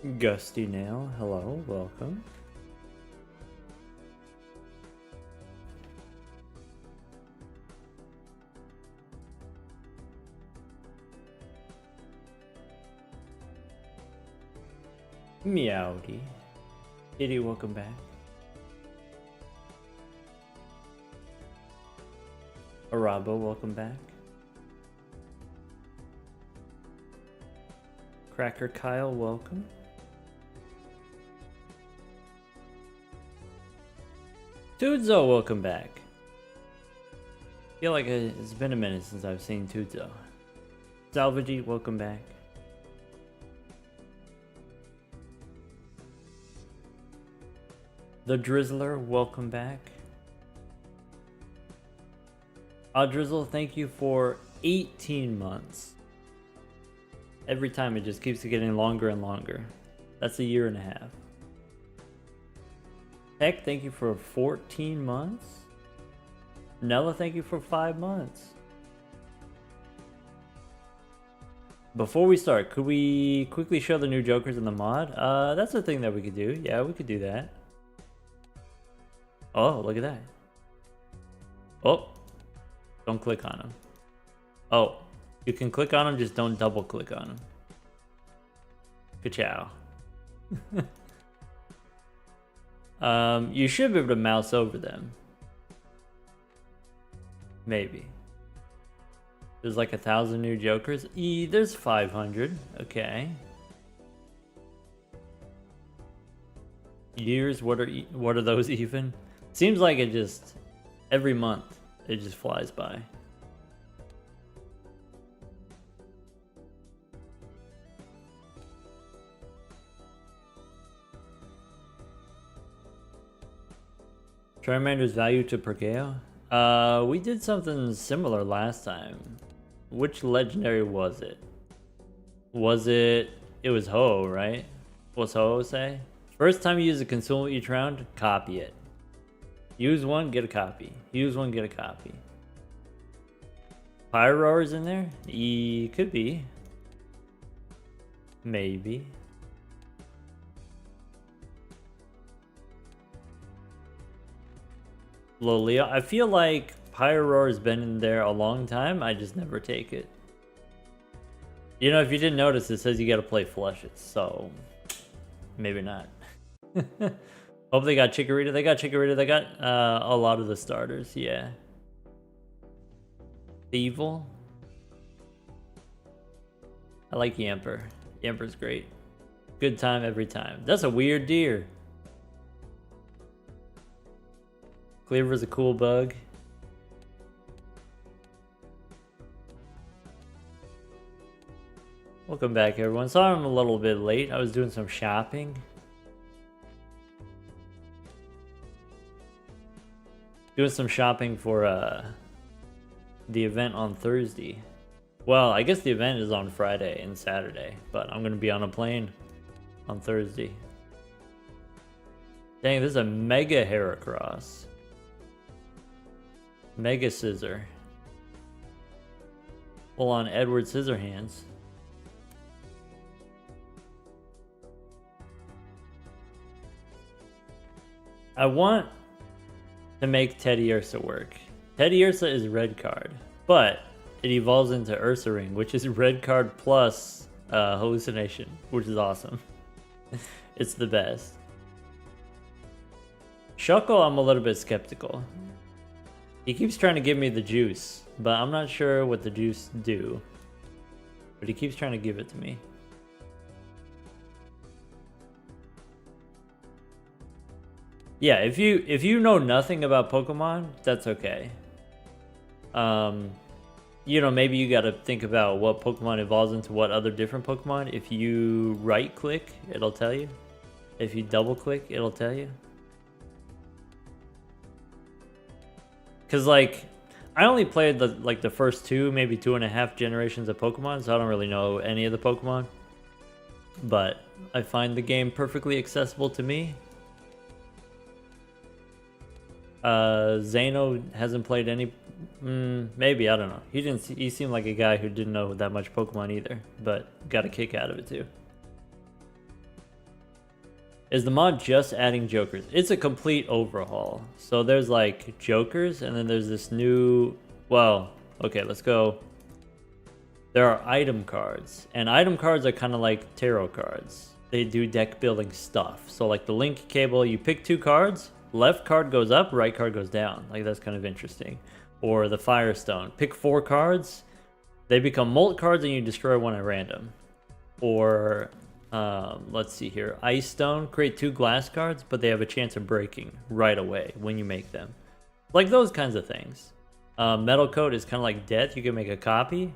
Gusty Nail, hello, welcome. Meowdy. Kitty, welcome back. Arabo, welcome back. Cracker Kyle, welcome. Tudzo, welcome back. Feel like it's been a minute since I've seen Tudzo. Salvagey, welcome back. The Drizzler, welcome back. Drizzle, thank you for 18 months. Every time it just keeps getting longer and longer. That's a year and a half. Heck, thank you for 14 months. Nella, thank you for 5 months. Before we start, could we quickly show the new Jokers in the mod? That's a thing that we could do. Yeah, we could do that. Oh, look at that. Oh, don't click on them. Oh, you can click on them, just don't double click on them. Ka-chow. You should be able to mouse over them. Maybe. There's like 1,000 new Jokers. There's 500. Okay. Years, what are those even? Seems like it just every month it just flies by. Charmander's value to Pergeo? We did something similar last time. Which legendary was it? It was Ho, right? What's Ho say? First time you use a consumable each round, copy it. Use one, get a copy. Use one, get a copy. Pyro is in there? Could be. Maybe. Loleo. I feel like Pyro has been in there a long time. I just never take it. You know, if you didn't notice, it says you gotta play flushes, so maybe not. Hope they got Chikorita. They got Chikorita. They got a lot of the starters. Yeah. Evil. I like Yamper. Yamper's great. Good time every time. That's a weird deer. Cleaver's a cool bug. Welcome back, everyone. Sorry I'm a little bit late. I was doing some shopping. Doing some shopping for the event on Thursday. Well, I guess the event is on Friday and Saturday, but I'm gonna be on a plane on Thursday. Dang, this is a Mega Heracross. Mega Scissor. Full on Edward Scissorhands. I want to make Teddy Ursa work. Teddy Ursa is red card, but it evolves into Ursa Ring, which is red card plus hallucination, which is awesome. It's the best. Shuckle, I'm a little bit skeptical. He keeps trying to give me the juice, but I'm not sure what the juice do. But he keeps trying to give it to me. Yeah, if you know nothing about Pokemon, that's okay. You know, maybe you gotta think about what Pokemon evolves into what other different Pokemon. If you right click, it'll tell you. If you double click, it'll tell you. Cause like, I only played the first two, maybe 2.5 generations of Pokemon, so I don't really know any of the Pokemon. But I find the game perfectly accessible to me. Zeno hasn't played any. Maybe, I don't know. He seemed like a guy who didn't know that much Pokemon either, but got a kick out of it too. Is the mod just adding jokers? It's a complete overhaul. So there's like jokers, and then there's this new... Well, okay, let's go. There are item cards, and item cards are kind of like tarot cards. They do deck building stuff. So like the link cable, you pick 2 cards, left card goes up, right card goes down. Like that's kind of interesting. Or the Firestone, pick 4 cards, they become molt cards and you destroy one at random. Or let's see here, Ice Stone, create 2 glass cards, but they have a chance of breaking right away when you make them. Like those kinds of things. Metal Coat is kind of like Death, you can make a copy,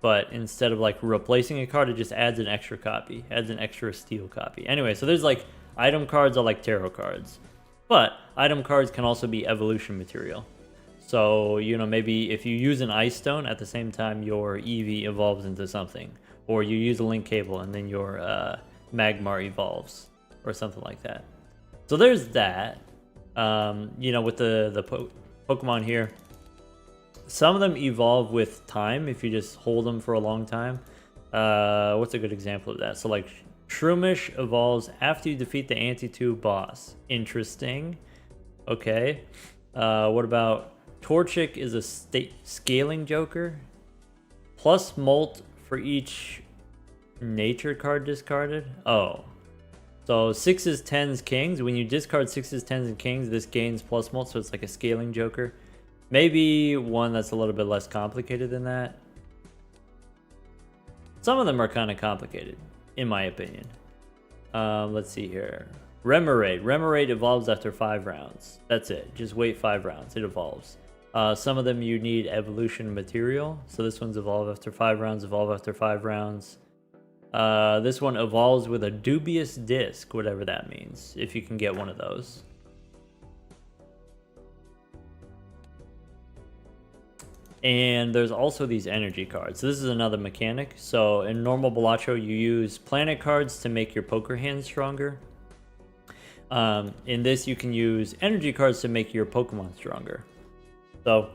but instead of like replacing a card, it just adds an extra copy, adds an extra steel copy. Anyway, so there's like, item cards are like tarot cards, but item cards can also be evolution material. So, you know, maybe if you use an Ice Stone, at the same time your Eevee evolves into something. Or you use a link cable and then your Magmar evolves. Or something like that. So there's that. You know, with the Pokemon here. Some of them evolve with time if you just hold them for a long time. What's a good example of that? So like Shroomish evolves after you defeat the Anti-2 boss. Interesting. Okay. What about... Torchic is a scaling joker. Plus molt for each nature card discarded. Oh. So 6s, 10s, kings. When you discard 6s, 10s, and kings, this gains plus molt, so it's like a scaling joker. Maybe one that's a little bit less complicated than that. Some of them are kind of complicated, in my opinion. Let's see here. Remoraid. Remoraid evolves after 5 rounds. That's it. Just wait 5 rounds. It evolves. Some of them you need evolution material. So this one's evolve after 5 rounds, evolve after 5 rounds. This one evolves with a dubious disc, whatever that means, if you can get one of those. And there's also these energy cards. So this is another mechanic. So in normal Balatro, you use planet cards to make your poker hand stronger. In this, you can use energy cards to make your Pokemon stronger. So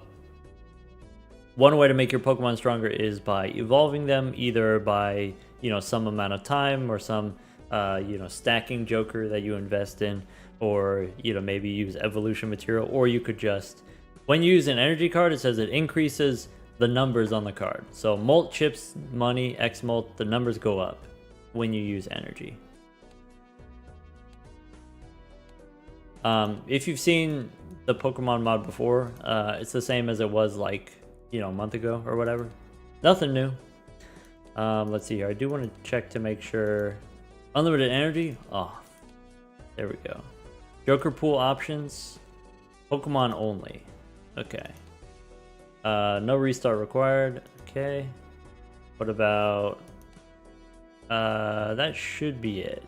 one way to make your Pokemon stronger is by evolving them, either by, you know, some amount of time or some, you know, stacking joker that you invest in, or, you know, maybe use evolution material, or you could just, when you use an energy card, it says it increases the numbers on the card. So molt chips, money, X molt, the numbers go up when you use energy. If you've seen the Pokemon mod before, it's the same as it was like, you know, a month ago or whatever. Nothing new. Let's see here. I do want to check to make sure. Unlimited energy off. There we go. Joker pool options. Pokemon only. Okay. No restart required. Okay. What about... that should be it.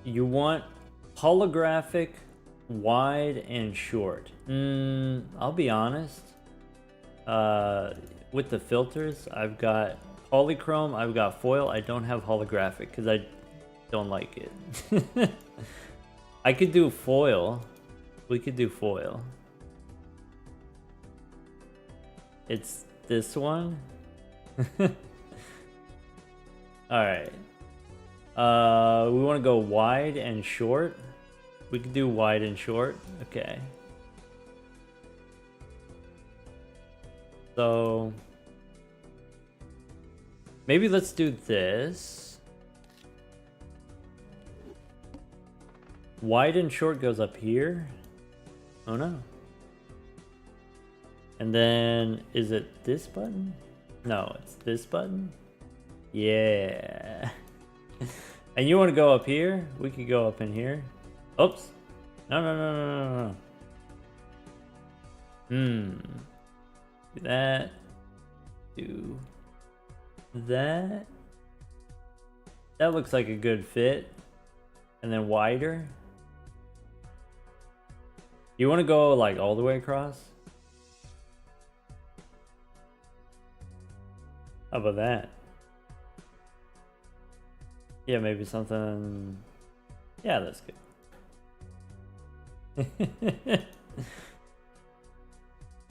You want holographic, wide, and short. I'll be honest. With the filters, I've got polychrome, I've got foil. I don't have holographic because I don't like it. I could do foil. We could do foil. It's this one. Alright. We want to go wide and short. We could do wide and short. Okay. So maybe let's do this. Wide and short goes up here. Oh no. And then is it this button? No, it's this button. Yeah. And you want to go up here? We could go up in here. Oops. No. Do that. Do that. That looks like a good fit. And then wider. You want to go like all the way across? How about that? Yeah, maybe something... Yeah, that's good.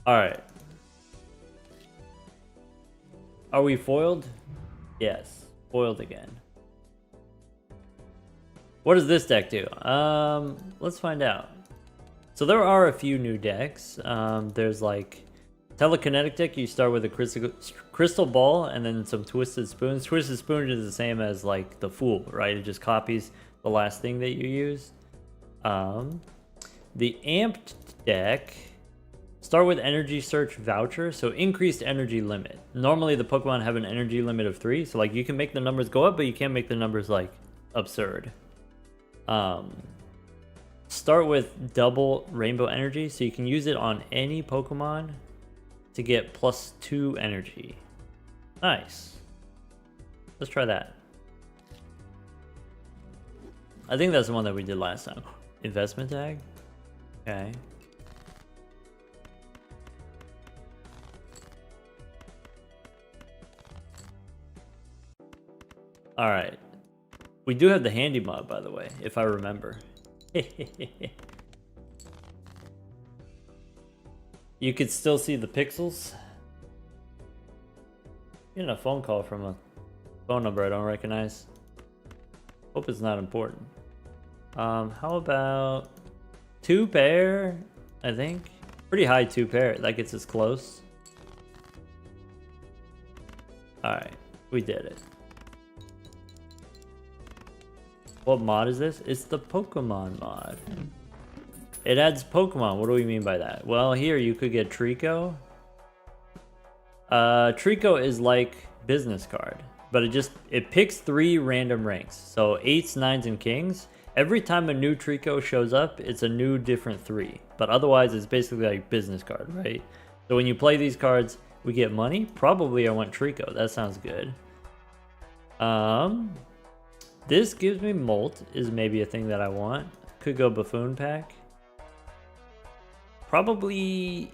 Alright. Are we foiled? Yes, foiled again. What does this deck do? Let's find out. So there are a few new decks. There's like telekinetic deck. You start with a crystal ball and then some twisted spoons. Twisted spoon is the same as like the fool, right? It just copies the last thing that you use. The amped deck. Start with energy search voucher, so increased energy limit. Normally the Pokemon have an energy limit of 3, so like you can make the numbers go up, but you can't make the numbers like absurd. Start with double rainbow energy, so you can use it on any Pokemon to get +2 energy. Nice. Let's try that. I think that's the one that we did last time. Investment tag? Okay. Alright. We do have the handy mod, by the way, if I remember. You could still see the pixels. Getting a phone call from a phone number I don't recognize. Hope it's not important. How about 2 pair? I think pretty high 2 pair. That gets us close. All right, we did it. What mod is this? It's the Pokermon mod. It adds Pokemon. What do we mean by that? Well, here you could get Trico. Trico is like business card, but it picks 3 random ranks. So 8s, 9s, and kings. Every time a new Trico shows up, it's a new different 3. But otherwise, it's basically like business card, right? So when you play these cards, we get money. Probably I want Trico. That sounds good. This gives me Molt, is maybe a thing that I want. Could go Buffoon pack. Probably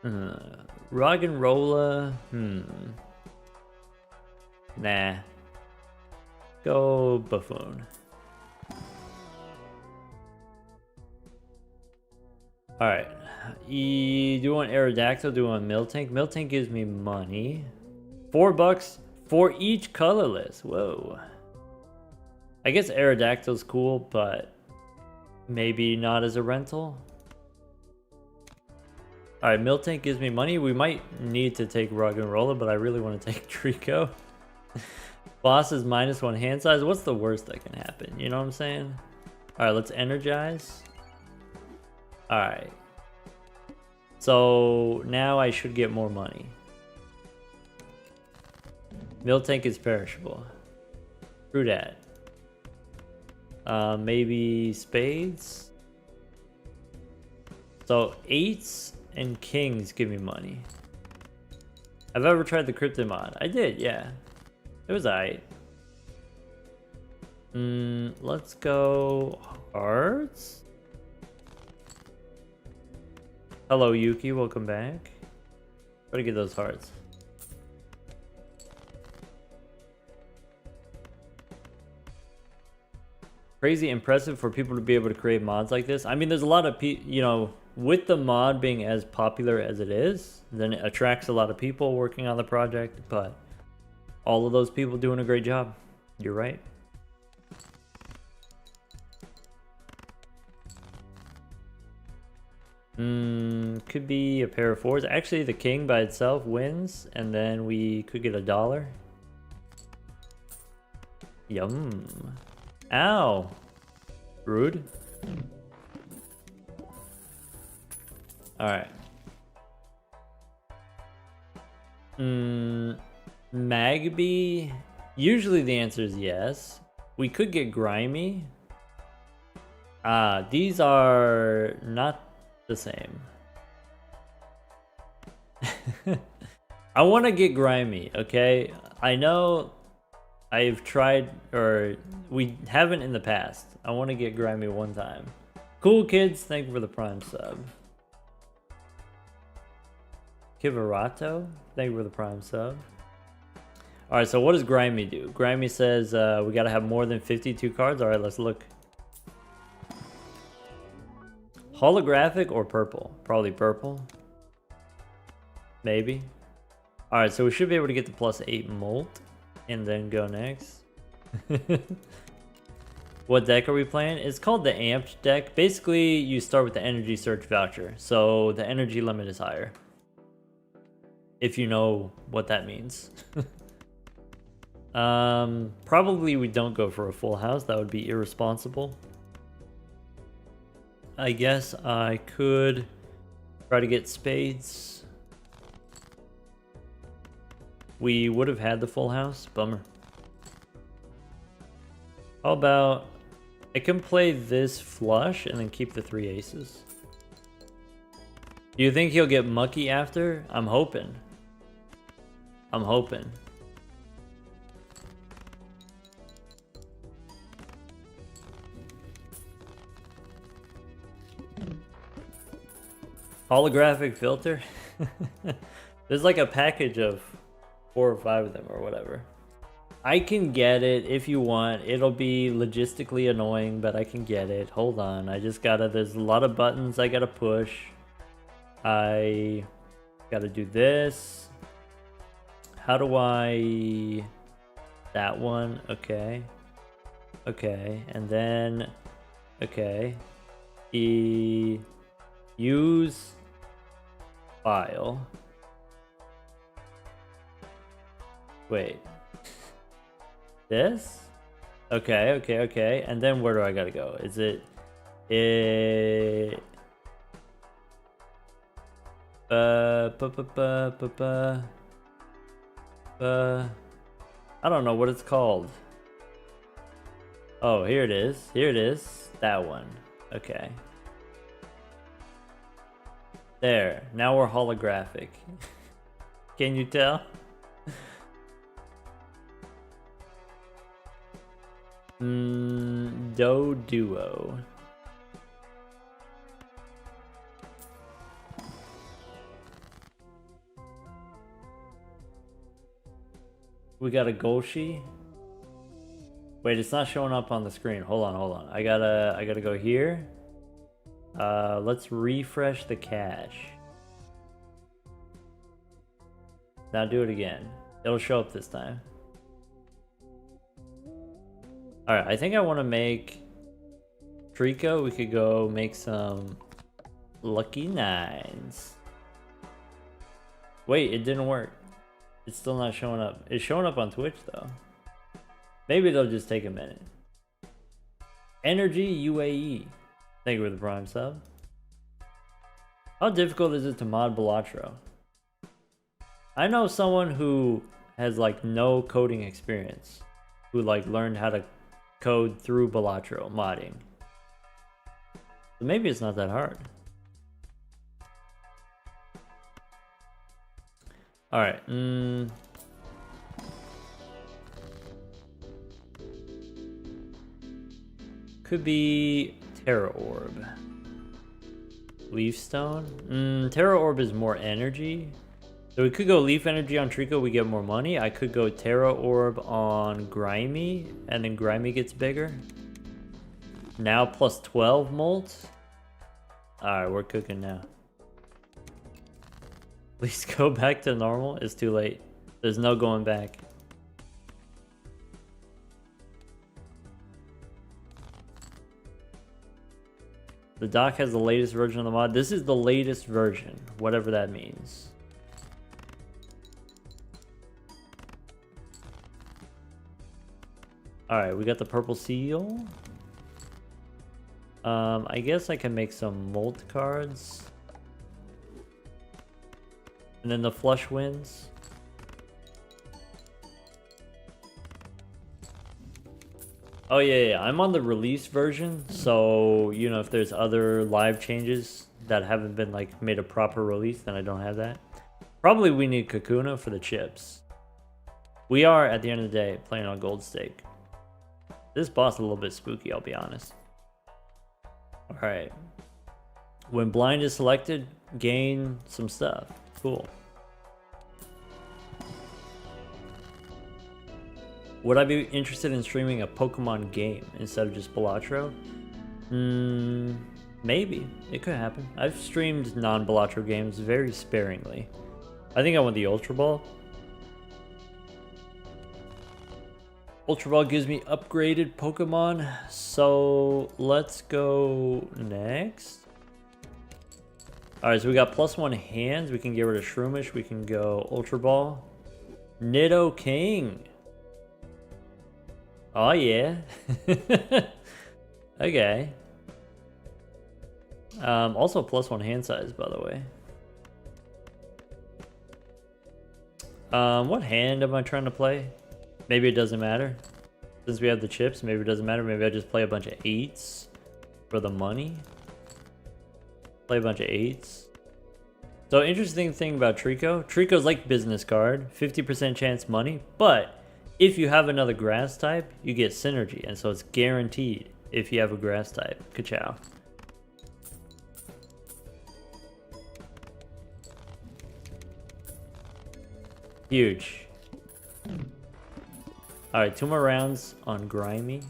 Roggenrola. Nah. Go Buffoon. Alright. Do you want Aerodactyl? Do you want Miltank? Miltank gives me money. $4 for each colorless. Whoa. I guess Aerodactyl's cool, but maybe not as a rental. Alright, Miltank gives me money. We might need to take Roggenrola, but I really want to take Trico. Boss is -1 hand size. What's the worst that can happen? You know what I'm saying? Alright, let's energize. Alright. So now I should get more money. Miltank is perishable. True that. Maybe spades. So 8s and kings give me money. Have I ever tried the Cryptid mod? I did, yeah. It was alright. Let's go hearts. Hello Yuki, welcome back. Try to get those hearts. Crazy impressive for people to be able to create mods like this. I mean, there's a lot of you know, with the mod being as popular as it is, then it attracts a lot of people working on the project, but all of those people doing a great job. You're right. Could be a pair of 4s. Actually, the king by itself wins, and then we could get $1. Yum. Ow. Rude. Alright. Magby. Usually the answer is yes. We could get Grimy. These are not the same. I want to get Grimy, okay? I know I've tried, or we haven't in the past. I want to get Grimy one time. Cool Kids, thank you for the Prime sub. Kivarato, thank you for the Prime sub. Alright, so what does Grimy do? Grimy says we gotta have more than 52 cards. Alright, let's look. Holographic or purple? Probably purple. Maybe. Alright, so we should be able to get the +8 molt and then go next. What deck are we playing? It's called the Amped deck. Basically, you start with the Energy Search voucher, so the energy limit is higher. If you know what that means. Probably we don't go for a full house. That would be irresponsible. I guess I could try to get spades. We would have had the full house. Bummer. How about I can play this flush and then keep the 3 aces? Do you think he'll get mucky after? I'm hoping. I'm hoping. Holographic filter? There's like a package of 4 or 5 of them or whatever. I can get it if you want. It'll be logistically annoying, but I can get it. Hold on. I just gotta, there's a lot of buttons I gotta push. I gotta do this. How do I... That one. Okay. Okay. And then... Okay. Use... File. Wait. This? Okay, okay, okay. And then where do I gotta go? Is it... I don't know what it's called. Oh, here it is. Here it is. That one. Okay. There. Now we're holographic. Can you tell? Do duo. We got a Golshi. Wait, it's not showing up on the screen. Hold on, hold on. I gotta go here. Let's refresh the cache. Now do it again. It'll show up this time. Alright, I think I want to make Trico. We could go make some lucky 9s. Wait, it didn't work. It's still not showing up. It's showing up on Twitch though. Maybe it'll just take a minute. Energy UAE. Thank you for the Prime sub. How difficult is it to mod Balatro? I know someone who has like no coding experience, who like learned how to code through Balatro modding. So maybe it's not that hard. Alright, could be Terra Orb. Leaf Stone? Terra Orb is more energy. So we could go Leaf Energy on Trico, we get more money. I could go Terra Orb on Grimy, and then Grimy gets bigger. Now plus 12 molt. Alright, we're cooking now. Please go back to normal. It's too late. There's no going back. The doc has the latest version of the mod. This is the latest version, whatever that means. Alright, we got the purple seal. I guess I can make some molt cards. And then the flush wins. Oh yeah, I'm on the release version, so you know if there's other live changes that haven't been like made a proper release, then I don't have that. Probably we need Kakuna for the chips. We are at the end of the day playing on gold stake. This boss is a little bit spooky, I'll be honest. Alright. When blind is selected, gain some stuff. Cool. Would I be interested in streaming a Pokemon game instead of just Balatro? Maybe. It could happen. I've streamed non-Balatro games very sparingly. I think I want the Ultra Ball. Ultra Ball gives me upgraded Pokemon. So let's go next. Alright, so we got +1 hands. We can get rid of Shroomish. We can go Ultra Ball. Nidoking. Oh, yeah. Okay. Also +1 hand size, by the way. What hand am I trying to play? Maybe it doesn't matter. Since we have the chips, maybe it doesn't matter. Maybe I just play a bunch of 8s for the money. Play a bunch of 8s. So interesting thing about Trico. Trico's like business card, 50% chance money, but if you have another grass type, you get synergy, and so it's guaranteed if you have a grass type. Ka-chow. Huge. Alright, 2 more rounds on Grimy.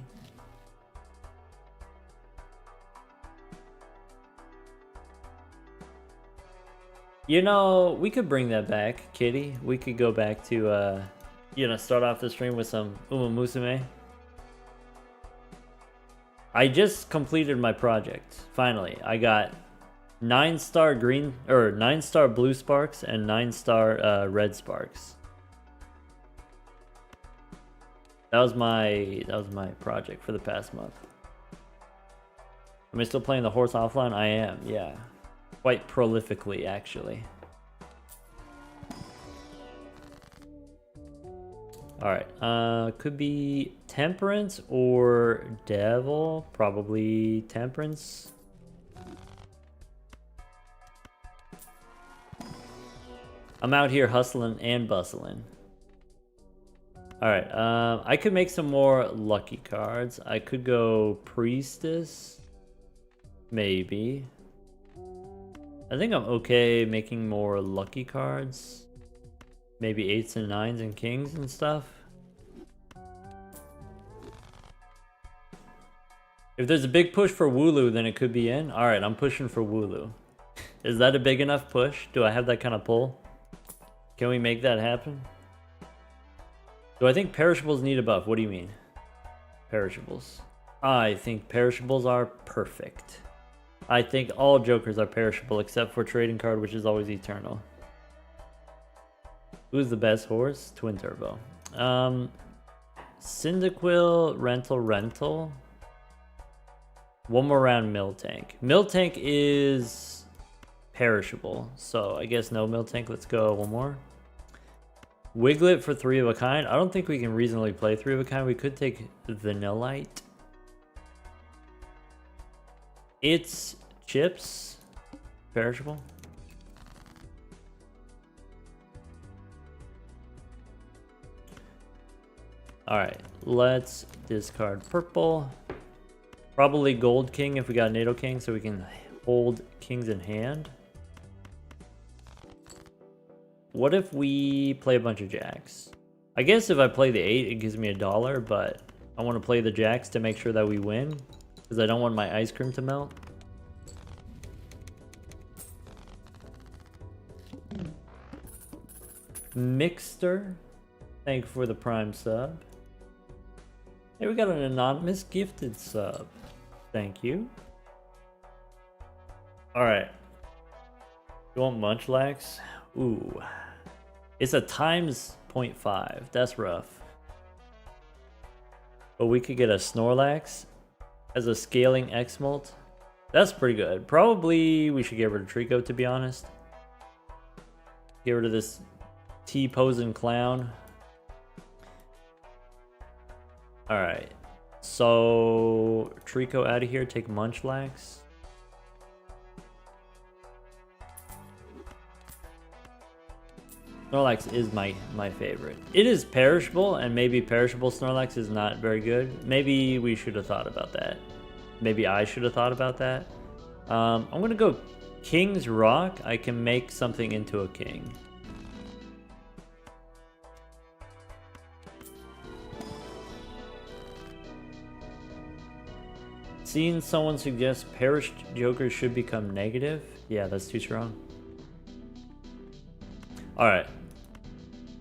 You know, we could bring that back, Kitty. We could go back to, you know, start off the stream with some Uma Musume. I just completed my project. Finally, I got 9-star green, or 9-star blue sparks and 9-star red sparks. That was my project for the past month. Am I still playing the horse offline? I am, yeah. Quite prolifically, actually. Alright, could be Temperance or Devil. Probably Temperance. I'm out here hustling and bustling. Alright, I could make some more lucky cards. I could go Priestess. Maybe. I think I'm okay making more lucky cards. Maybe 8s and 9s and kings and stuff. If there's a big push for Wooloo, then it could be in. Alright, I'm pushing for Wooloo. Is that a big enough push? Do I have that kind of pull? Can we make that happen? Do I think perishables need a buff? What do you mean? Perishables. I think perishables are perfect. I think all jokers are perishable except for trading card, which is always eternal. Who's the best horse? Twin Turbo. Cyndaquil, Rental. One more round Miltank. Miltank is perishable, so I guess no Miltank. Let's go one more. Wiglet for 3 of a kind. I don't think we can reasonably play 3 of a kind. We could take Vanillite. It's chips. Perishable. Alright, let's discard purple. Probably Gold King if we got Nidoking, so we can hold kings in hand. What if we play a bunch of jacks? I guess if I play the 8, it gives me $1, but I want to play the jacks to make sure that we win, because I don't want my ice cream to melt. Mixter, thank you for the prime sub. Hey, we got an anonymous gifted sub. Thank you. Alright. You want Munchlax? Ooh. It's a times 0.5. That's rough. But we could get a Snorlax as a scaling X-Molt. That's pretty good. Probably we should get rid of Trico, to be honest. Get rid of this T-posing clown. Alright. So, Trico out of here. Take Munchlax. Snorlax is my favorite. It is perishable, and maybe perishable Snorlax is not very good. Maybe we should have thought about that. Maybe I should have thought about that. I'm going to go King's Rock. I can make something into a king. Seeing someone suggest perished jokers should become negative? Yeah, that's too strong. Alright.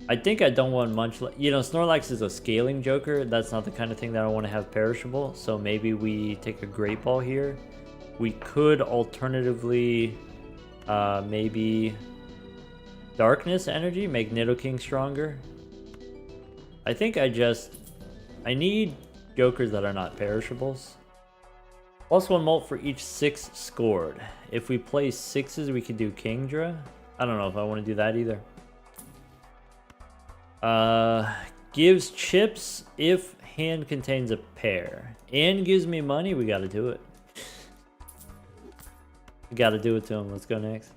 I think I don't want much... You know, Snorlax is a scaling joker. That's not the kind of thing that I want to have perishable. So maybe we take a Great Ball here. We could alternatively... maybe... Darkness Energy, make Nidoking stronger. I think I need jokers that are not perishables. Plus 1 molt for each 6 scored. If we play 6s, we could do Kingdra. I don't know if I want to do that either. Gives chips if hand contains a pair. And gives me money, we gotta do it. We gotta do it to him. Let's go next.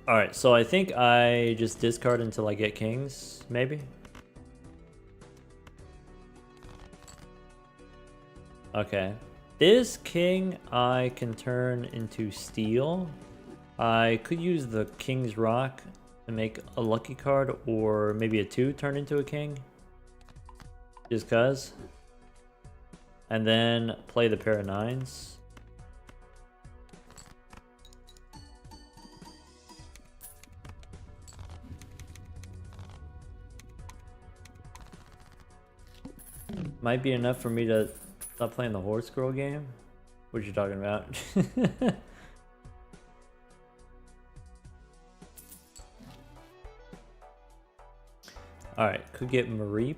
Alright, so I think I just discard until I get kings, maybe? Okay. This king I can turn into steel. I could use the King's Rock to make a lucky card, or maybe a 2 turn into a king. Just cuz. And then play the pair of 9s. Might be enough for me to stop playing the horse girl game. What you talking about? Alright, could get Mareep.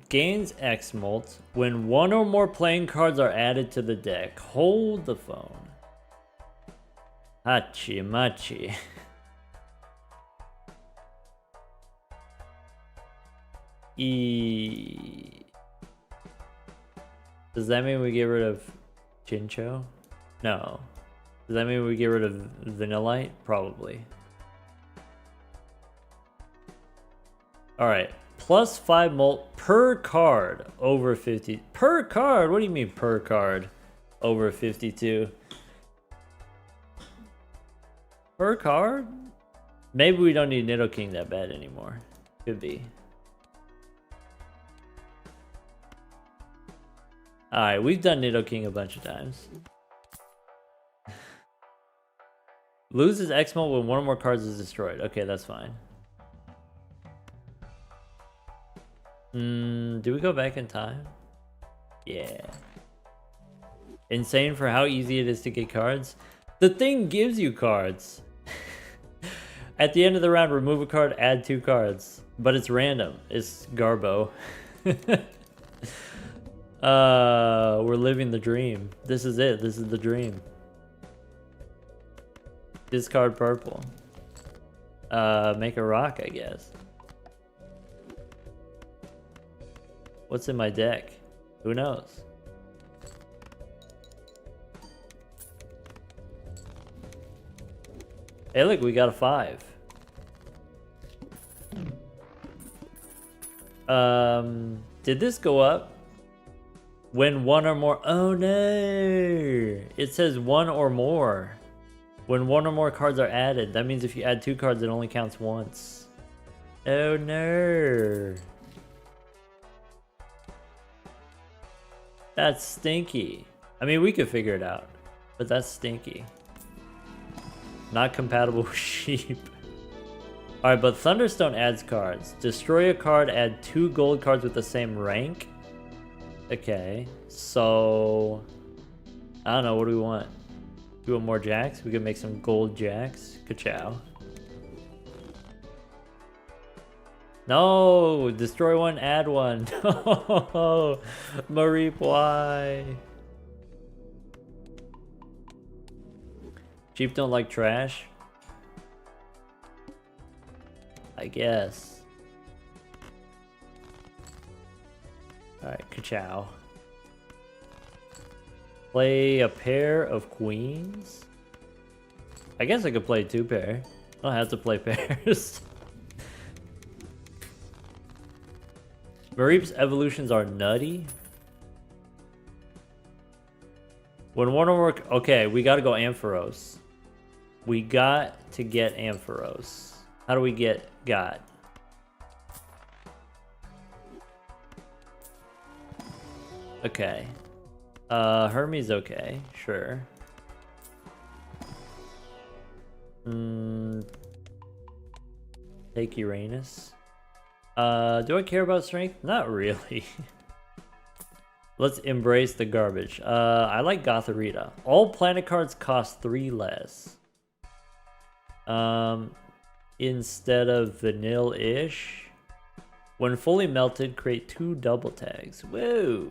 Gains X molt when 1 or more playing cards are added to the deck. Hold the phone. Hachi machi. Does that mean we get rid of Chincho? No. Does that mean we get rid of Vanillite? Probably. Alright. Plus 5 molt per card over 50. Per card? What do you mean per card over 52? Per card? Maybe we don't need Nidoking that bad anymore. Could be. Alright, we've done Nidoking a bunch of times. Loses X molt when 1 or more cards is destroyed. Okay, that's fine. Do we go back in time? Yeah. Insane for how easy it is to get cards. The thing gives you cards. At the end of the round, remove a card, add 2 cards. But it's random. It's Garbo. We're living the dream. This is it. This is the dream. Discard purple. Make a rock, I guess. What's in my deck? Who knows? Hey, look, we got a 5. Did this go up? When 1 or more... Oh, no! It says 1 or more. When 1 or more cards are added. That means if you add 2 cards, it only counts once. Oh, no! That's stinky. I mean, we could figure it out. But that's stinky. Not compatible with sheep. Alright, but Thunderstone adds cards. Destroy a card, add 2 gold cards with the same rank. Okay, so... I don't know, what do we want? Do we want more jacks? We could make some gold jacks. Ka-chow. No! Destroy 1, add 1. No! Mareep, why? Sheep don't like trash? I guess. Alright, ka-chow. Play a pair of queens? I guess I could play 2 pair. I don't have to play pairs. Mareep's evolutions are nutty. When 1 or more... Okay, we gotta go Ampharos. We got to get Ampharos. How do we get God? Okay. Hermes okay, sure. Take Uranus. Do I care about strength? Not really. Let's embrace the garbage. I like Gotharita. All planet cards cost 3 less. Instead of vanilla-ish. When fully melted, create 2 double tags. Whoa.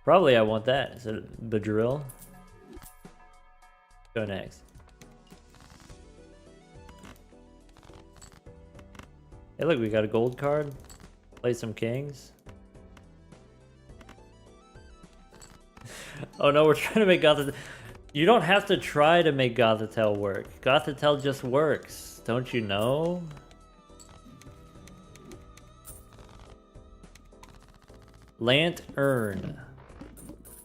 Probably I want that. Is it the drill? Go next. Hey, look, we got a gold card. Play some kings. Oh no, we're trying to make Gothitelle. You don't have to try to make Gothitelle work. Gothitelle just works. Don't you know? Lantern.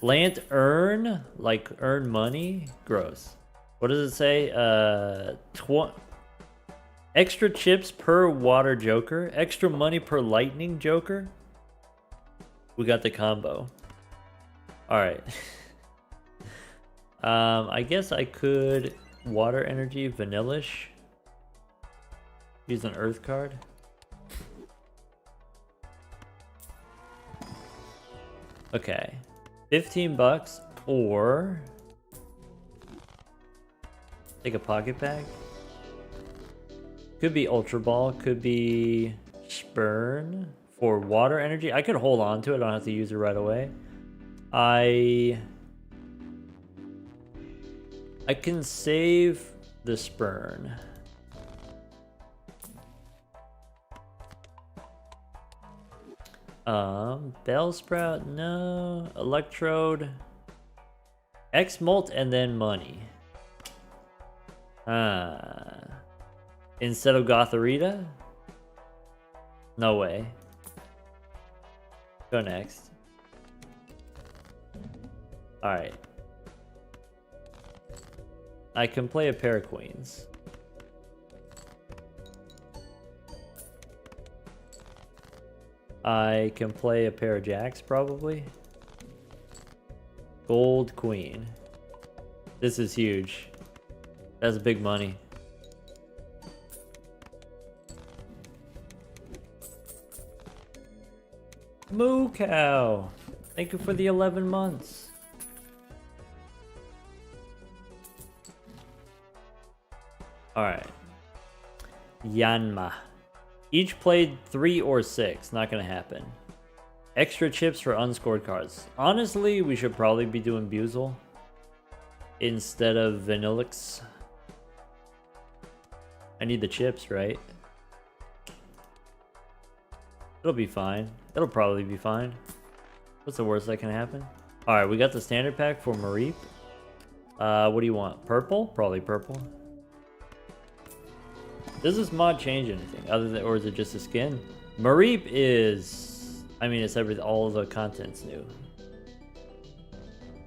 Lantern? Like earn money? Gross. What does it say? Extra chips per water joker. Extra money per lightning joker. We got the combo. Alright. I guess I could water energy vanillish. Use an earth card. Okay. 15 bucks or take a pocket bag. Could be Ultra Ball, could be Spurn for water energy. I could hold on to it, I don't have to use it right away. I can save the Spurn. Bellsprout, no. Electrode. X-Molt and then money. Instead of Gotharita? No way. Go next. Alright. I can play a pair of queens. I can play a pair of jacks, probably. Gold queen. This is huge. That's big money. Moo cow. Thank you for the 11 months. Alright. Yanma. Each played 3 or 6. Not gonna happen. Extra chips for unscored cards. Honestly, we should probably be doing Buzel instead of Vanillix. I need the chips, right? It'll be fine. It'll probably be fine. What's the worst that can happen? Alright, we got the standard pack for Mareep. What do you want? Purple? Probably purple. Does this mod change anything other than, or is it just a skin? Mareep is, I mean, it's everything. All the content's new.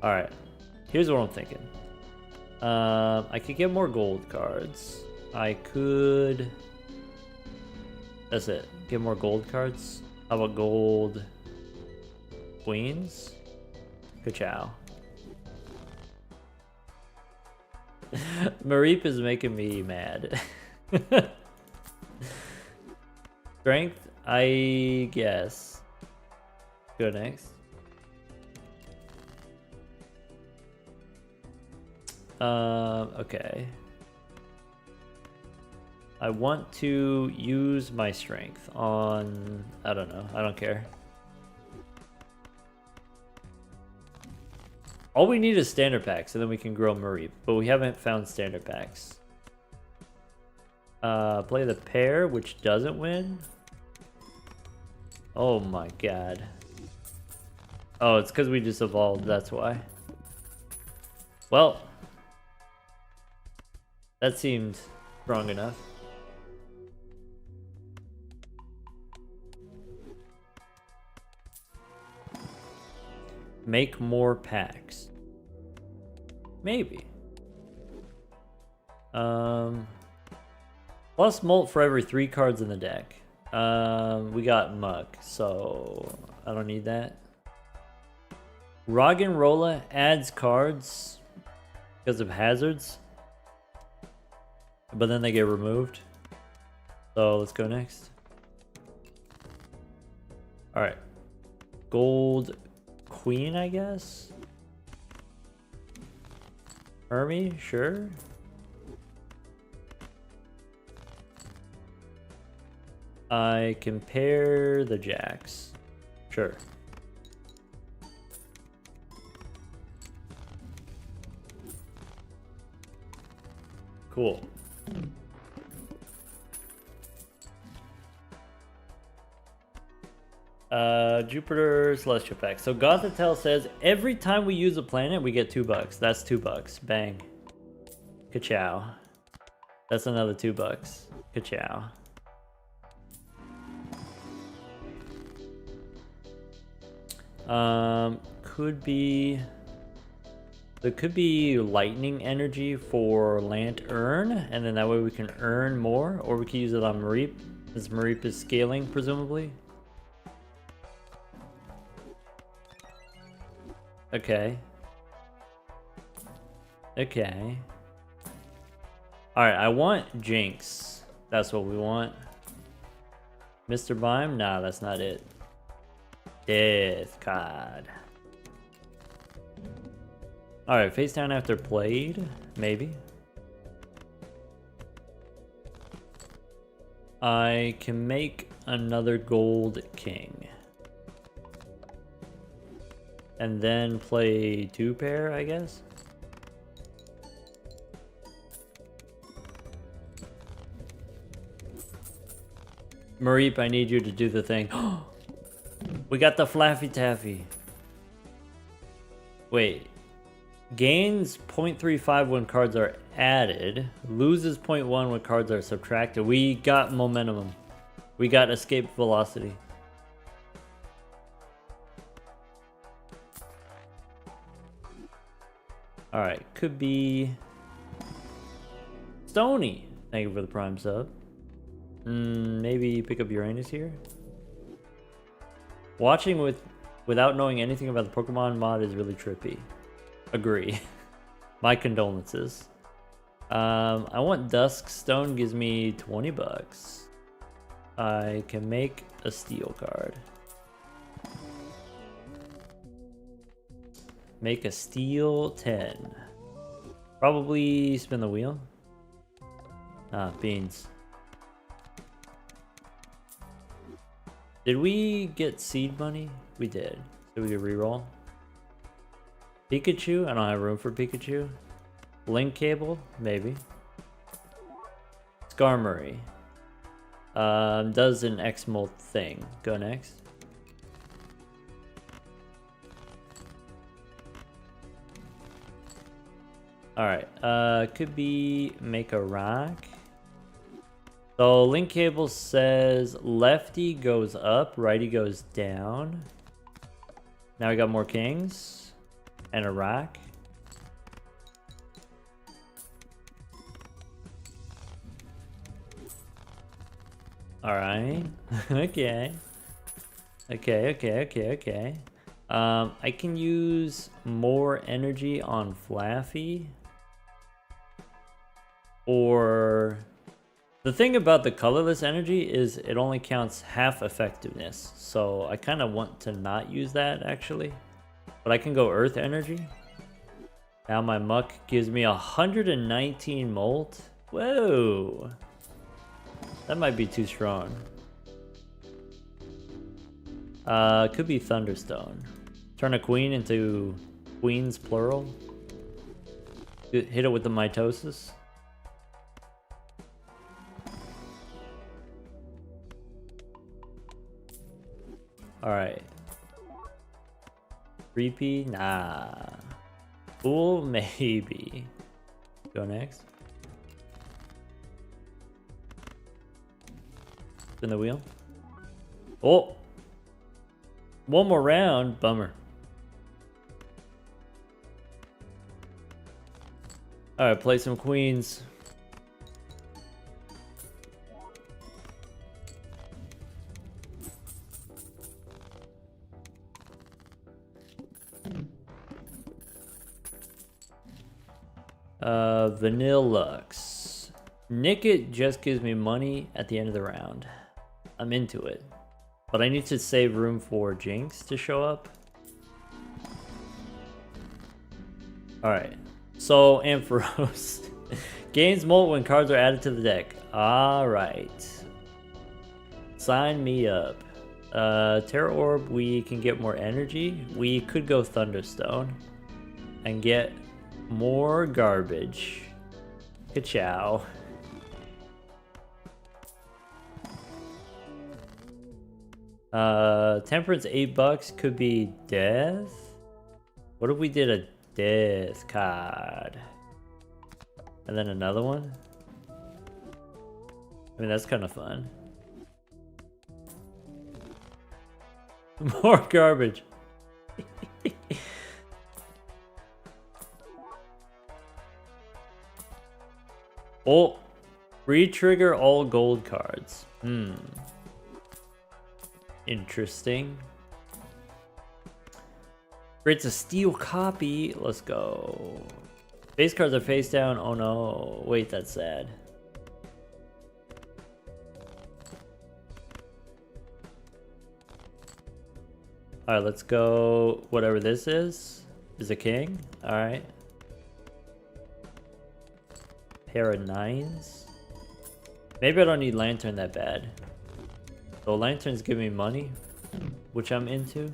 All right, here's what I'm thinking. I could get more gold cards. I could. That's it. Get more gold cards. How about gold queens? Ka-chow. Mareep is making me mad. Strength, I guess. Go next. Okay. I want to use my strength on, I don't know, I don't care. All we need is standard packs, and then we can grow Mareep, but we haven't found standard packs. Play the pair, which doesn't win. Oh my god. Oh, it's because we just evolved, that's why. Well, that seemed strong enough. Make more packs. Maybe. Plus Molt for every 3 cards in the deck. We got Muck, so I don't need that. Roggenrola adds cards because of hazards, but then they get removed. So let's go next. All right, gold queen, I guess. Hermie, sure. I compare the jacks, sure. Cool. Jupiter Celestial Pack. So Gothatel says every time we use a planet, we get $2. That's $2. Bang. Ka-chow. That's another $2. Ka-chow. Could be... There could be lightning energy for Lantern, and then that way we can earn more, or we could use it on Mareep, since Mareep is scaling, presumably. Okay. Okay. Alright, I want Jinx. That's what we want. Mr. Bime? Nah, that's not it. Death card. Alright, face down after played. Maybe. I can make another gold king. And then play 2 pair, I guess. Mareep, I need you to do the thing. We got the Flaffy Taffy. Wait. Gains 0.35 when cards are added. Loses 0.1 when cards are subtracted. We got momentum. We got escape velocity. Alright, could be... Stony. Thank you for the prime sub. Maybe pick up Uranus here. Watching without knowing anything about the Pokemon mod is really trippy. Agree. My condolences. I want Dusk Stone, gives me $20. I can make a steel card. Make a steel 10. Probably spin the wheel. Ah, beans. Did we get seed money? We did. So we could reroll. Pikachu? I don't have room for Pikachu. Link cable? Maybe. Skarmory. Does an X-Molt thing. Go next. Alright, could be make a rock. So link cable says lefty goes up, righty goes down. Now we got more kings and a rock. Alright. Okay. Okay. I can use more energy on Flaffy. Or... The thing about the colorless energy is it only counts half effectiveness. So I kind of want to not use that actually. But I can go earth energy. Now my muck gives me 119 molt. Whoa. That might be too strong. Could be Thunderstone. Turn a queen into queens plural. Hit it with the mitosis. Alright. Repeat? Nah. Fool? Maybe. Go next. Spin the wheel. Oh! One more round. Bummer. Alright, play some queens. Vanillux. Nick it just gives me money at the end of the round. I'm into it. But I need to save room for Jinx to show up. Alright. So, Ampharos. Gains molt when cards are added to the deck. Alright. Sign me up. Terra Orb, we can get more energy. We could go Thunderstone. And get more garbage. Ka-chow. Temperance $8 could be death. What if we did a death card? And then another one? I mean, that's kind of fun. More garbage. Oh, re-trigger all gold cards. Interesting. Creates a steel copy. Let's go. Base cards are face down. Oh no. Wait, that's sad. Alright, let's go. Whatever this is a king. Alright. Pair of 9s. Maybe I don't need Lantern that bad. So Lanterns give me money, which I'm into.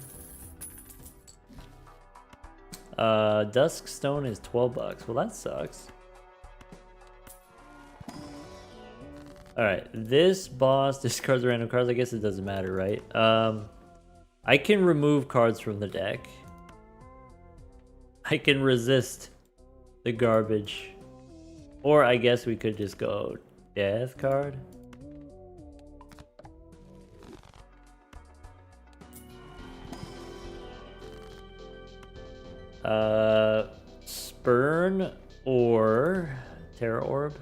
Dusk Stone is $12. Well, that sucks. Alright, this boss discards random cards. I guess it doesn't matter, right? I can remove cards from the deck. I can resist the garbage. Or I guess we could just go death card. Spurn or Terra Orb.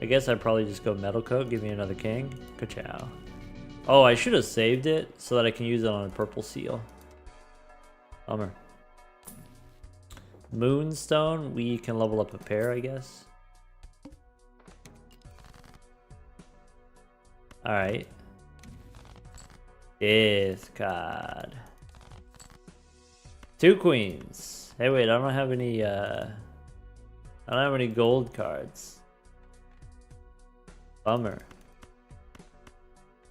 I guess I'd probably just go Metal Coat, give me another king. Ka-chow. Oh, I should have saved it so that I can use it on a purple seal. Bummer. Moonstone, we can level up a pair, I guess. Alright. Death card. 2 queens. Hey, wait, I don't have any gold cards. Bummer.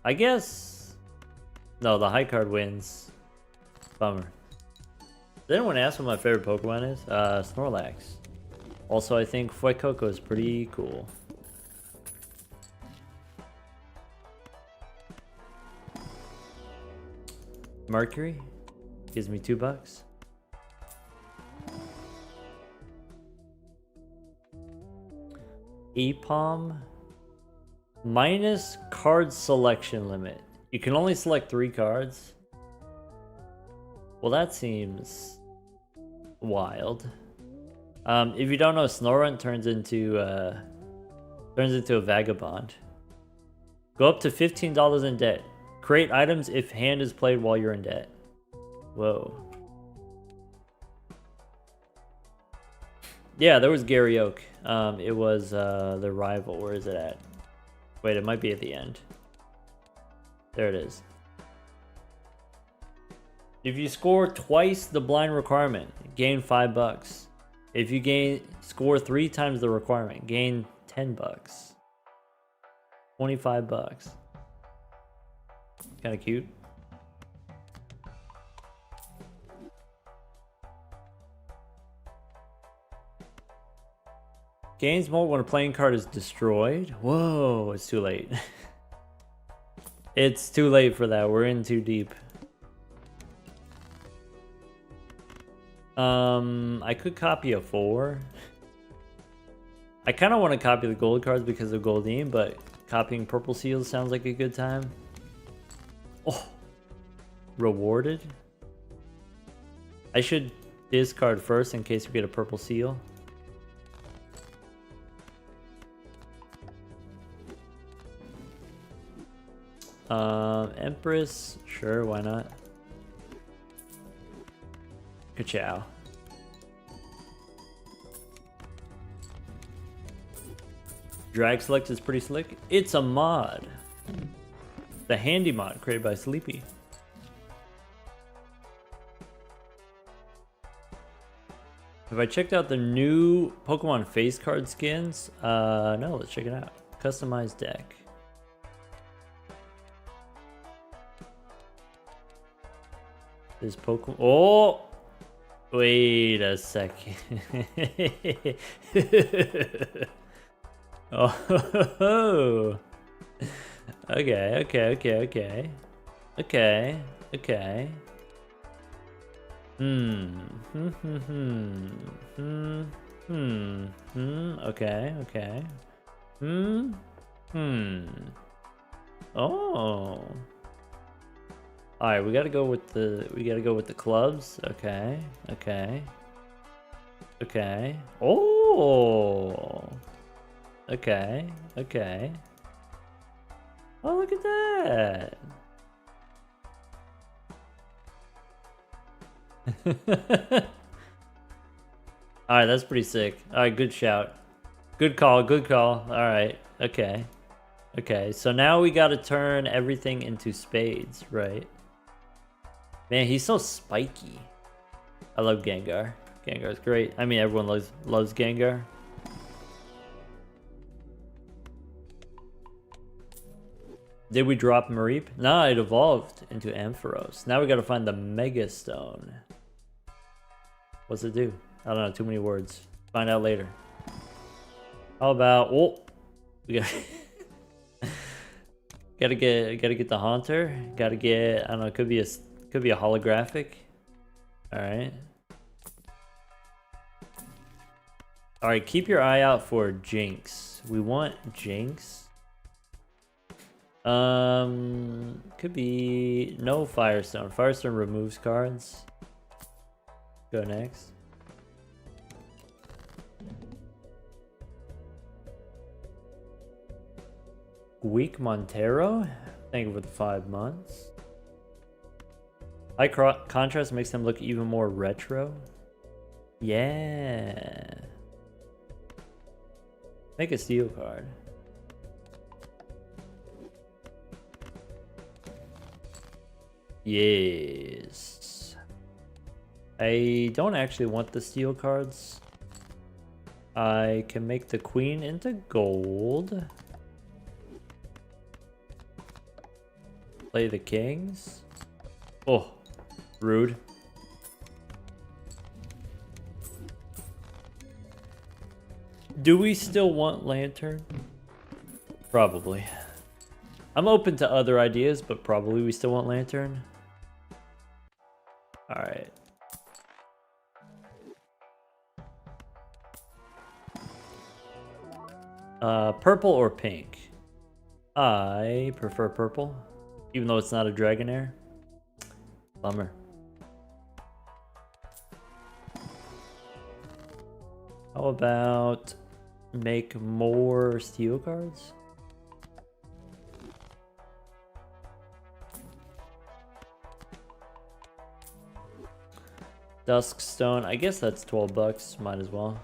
I guess... No, the high card wins. Bummer. Did anyone ask what my favorite Pokemon is? Snorlax. Also, I think Fuecoco is pretty cool. Mercury gives me $2. Apom minus card selection limit. You can only select 3 cards. Well, that seems wild. If you don't know, Snorunt turns into a vagabond. Go up to $15 in debt. Create items if hand is played while you're in debt. Whoa. Yeah, there was Gary Oak. It was the rival. Where is it at? Wait, it might be at the end. There it is. If you score twice the blind requirement, gain $5. If you score 3 times the requirement, gain $10. $25. Kind of cute. Gains molt when a playing card is destroyed. Whoa, it's too late. It's too late for that. We're in too deep. I could copy a 4. I kind of want to copy the gold cards because of Goldeen, but copying purple seals sounds like a good time. Oh, rewarded. I should discard first in case we get a purple seal. Empress, sure, why not? Ka-chow. Drag select is pretty slick. It's a mod. The handy mod created by Sleepy. Have I checked out the new Pokemon face card skins? No, let's check it out. Customized deck. This Pokemon. Oh! Wait a second. Oh. Okay. Okay. Okay. Oh. Alright, we gotta go with the clubs. Okay. Oh. Okay. Oh, look at that. Alright, that's pretty sick. Alright, good shout. Good call. Alright, okay. So now we gotta turn everything into spades, right? Man, he's so spiky. I love Gengar. Gengar's great. I mean, everyone loves Gengar. Did we drop Mareep? Nah, it evolved into Ampharos. Now we gotta find the Mega Stone. What's it do? I don't know, too many words. Find out later. How about... Oh! We got... gotta get the Haunter. Gotta get... I don't know, it could be a holographic. Alright. Alright, keep your eye out for Jinx. We want Jinx. Could be no Firestone. Firestone removes cards. Go next. Weak Montero. Thank you for the 5 months. High contrast makes them look even more retro. Yeah. Make a steel card. Yes. I don't actually want the steel cards. I can make the queen into gold. Play the kings. Oh, rude. Do we still want Lantern? Probably. I'm open to other ideas, but probably we still want Lantern. Alright. Purple or pink? I prefer purple, even though it's not a Dragonair. Bummer. How about make more steel cards? Duskstone, I guess that's 12 bucks, might as well.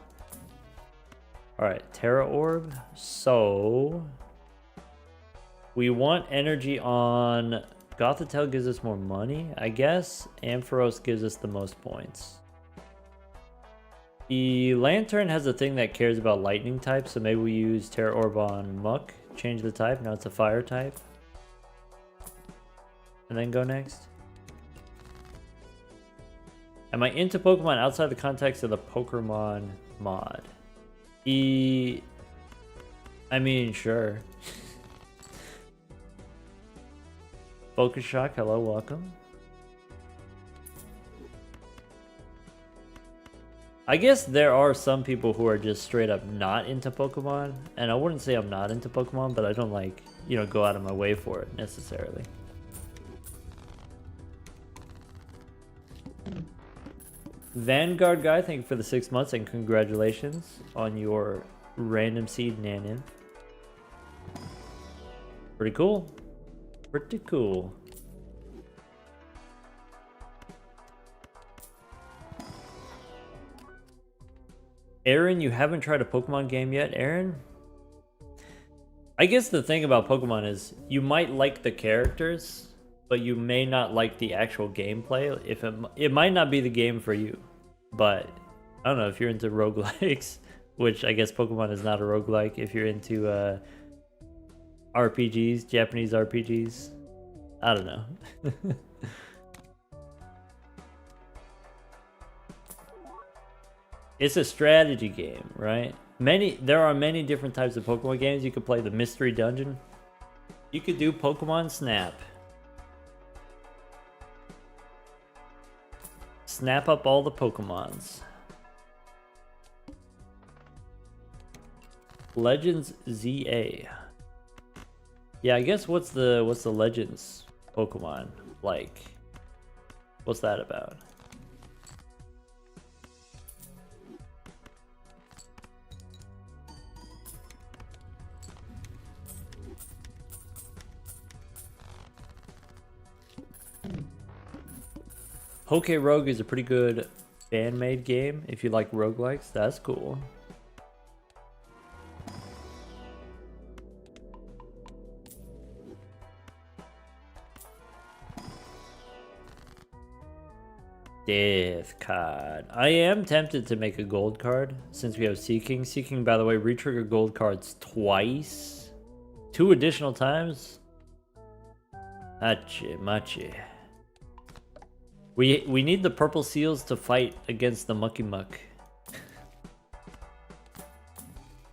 Alright, Terra Orb. So we want energy on Gothitelle gives us more money, I guess. Ampharos gives us the most points. The Lantern has a thing that cares about lightning type, so maybe we use Terra Orb on Muck, change the type, now it's a fire type. And then go next. Am I into Pokemon outside the context of the Pokermon mod? I mean, sure. Focus Shock, hello, welcome. I guess there are some people who are just straight up not into Pokemon, and I wouldn't say I'm not into Pokemon, but I don't like, you know, go out of my way for it necessarily. Vanguard guy, thank you for the 6 months and congratulations on your random seed Nanin. Pretty cool. Pretty cool. Aaron, you haven't tried a Pokemon game yet, Aaron? I guess the thing about Pokemon is you might like the characters, but you may not like the actual gameplay. If it might not be the game for you, but I don't know if you're into roguelikes, which I guess Pokemon is not a roguelike. If you're into RPGs, Japanese RPGs, I don't know. It's a strategy game, right? There are many different types of Pokemon games. You could play the Mystery Dungeon. You could do Pokemon Snap. Snap up all the Pokemons. Legends ZA. Yeah, I guess what's the Legends Pokemon like? What's that about? Poke Rogue is a pretty good fan-made game if you like roguelikes. That's cool. Death card. I am tempted to make a gold card since we have Seeking. Seeking, by the way, retrigger gold cards twice. 2 additional times. Machi. We need the purple seals to fight against the Mucky Muck.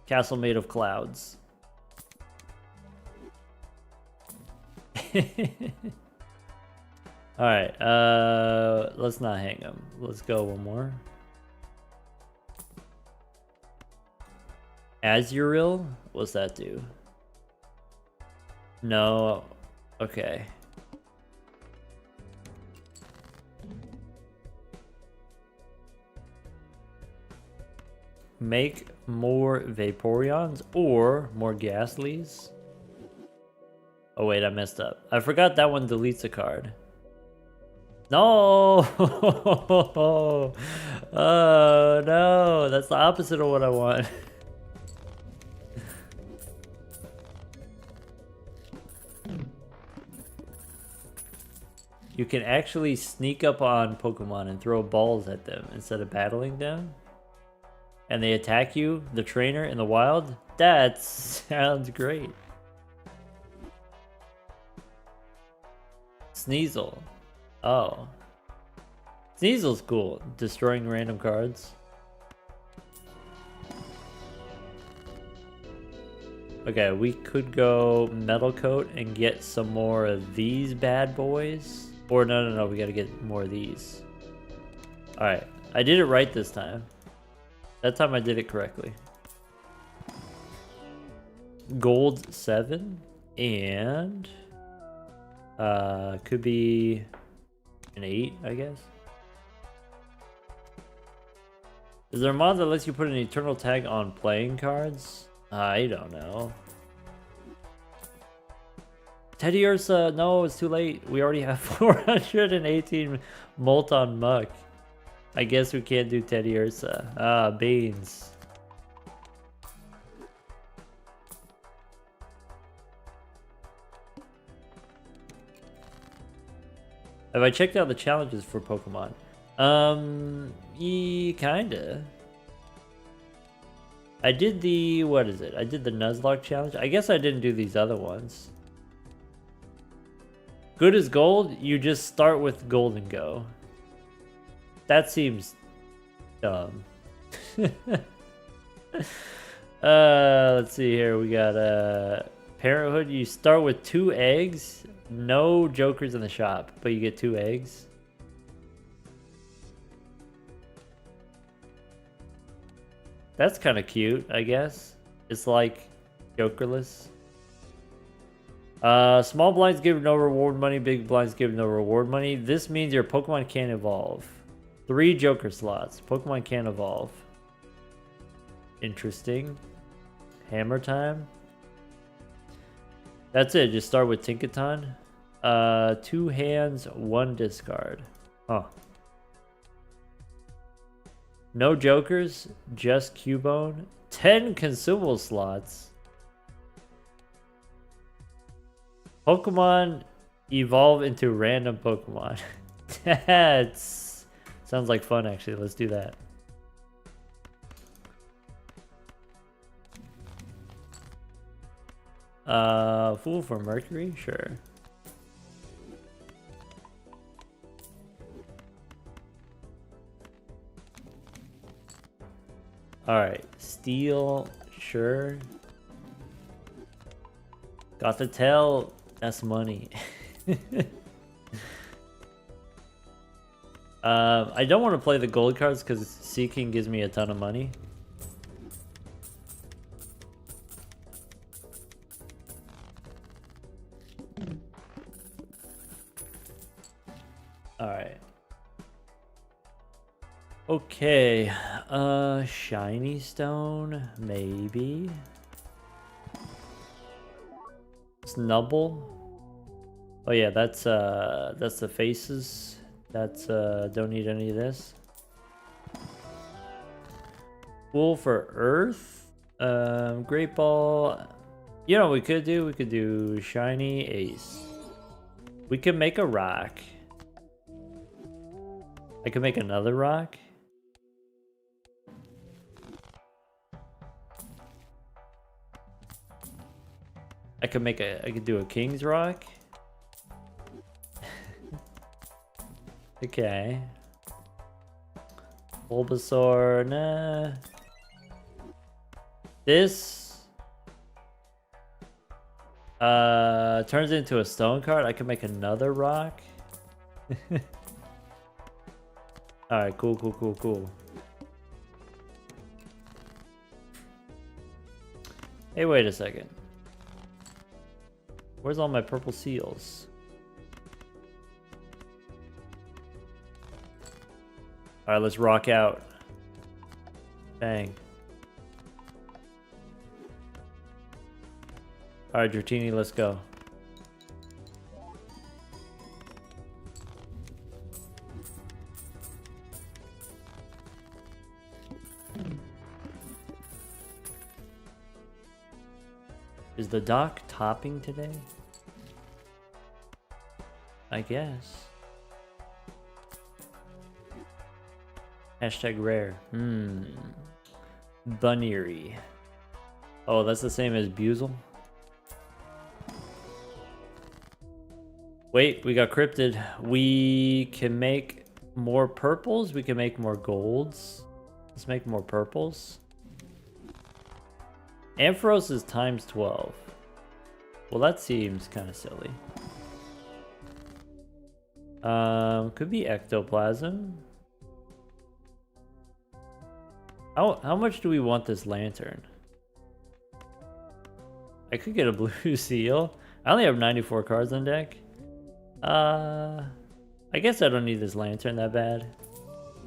Castle made of clouds. Alright, let's not hang him. Let's go one more. Azurill? What's that do? No. Okay. Make more Vaporeons or more Ghastlies? Oh wait, I messed up. I forgot that one deletes a card. No! Oh no, that's the opposite of what I want. You can actually sneak up on Pokemon and throw balls at them instead of battling them. And they attack you, the trainer, in the wild? That sounds great. Sneasel. Oh. Sneasel's cool. Destroying random cards. Okay, we could go Metal Coat and get some more of these bad boys. Or no, we gotta get more of these. Alright, I did it right this time. That time I did it correctly. Gold 7 and could be an 8, I guess. Is there a mod that lets you put an eternal tag on playing cards? I don't know. Teddy Ursa, no, it's too late. We already have 418 Molten Muck. I guess we can't do Teddy Ursa. Ah, beans. Have I checked out the challenges for Pokemon? Kinda. I did the, what is it? I did the Nuzlocke challenge. I guess I didn't do these other ones. Good as gold, you just start with gold and go. That seems dumb. Let's see here. We got Parenthood. You start with 2 eggs. No jokers in the shop, but you get 2 eggs. That's kind of cute, I guess. It's like jokerless. Small blinds give no reward money. Big blinds give no reward money. This means your Pokemon can't evolve. 3 Joker slots. Pokemon can't evolve. Interesting. Hammer time. That's it. Just start with Tinkaton. 2 hands, 1 discard. Huh. No Jokers. Just Cubone. 10 consumable slots. Pokemon evolve into random Pokemon. That's sounds like fun actually. Let's do that. Fool for Mercury? Sure. Alright, Steel, sure. Got the tail, that's money. I don't want to play the gold cards because Seeking gives me a ton of money. Alright. Okay, shiny stone, maybe. Snubble. Oh yeah, that's the faces. That's don't need any of this. Wool for Earth. Great Ball. You know what we could do? We could do shiny ace. We could make a rock. I could make another rock. I could do a King's Rock. Okay. Bulbasaur, nah. This turns into a stone card. I can make another rock. Alright, cool. Hey, wait a second. Where's all my purple seals? Alright, let's rock out. Bang. Alright, Dratini, let's go. Is the dock topping today? I guess. Hashtag rare. Bunnery. Oh, that's the same as Buzel? Wait, we got cryptid. We can make more purples. We can make more golds. Let's make more purples. Ampharos is times 12. Well, that seems kind of silly. Could be ectoplasm. How much do we want this lantern? I could get a blue seal. I only have 94 cards on deck. I guess I don't need this lantern that bad.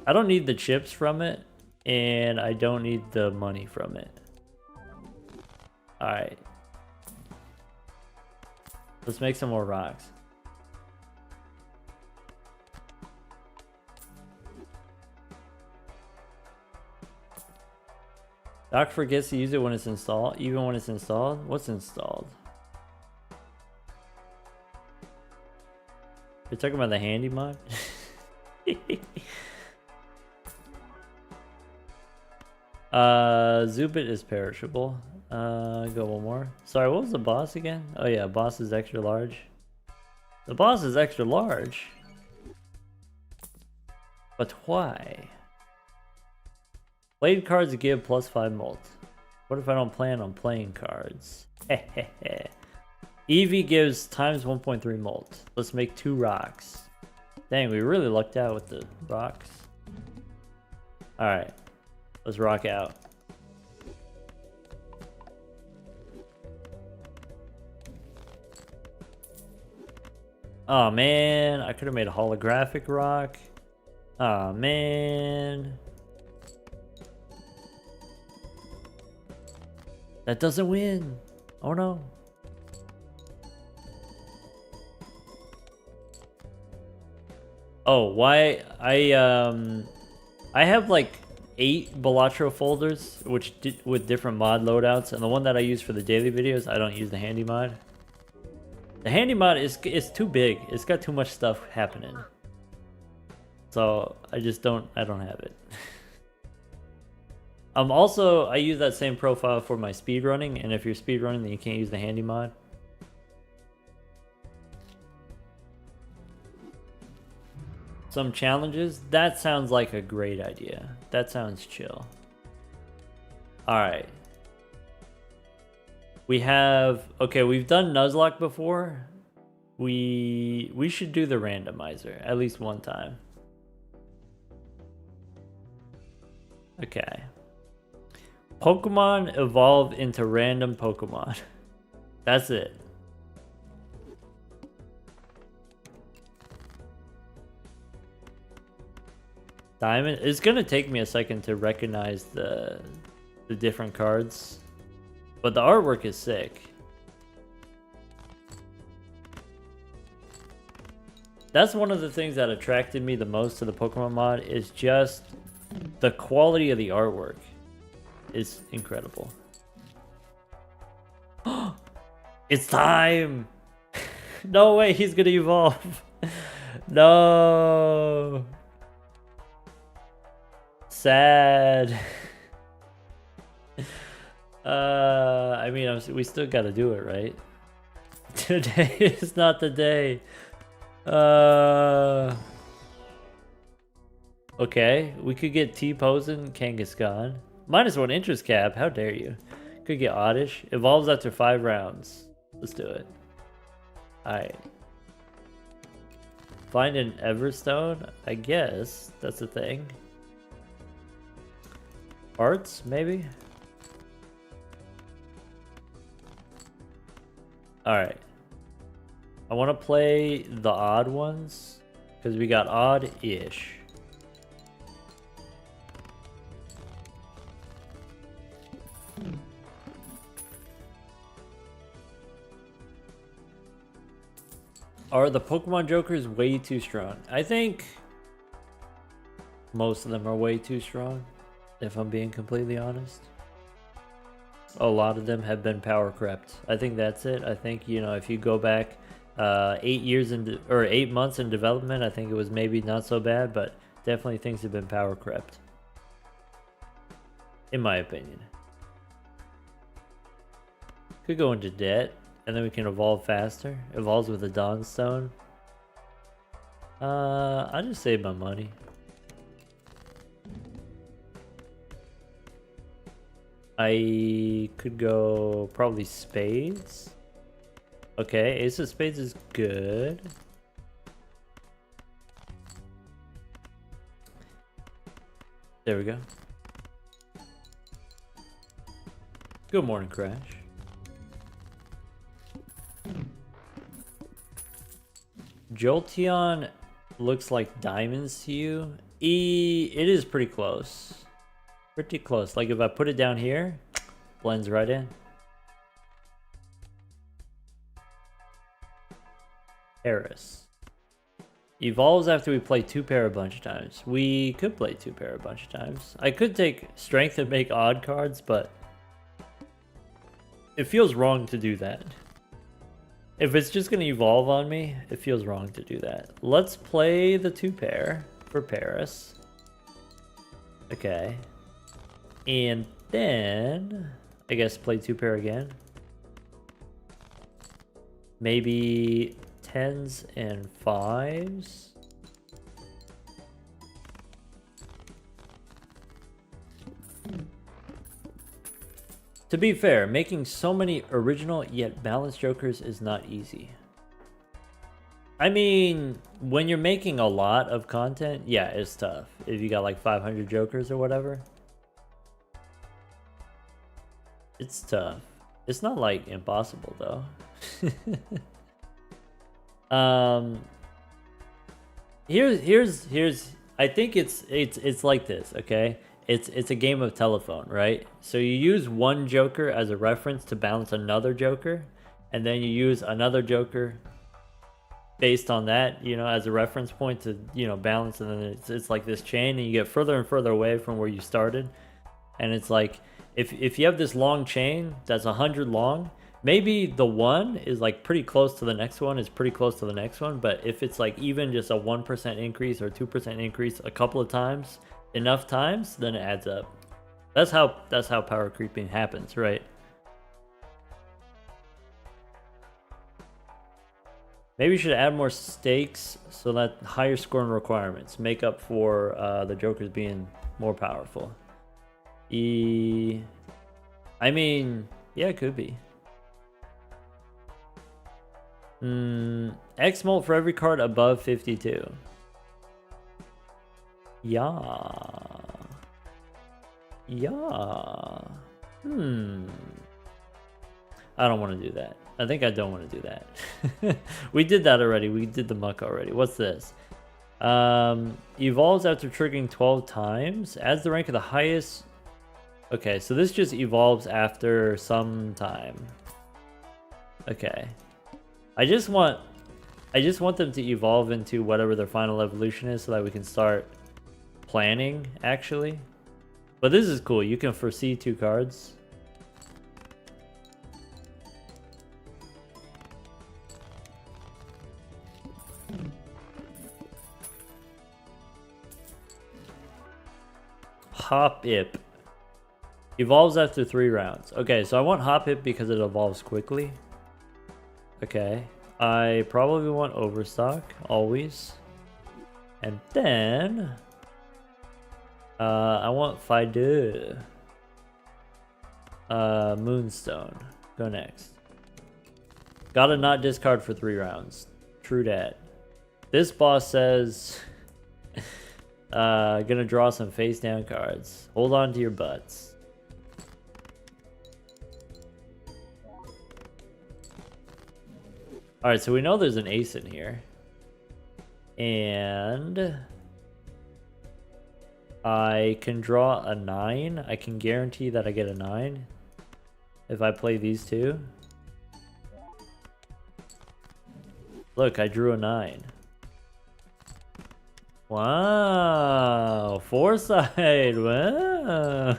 I don't need the chips from it, and I don't need the money from it. Alright. Let's make some more rocks. Doc forgets to use it when it's installed, even when it's installed? What's installed? You're talking about the handy mod? Zubit is perishable. Go one more. Sorry, what was the boss again? Oh yeah, boss is extra large. The boss is extra large. But why? Played cards give +5 molt. What if I don't plan on playing cards? Eevee gives times 1.3 molt. Let's make 2 rocks. Dang, we really lucked out with the rocks. Alright. Let's rock out. Oh man, I could have made a holographic rock. Oh man. That doesn't win. Oh no. Oh, why I have like 8 Balatro folders with different mod loadouts, and the one that I use for the daily videos, I don't use the handy mod. The handy mod is too big. It's got too much stuff happening. So I don't have it. Also, I use that same profile for my speedrunning, and if you're speedrunning, then you can't use the handy mod. Some challenges? That sounds like a great idea. That sounds chill. Alright. We have... Okay, we've done Nuzlocke before. We should do the randomizer at least one time. Okay. Pokemon evolve into random Pokemon. That's it. Diamond. It's gonna take me a second to recognize the different cards, but the artwork is sick. That's one of the things that attracted me the most to the Pokemon mod, is just the quality of the artwork is incredible. It's time! No way, he's gonna evolve. No. Sad. I mean, we still gotta do it, right? Today is not the day. Okay, we could get T-Posen, Kangaskhan. -1 interest cap, how dare you. Could get Oddish. Evolves after 5 rounds. Let's do it. Alright. Find an Everstone? I guess that's a thing. Arts, maybe? Alright. I want to play the odd ones, because we got odd-ish. Are the Pokemon Jokers way too strong? I think most of them are way too strong, if I'm being completely honest. A lot of them have been power crept. I think that's it. I think, you know, if you go back 8 months in development, I think it was maybe not so bad, but definitely things have been power crept, in my opinion. Could go into debt, and then we can evolve faster. Evolves with a Dawn Stone. I just save my money. I could go probably Spades. Okay, Ace of Spades is good. There we go. Good morning, Crash. Jolteon looks like diamonds to you. It is pretty close. Pretty close. Like if I put it down here, blends right in. Paris. Evolves after we play 2-pair a bunch of times. We could play 2-pair a bunch of times. I could take strength and make odd cards, but it feels wrong to do that. If it's just going to evolve on me, it feels wrong to do that. Let's play the 2-pair for Paris. Okay. And then, I guess play 2-pair again. Maybe 10s and 5s. To be fair, making so many original yet balanced Jokers is not easy. I mean, when you're making a lot of content, yeah, it's tough. If you got like 500 Jokers or whatever, it's tough. It's not like impossible though. Here's I think it's like this, okay? It's a game of telephone, right? So you use one Joker as a reference to balance another Joker, and then you use another Joker based on that, you know, as a reference point to, you know, balance, and then it's like this chain, and you get further and further away from where you started. And it's like if you have this long chain that's 100 long, Maybe the one is like pretty close to the next one is pretty close to the next one, but if it's like even just a 1% increase or 2% increase a couple of times, enough times, then it adds up. That's how power creeping happens, right? Maybe you should add more stakes so that higher scoring requirements make up for the jokers being more powerful. I mean, yeah, it could be. X molt for every card above 52. Yeah. Yeah. I don't want to do that. I think I don't want to do that. We did that already. We did the muck already. What's this? Evolves after triggering 12 times. Adds the rank of the highest. Okay, so this just evolves after some time. Okay. I just want them to evolve into whatever their final evolution is so that we can start planning, actually. But this is cool. You can foresee 2 cards. Hop Ip. Evolves after 3 rounds. Okay, so I want Hop Ip because it evolves quickly. Okay. I probably want Overstock, always. And then... I want Fideu. Moonstone. Go next. Gotta not discard for 3 rounds. True dat. This boss says... gonna draw some face down cards. Hold on to your butts. Alright, so we know there's an ace in here. And I can draw a 9. I can guarantee that I get a 9 if I play these 2. Look, I drew a 9. Wow, foresight. Wow.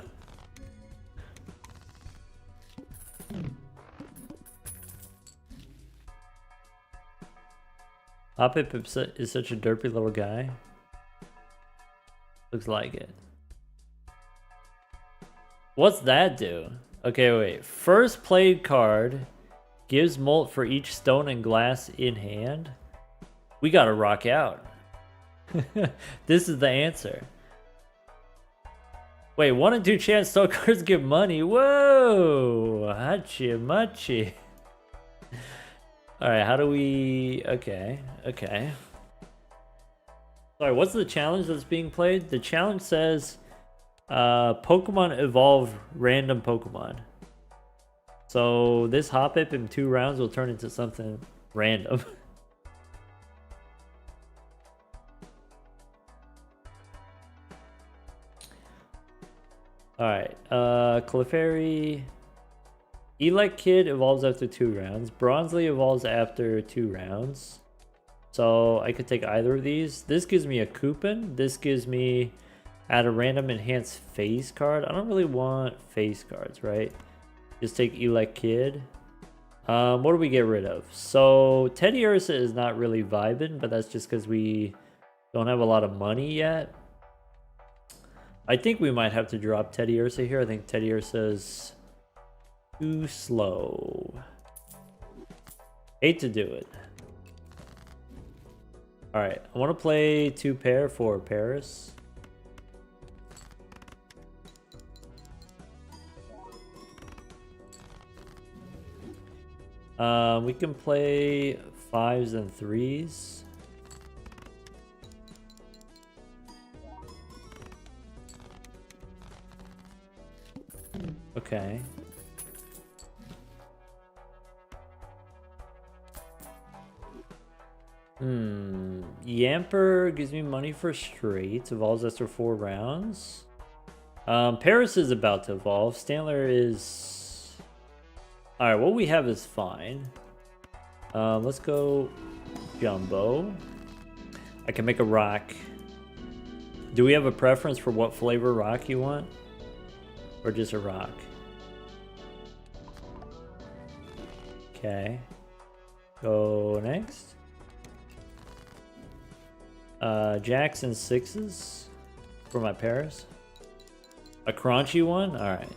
Hoppip is such a derpy little guy. Looks like it. What's that do? Okay, wait. First played card gives molt for each stone and glass in hand. We gotta rock out. This is the answer. Wait, 1 and 2 chance stone cards give money. Whoa! Hachi machi. Alright, how do we... Okay, okay. Sorry, what's the challenge that's being played? The challenge says Pokemon evolve random Pokemon. So this Hoppip in 2 rounds will turn into something random. Alright, Clefairy... Elect Kid evolves after 2 rounds. Bronzely evolves after 2 rounds. So I could take either of these. This gives me a coupon. This gives me add a random enhanced face card. I don't really want face cards, right? Just take Elect Kid. What do we get rid of? So Teddy Ursa is not really vibing, but that's just because we don't have a lot of money yet. I think we might have to drop Teddy Ursa here. I think Teddy Ursa's too slow. Hate to do it. Alright, I want to play 2 pair for Paris. We can play 5s and 3s. Okay. Yamper gives me money for straight. Evolves after 4 rounds. Paris is about to evolve. Stantler is... Alright, what we have is fine. Let's go Jumbo. I can make a rock. Do we have a preference for what flavor rock you want? Or just a rock? Okay. Go next. Jacks and sixes for my pairs. A crunchy one? Alright.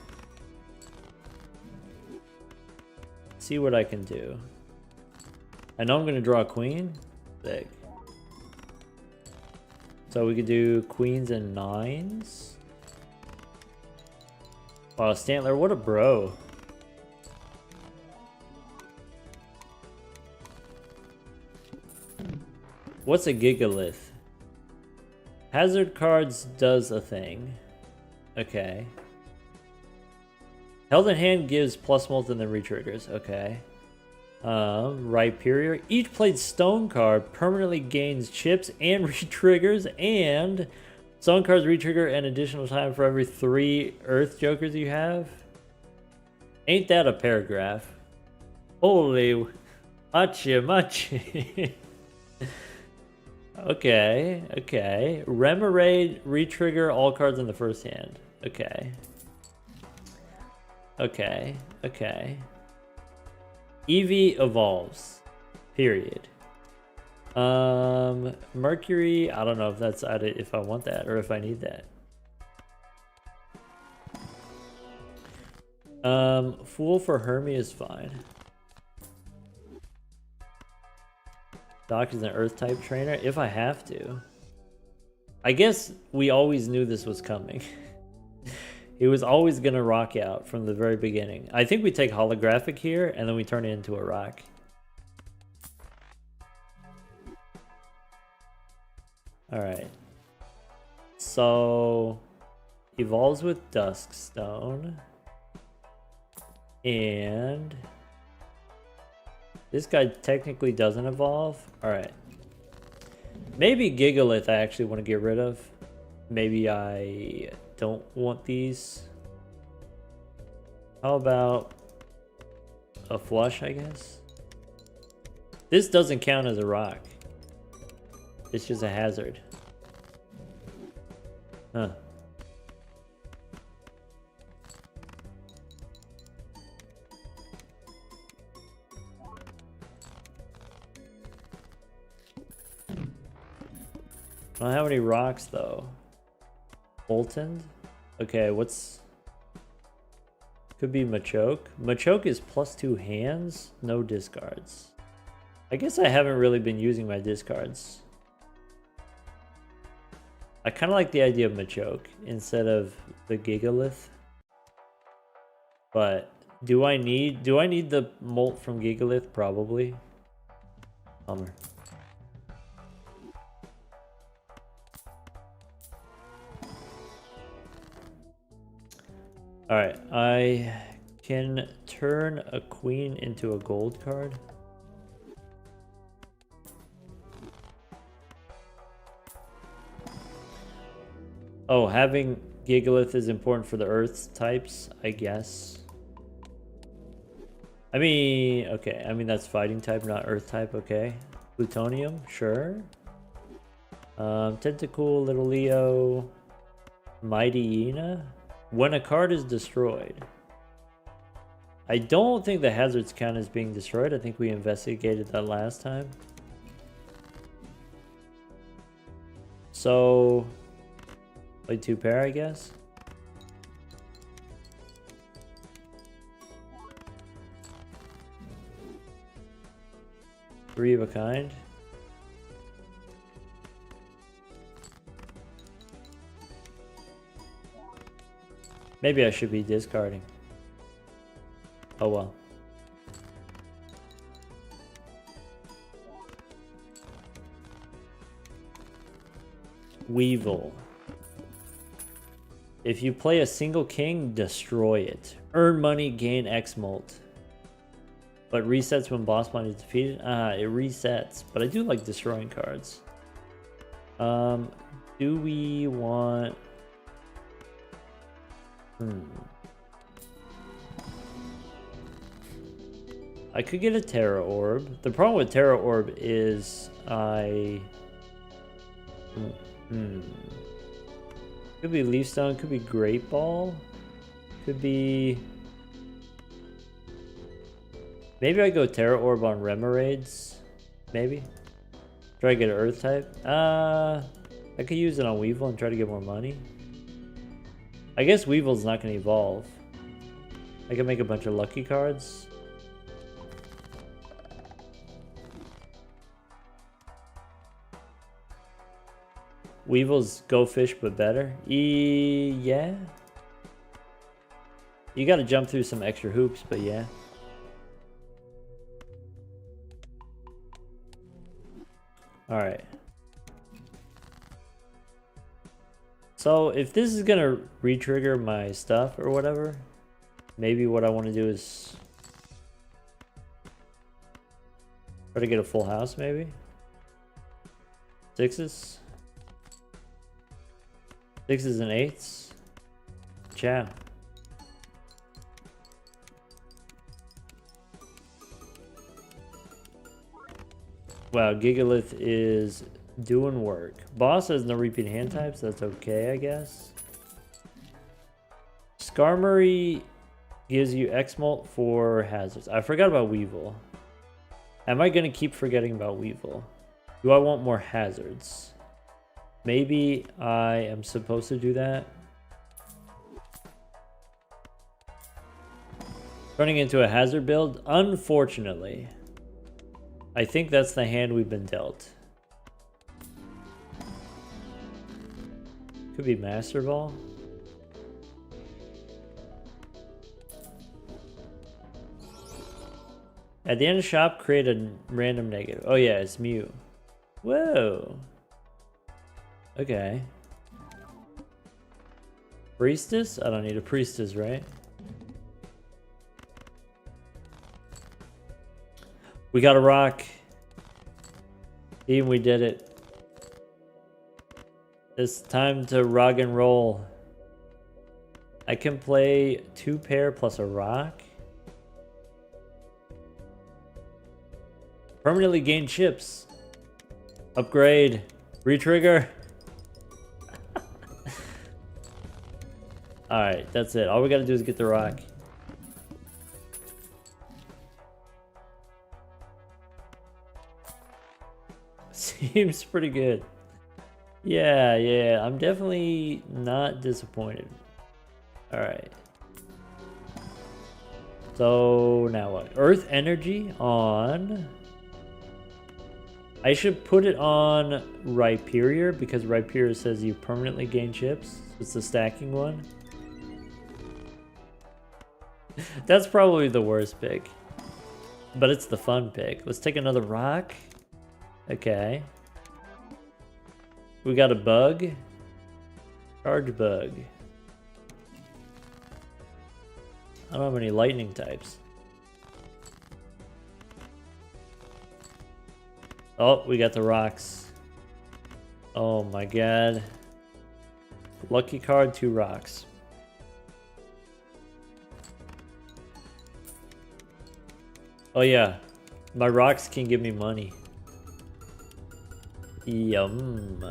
See what I can do. I know I'm going to draw a queen. Sick. So we could do queens and nines. Wow, Stantler, what a bro. What's a gigalith? Hazard cards does a thing. Okay. Held in hand gives plus multi and then retriggers. Okay. Rhyperior. Each played stone card permanently gains chips and retriggers, and stone cards retrigger an additional time for every 3 earth jokers you have. Ain't that a paragraph? Holy machi. Okay, okay. Remoraid, retrigger all cards in the first hand. Okay. Okay, okay. Eevee evolves. Period. Mercury, I don't know if that's if I want that or if I need that. Fool for Hermie is fine. Doc is an earth type trainer if I have to. I guess we always knew this was coming. He was always gonna rock out from the very beginning. I think we take holographic here and then we turn it into a rock. Alright. So evolves with Duskstone. And this guy technically doesn't evolve. Alright. Maybe Gigalith I actually want to get rid of. Maybe I don't want these. How about a flush, I guess? This doesn't count as a rock. It's just a hazard. Huh. I don't have any rocks though. Bolton? Okay, what's... Could be Machoke. Machoke is +2 hands, no discards. I guess I haven't really been using my discards. I kind of like the idea of Machoke instead of the Gigalith. But do I need the molt from Gigalith? Probably. Bummer. Alright, I can turn a queen into a gold card. Oh, having Gigalith is important for the earth types, I guess. I mean, okay, I mean that's fighting type, not earth type, okay. Plutonium, sure. Tentacool, Little Leo, Mighty Yena. When a card is destroyed. I don't think the hazards count as being destroyed. I think we investigated that last time. So, play 2 pair, I guess. Three of a kind. Maybe I should be discarding. Oh well. Weevil. If you play a single king, destroy it. Earn money, gain X molt. But resets when boss blind is defeated. It resets. But I do like destroying cards. Do we want... I could get a Terra Orb. The problem with Terra Orb is I... Could be Leaf Stone, could be Great Ball. Could be... Maybe I go Terra Orb on Remoraid's. Maybe. Try to get an Earth type. I could use it on Weevil and try to get more money. I guess Weevil's not going to evolve. I can make a bunch of lucky cards. Weevil's go fish but better. Yeah. You got to jump through some extra hoops, but yeah. All right. So if this is gonna re-trigger my stuff or whatever, maybe what I want to do is try to get a full house, maybe. Sixes. Sixes and eights. Ciao. Wow, Gigalith is doing work. Boss has no repeat hand types. That's okay, I guess. Skarmory gives you X-Molt for hazards. I forgot about Weevil. Am I going to keep forgetting about Weevil? Do I want more hazards? Maybe I am supposed to do that. Running into a hazard build? Unfortunately. I think that's the hand we've been dealt. Could be Master Ball. At the end of the shop, create a random negative. Oh yeah, it's Mew. Whoa. Okay. Priestess? I don't need a priestess, right? We got a rock. Team, we did it. It's time to rock and roll. I can play 2 pair plus a rock. Permanently gain chips. Upgrade. Retrigger. Alright, that's it. All we gotta do is get the rock. Seems pretty good. Yeah, I'm definitely not disappointed. Alright. So, now what? Earth Energy on... I should put it on Rhyperior, because Rhyperior says you permanently gain chips. It's the stacking one. That's probably the worst pick. But it's the fun pick. Let's take another rock. Okay. We got a bug. Charge bug. I don't have any lightning types. Oh, we got the rocks. Oh my god. Lucky card, 2 rocks. Oh yeah. My rocks can give me money. Yum.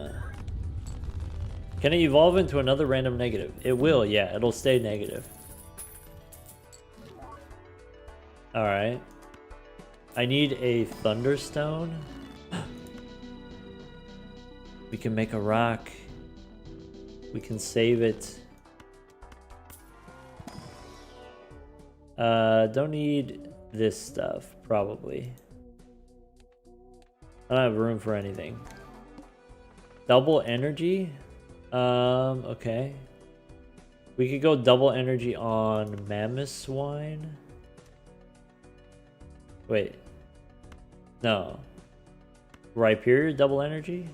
Can it evolve into another random negative? It will, yeah. It'll stay negative. Alright. I need a Thunderstone. We can make a rock. We can save it. Don't need this stuff, probably. I don't have room for anything. Double energy? Okay. We could go double energy on Mammoth Swine. Wait. No. Rhyperior double energy?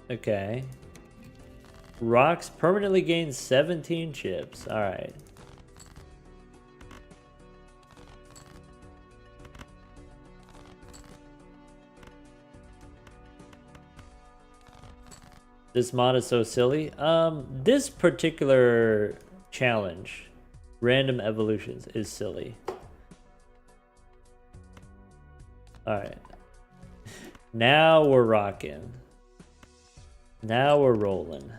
Okay. Rocks permanently gain 17 chips. Alright. This mod is so silly. This particular challenge, random evolutions, is silly. Alright. Now we're rocking. Now we're rolling.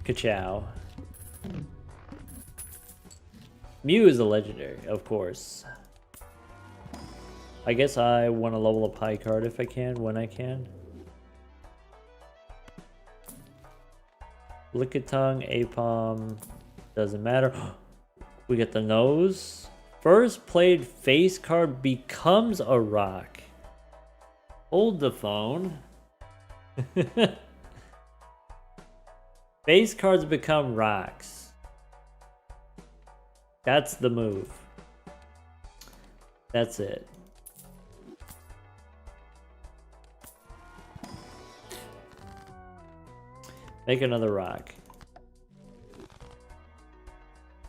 Ka-chow. Mew is a legendary, of course. I guess I want to level up high card if I can, when I can. Lickitung, Apom, doesn't matter. We get the nose. First played face card becomes a rock. Hold the phone. Face cards become rocks. That's the move. That's it. Make another rock.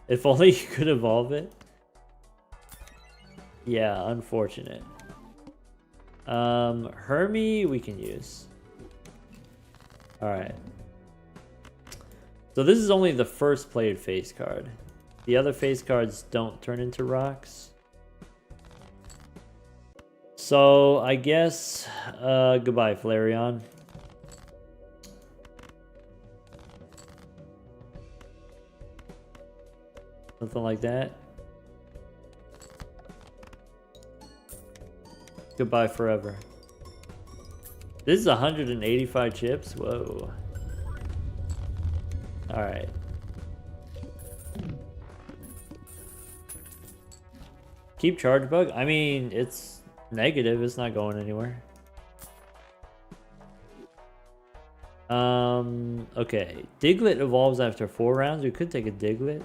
If only you could evolve it. Yeah, unfortunate. Hermie we can use. Alright. So this is only the first played face card. The other face cards don't turn into rocks. So I guess goodbye, Flareon. Something like that. Goodbye forever. This is 185 chips? Whoa. Alright. Keep charge bug? I mean, it's negative. It's not going anywhere. Okay. Diglett evolves after 4 rounds. We could take a Diglett.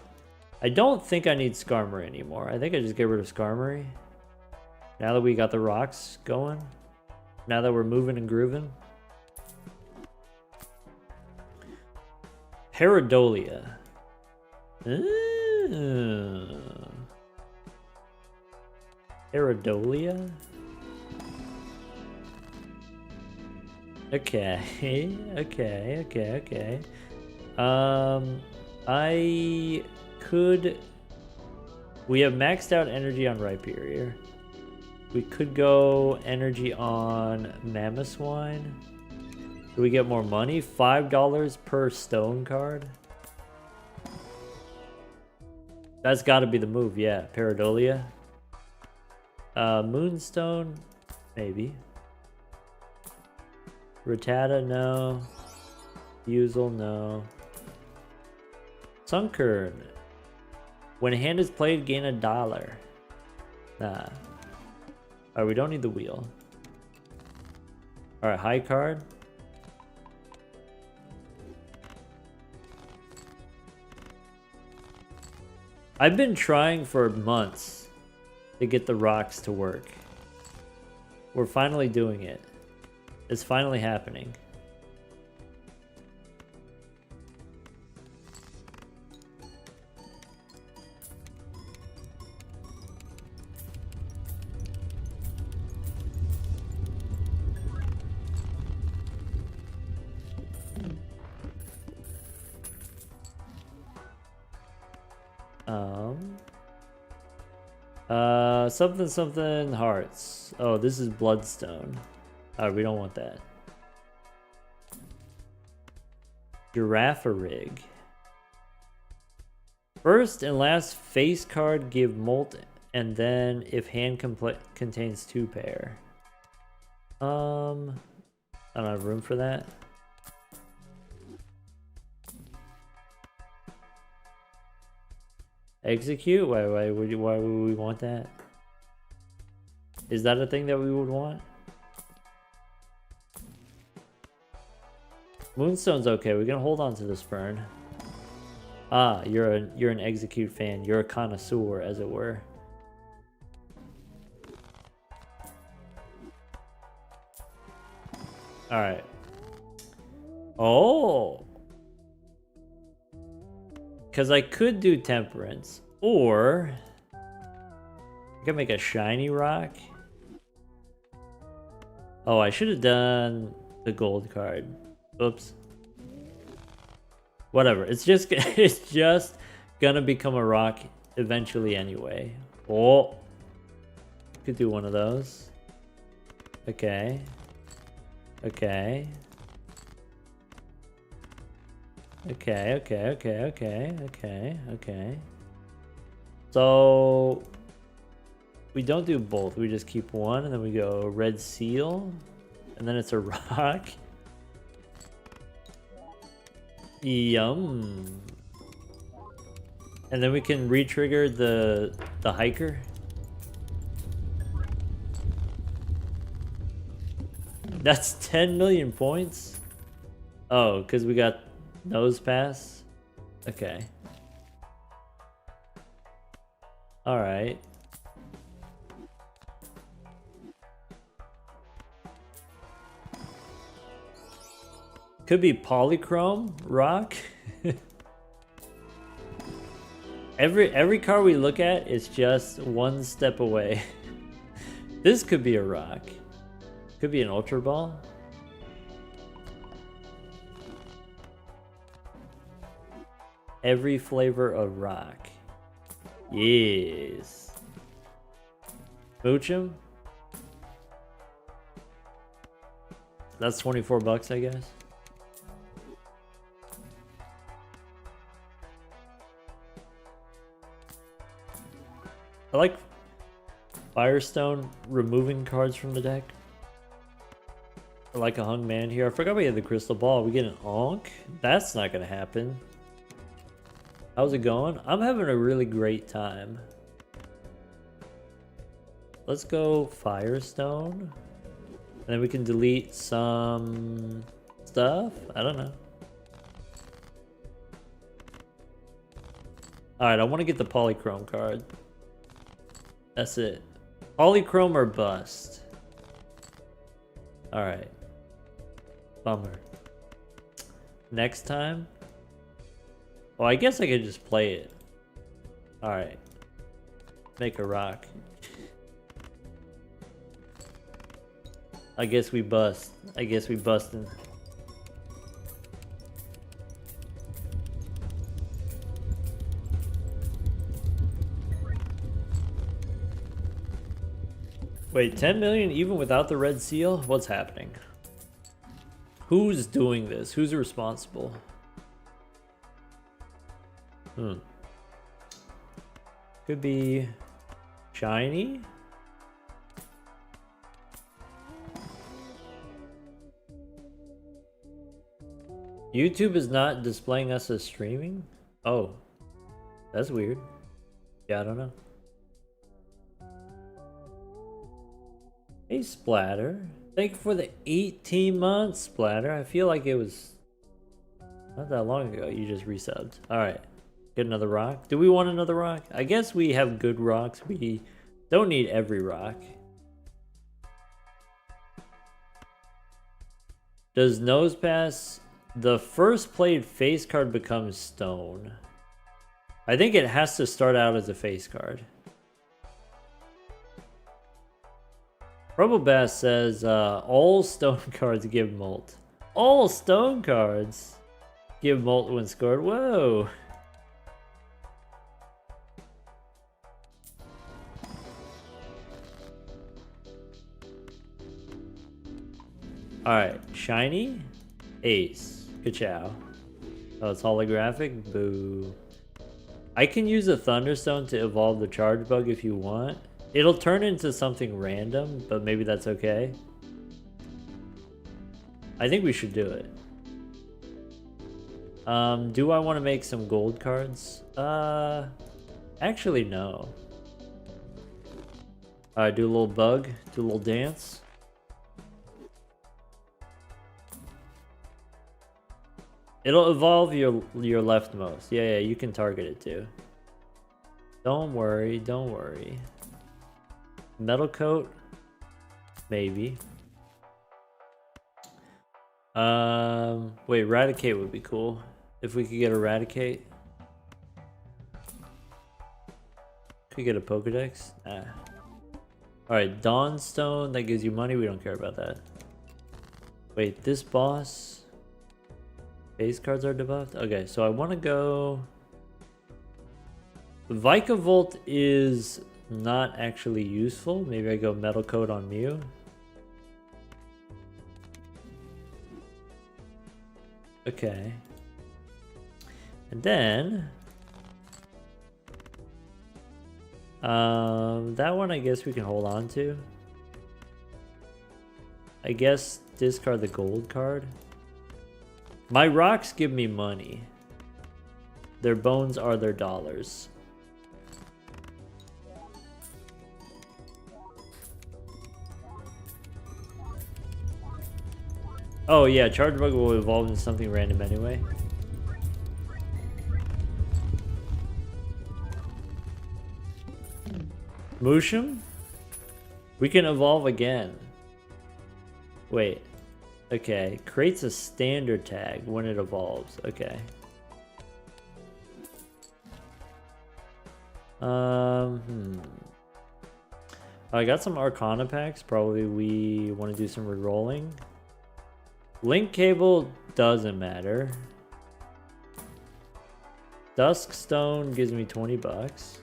I don't think I need Skarmory anymore. I think I just get rid of Skarmory. Now that we got the rocks going. Now that we're moving and grooving. Paradolia. Paradolia? Okay. Okay. I could... We have maxed out energy on Rhyperior. We could go energy on Mamoswine. Do we get more money? $5 per stone card? That's got to be the move, yeah. Paradolia. Moonstone? Maybe. Rattata, no. Buzel, no. Sunkern. When a hand is played, gain $1. Nah. Alright, we don't need the wheel. Alright, high card. I've been trying for months to get the rocks to work. We're finally doing it. It's finally happening. Something hearts. Oh, this is bloodstone. We don't want that. Giraffe-rig. First and last face card give molt, and then if hand contains 2 pair. I don't have room for that. Execute? Why would we want that? Is that a thing that we would want? Moonstone's okay. We can hold on to this fern. Ah, you're an execute fan. You're a connoisseur, as it were. All right. Oh. Because I could do temperance, or I could make a shiny rock. Oh, I should have done the gold card. Oops. Whatever. It's just gonna become a rock eventually anyway. Oh, could do one of those. Okay. Okay. Okay. So we don't do both. We just keep one, and then we go red seal, and then it's a rock. Yum. And then we can re-trigger the hiker. That's 10 million points? Oh, because we got nose pass? Okay. Alright. Could be polychrome rock. Every car we look at is just one step away. This could be a rock. Could be an ultra ball. Every flavor of rock. Yes. Mooch him. That's 24 bucks, I guess. I like Firestone removing cards from the deck. I like a hung man here. I forgot we had the crystal ball. We get an onk? That's not gonna happen. How's it going? I'm having a really great time. Let's go Firestone. And then we can delete some stuff. I don't know. Alright, I want to get the polychrome card. That's it. Polychrome or bust. Alright. Bummer. Next time? Well, I guess I could just play it. Alright. Make a rock. I guess we bust. I guess we bustin'. Wait, 10 million even without the red seal? What's happening? Who's doing this? Who's responsible? Could be shiny? YouTube is not displaying us as streaming? Oh, that's weird. Yeah, I don't know. Hey, Splatter. Thank you for the 18 months, Splatter. I feel like it was not that long ago. You just resubbed. Alright. Get another rock. Do we want another rock? I guess we have good rocks. We don't need every rock. Does nose pass... The first played face card becomes stone. I think it has to start out as a face card. Rebel Bass says, all stone cards give molt. All stone cards give molt when scored. Whoa. Alright, shiny, ace. Ka-chow. Oh, it's holographic? Boo. I can use a Thunderstone to evolve the charge bug if you want. It'll turn into something random, but maybe that's okay. I think we should do it. Do I want to make some gold cards? Actually, no. Alright, do a little bug, do a little dance. It'll evolve your leftmost. Yeah, you can target it too. Don't worry, don't worry. Metal coat? Maybe. Wait, Eradicate would be cool. If we could get Eradicate. Could get a Pokedex? Nah. Alright, Dawnstone, that gives you money. We don't care about that. Wait, this boss... Base cards are debuffed? Okay, so I want to go... Vikavolt is not actually useful. Maybe I go Metal Coat on Mew. Okay. And then that one I guess we can hold on to. I guess discard the gold card. My rocks give me money. Their bones are their dollars. Oh yeah, charge bug will evolve into something random anyway. Mooshum? We can evolve again. Wait. Okay. Creates a standard tag when it evolves. Okay. I got some Arcana packs. Probably we want to do some rerolling. Link cable doesn't matter. Dusk stone gives me 20 bucks.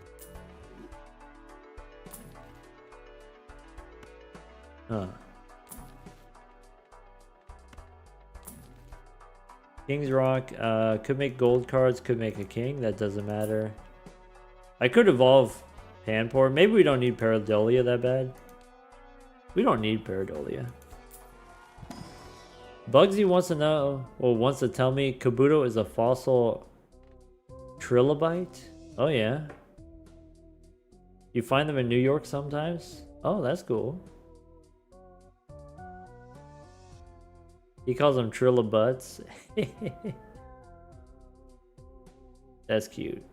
Huh. King's Rock, could make gold cards, could make a king, that doesn't matter. I could evolve Panpour. Maybe we don't need Pareidolia that bad. We don't need Pareidolia. Bugsy wants to know, well, wants to tell me Kabuto is a fossil trilobite? Oh yeah. You find them in New York sometimes? Oh, that's cool. He calls them trilobuts. That's cute.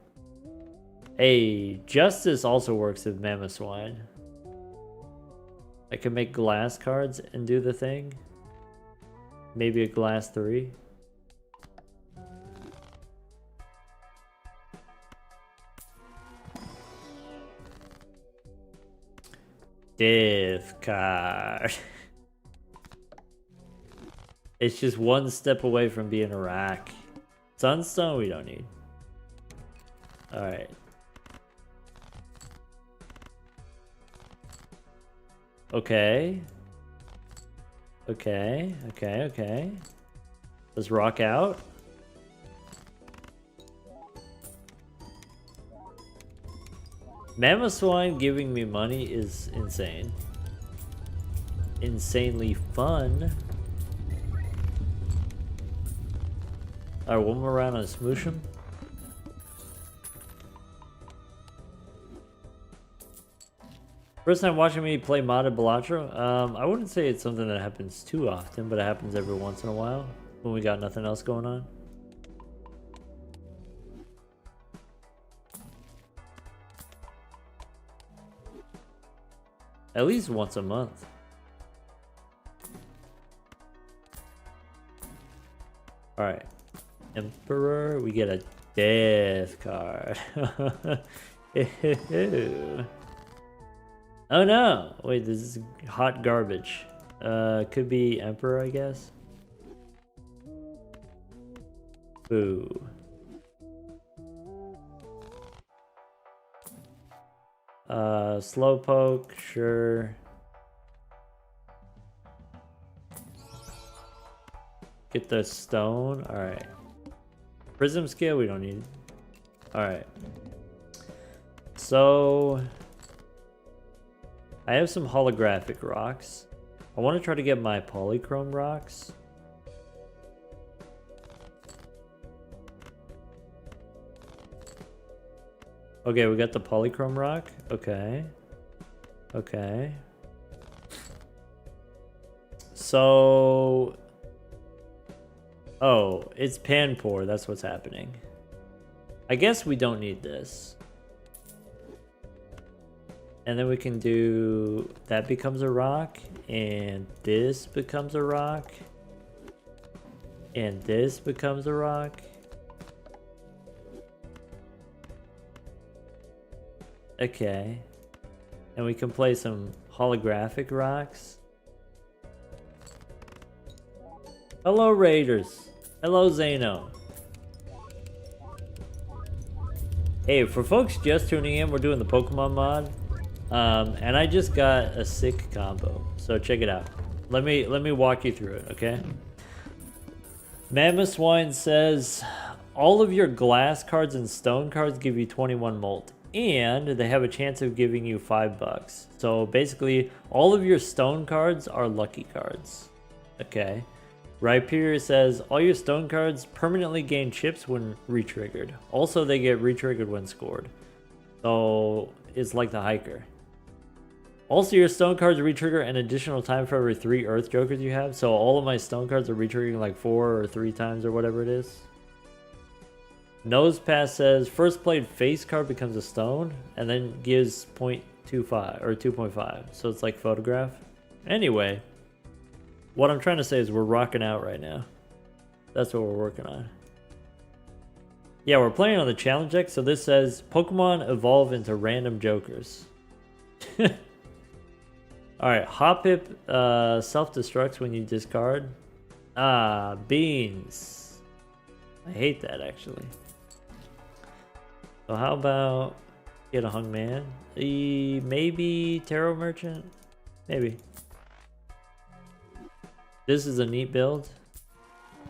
Hey, Justice also works with Mammoth Swine. I can make glass cards and do the thing. Maybe a glass 3. Death card. It's just one step away from being a rack. Sunstone we don't need. Alright. Okay. Okay. Let's rock out. Mammoth Swine giving me money is insane. Insanely fun. Alright, one more round on Smoosh'em. First time watching me play modded Balatro. I wouldn't say it's something that happens too often, but it happens every once in a while when we got nothing else going on. At least once a month. Alright. Emperor, we get a death card. Ew. Oh no! Wait, this is hot garbage. Could be Emperor, I guess. Boo. Slowpoke, sure. Get the stone, alright. Prism scale, we don't need. Alright. So I have some holographic rocks. I want to try to get my polychrome rocks. Okay, we got the polychrome rock. Okay. Okay. So... Oh, it's Panpour. That's what's happening. I guess we don't need this. And then we can do... That becomes a rock. And this becomes a rock. And this becomes a rock. Okay. And we can play some holographic rocks. Hello, Raiders. Hello, Zano. Hey, for folks just tuning in, we're doing the Pokemon mod. And I just got a sick combo. So check it out. Let me walk you through it, okay? Mammoth Swine says, all of your glass cards and stone cards give you 21 molt, and they have a chance of giving you $5. So basically, all of your stone cards are lucky cards. Okay. Right here it says, all your stone cards permanently gain chips when re-triggered. Also, they get re-triggered when scored. So, it's like the hiker. Also, your stone cards re-trigger an additional time for every 3 earth jokers you have. So, all of my stone cards are re-triggering like 4 or 3 times or whatever it is. Nose Pass says, first played face card becomes a stone, and then gives 0.25 or 2.5. So, it's like photograph. Anyway. What I'm trying to say is we're rocking out right now. That's what we're working on. Yeah, we're playing on the challenge deck. So this says Pokemon evolve into random jokers. Alright, Hoppip self-destructs when you discard. Ah, beans. I hate that actually. So how about get a hung man? Maybe Tarot Merchant? Maybe. This is a neat build.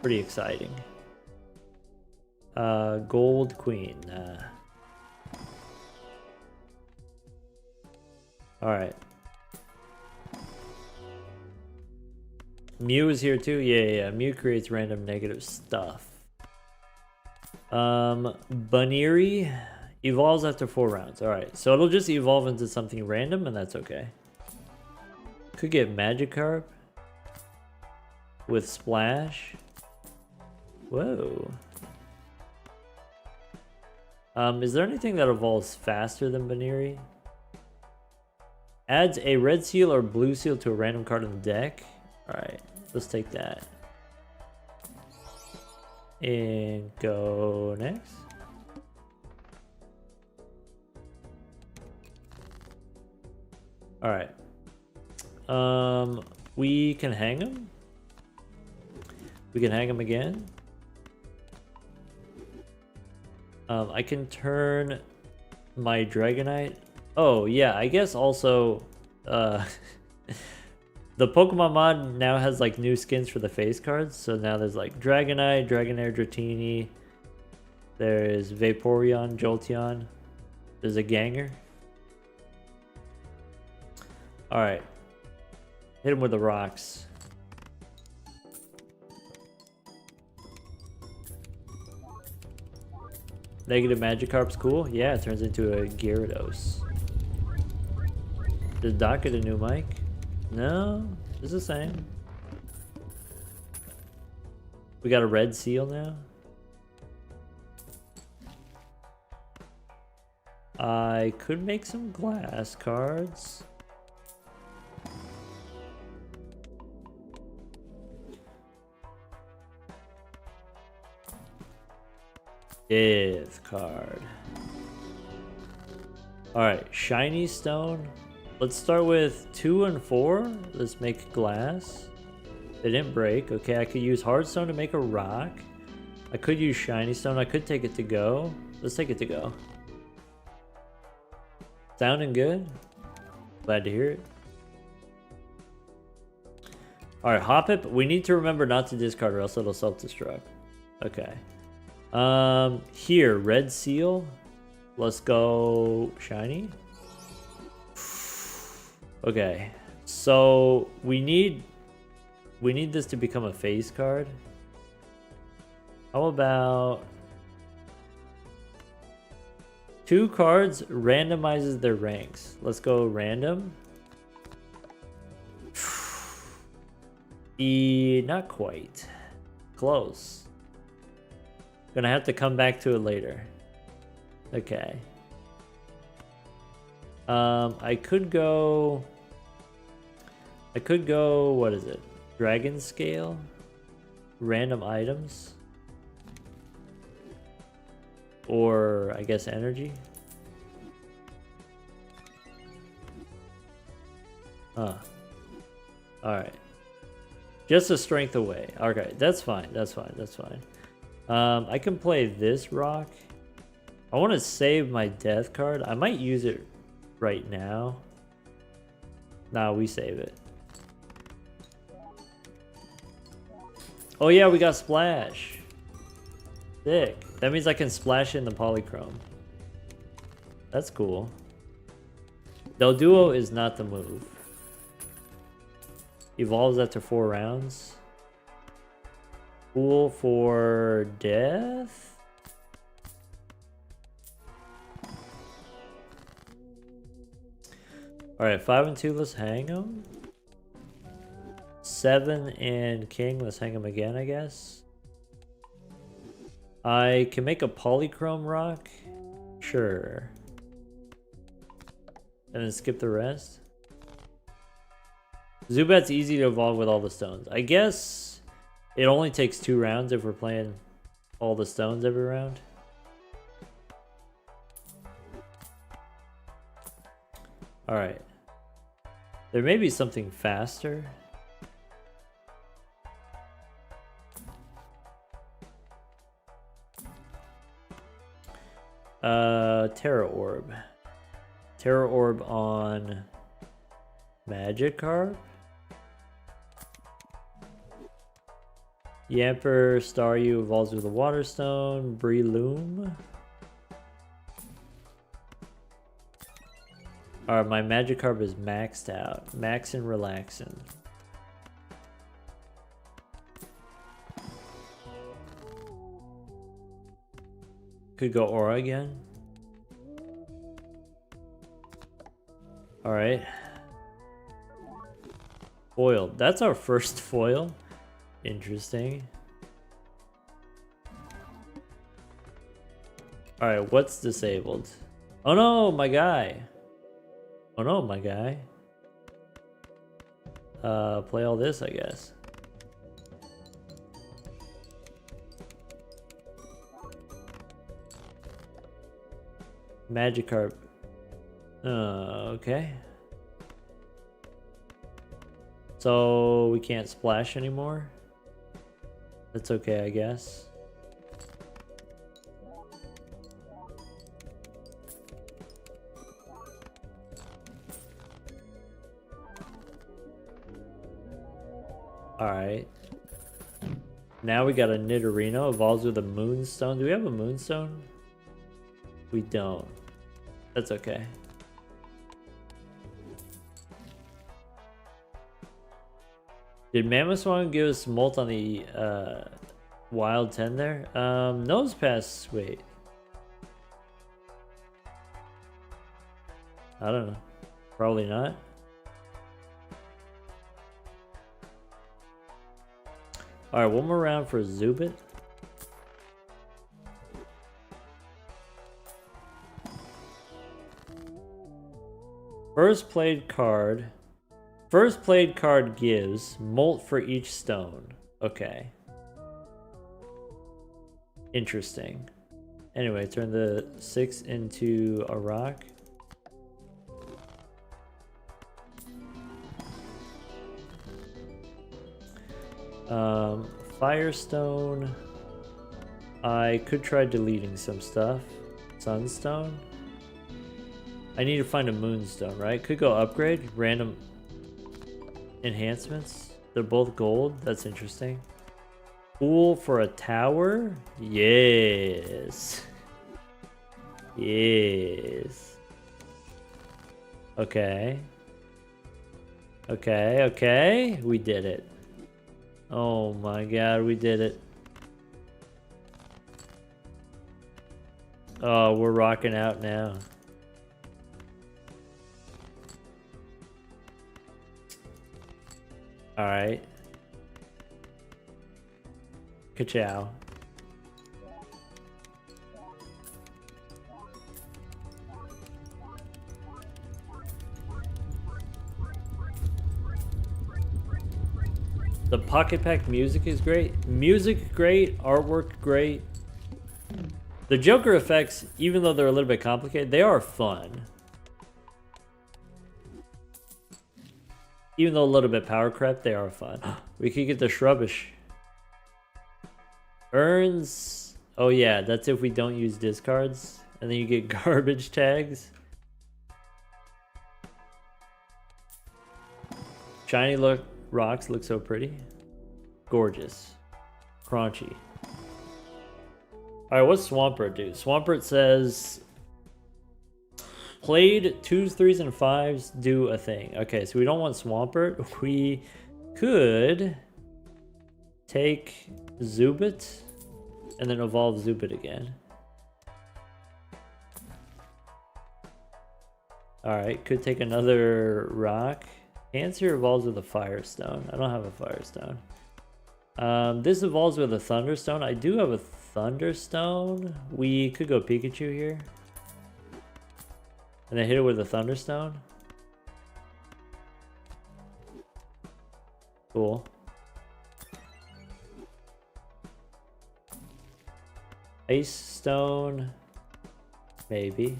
Pretty exciting. Gold Queen. Alright. Mew is here too? Yeah. Mew creates random negative stuff. Baniri evolves after 4 rounds. Alright, so it'll just evolve into something random and that's okay. Could get Magikarp. With Splash. Whoa. Is there anything that evolves faster than Baniri? Adds a red seal or blue seal to a random card in the deck. Alright, let's take that. And go next. Alright. We can hang him. We can hang him again. I can turn my Dragonite. Oh, yeah, I guess also the Pokemon mod now has like new skins for the face cards. So now there's like Dragonite, Dragonair, Dratini. There's Vaporeon, Jolteon. There's a Ganger. Alright. Hit him with the rocks. Negative Magikarp's cool. Yeah, it turns into a Gyarados. Does Doc get a new mic? No, it's the same. We got a red seal now. I could make some glass cards. Fifth card. Alright, shiny stone. Let's start with 2 and 4. Let's make glass. They didn't break. Okay, I could use hard stone to make a rock. I could use shiny stone. I could take it to go. Let's take it to go. Sounding good? Glad to hear it. Alright, Hoppip. We need to remember not to discard or else it'll self-destruct. Okay. Here, red seal. Let's go shiny. Okay, so we need this to become a face card. How about 2 cards randomizes their ranks? Let's go random. Not quite. Close. Gonna have to come back to it later. Okay. I could go, what is it? Dragon Scale? Random items? Or, I guess, energy? Huh. Alright. Just a strength away. Okay, that's fine, that's fine, that's fine. I can play this rock. I want to save my death card. I might use it right now. Nah, we save it. Oh yeah, we got Splash. Sick. That means I can splash in the polychrome. That's cool. Del Duo is not the move. Evolves after 4 rounds. Cool for death? Alright, 5 and 2, let's hang them. 7 and king, let's hang them again, I guess. I can make a polychrome rock. Sure. And then skip the rest. Zubat's easy to evolve with all the stones. I guess it only takes 2 rounds if we're playing all the stones every round. Alright. There may be something faster. Terra Orb. Terra Orb on Magikarp. Yamper Staryu evolves with a Water Stone. Breloom. Alright, my Magikarp is maxed out. Maxin' relaxin'. Could go Aura again. Alright. Foiled. That's our first foil. Interesting. Alright, what's disabled? Oh no, my guy. Oh no, my guy. Play all this, I guess. Magikarp. Okay. So we can't splash anymore. That's okay, I guess. Alright. Now we got a Nidorino. Evolves with a Moonstone. Do we have a Moonstone? We don't. That's okay. Did Mamoswine give us Molt on the Wild 10 there? Nose Pass, wait. I don't know. Probably not. Alright, one more round for Zubat. First played card gives Molt for each stone. Okay. Interesting. Anyway, turn the 6 into a rock. Firestone. I could try deleting some stuff. Sunstone. I need to find a Moonstone, right? Could go upgrade. Random enhancements. They're both gold. That's interesting. Pool for a tower? Yes. Yes. Okay. Okay, okay. We did it. Oh my god, we did it. Oh, we're rocking out now. Alright. Ka-chow. The Pocket Pack music is great. Music great, artwork great. The Joker effects, even though they're a little bit complicated, they are fun. Even though a little bit power crept, they are fun. We could get the Shrubbish. Earns... Oh yeah, that's if we don't use discards. And then you get garbage tags. Shiny rocks look so pretty. Gorgeous. Crunchy. Alright, what's Swampert do? Swampert says played 2s, 3s, and 5s do a thing. Okay, so we don't want Swampert. We could take Zubit and then evolve Zubit again. Alright, could take another rock. Cancer evolves with a Firestone. I don't have a Firestone. This evolves with a Thunderstone. I do have a Thunderstone. We could go Pikachu here. And then hit it with a Thunderstone. Cool. Ice Stone. Maybe.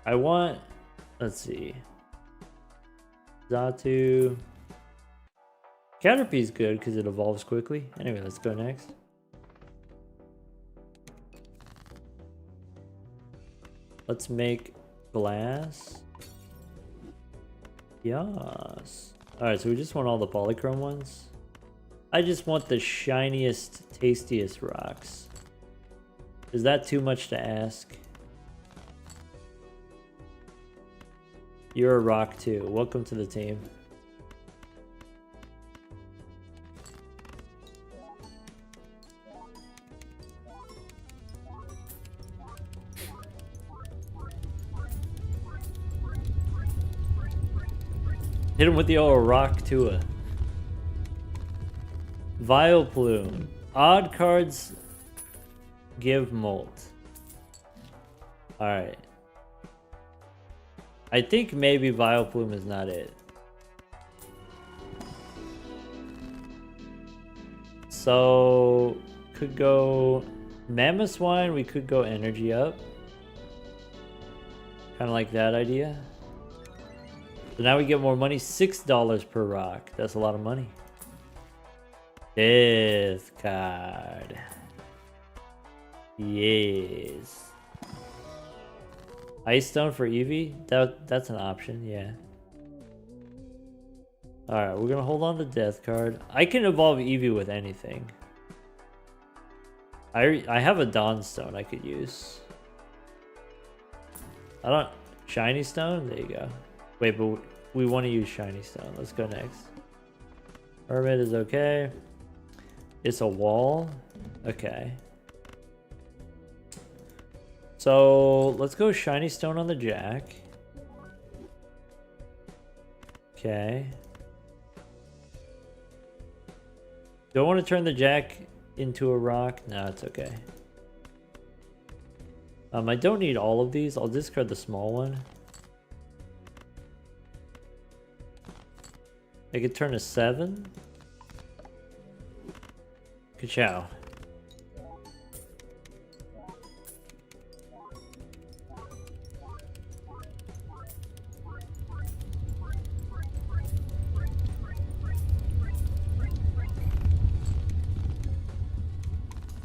I want, let's see. Zatu. Caterpie's good because it evolves quickly. Anyway, let's go next. Let's make glass. Yes. Alright, so we just want all the polychrome ones. I just want the shiniest, tastiest rocks. Is that too much to ask? You're a rock too. Welcome to the team. Hit him with the old rock Tua. Vileplume. Odd cards give molt. Alright. I think maybe Vileplume is not it. So, could go Mammoth Swine, we could go energy up. Kind of like that idea. So now we get more money, $6 per rock. That's a lot of money. Death card. Yes. Ice Stone for Eevee? That's an option, yeah. Alright, we're gonna hold on to Death card. I can evolve Eevee with anything. I have a Dawn Stone I could use. I don't... Shiny Stone? There you go. Wait, but we want to use Shiny Stone. Let's go next. Hermit is okay. It's a wall. Okay. So let's go Shiny Stone on the Jack. Okay. Do I want to turn the Jack into a rock? No, it's okay. I don't need all of these. I'll discard the small one. I could turn a 7. Ka-chow.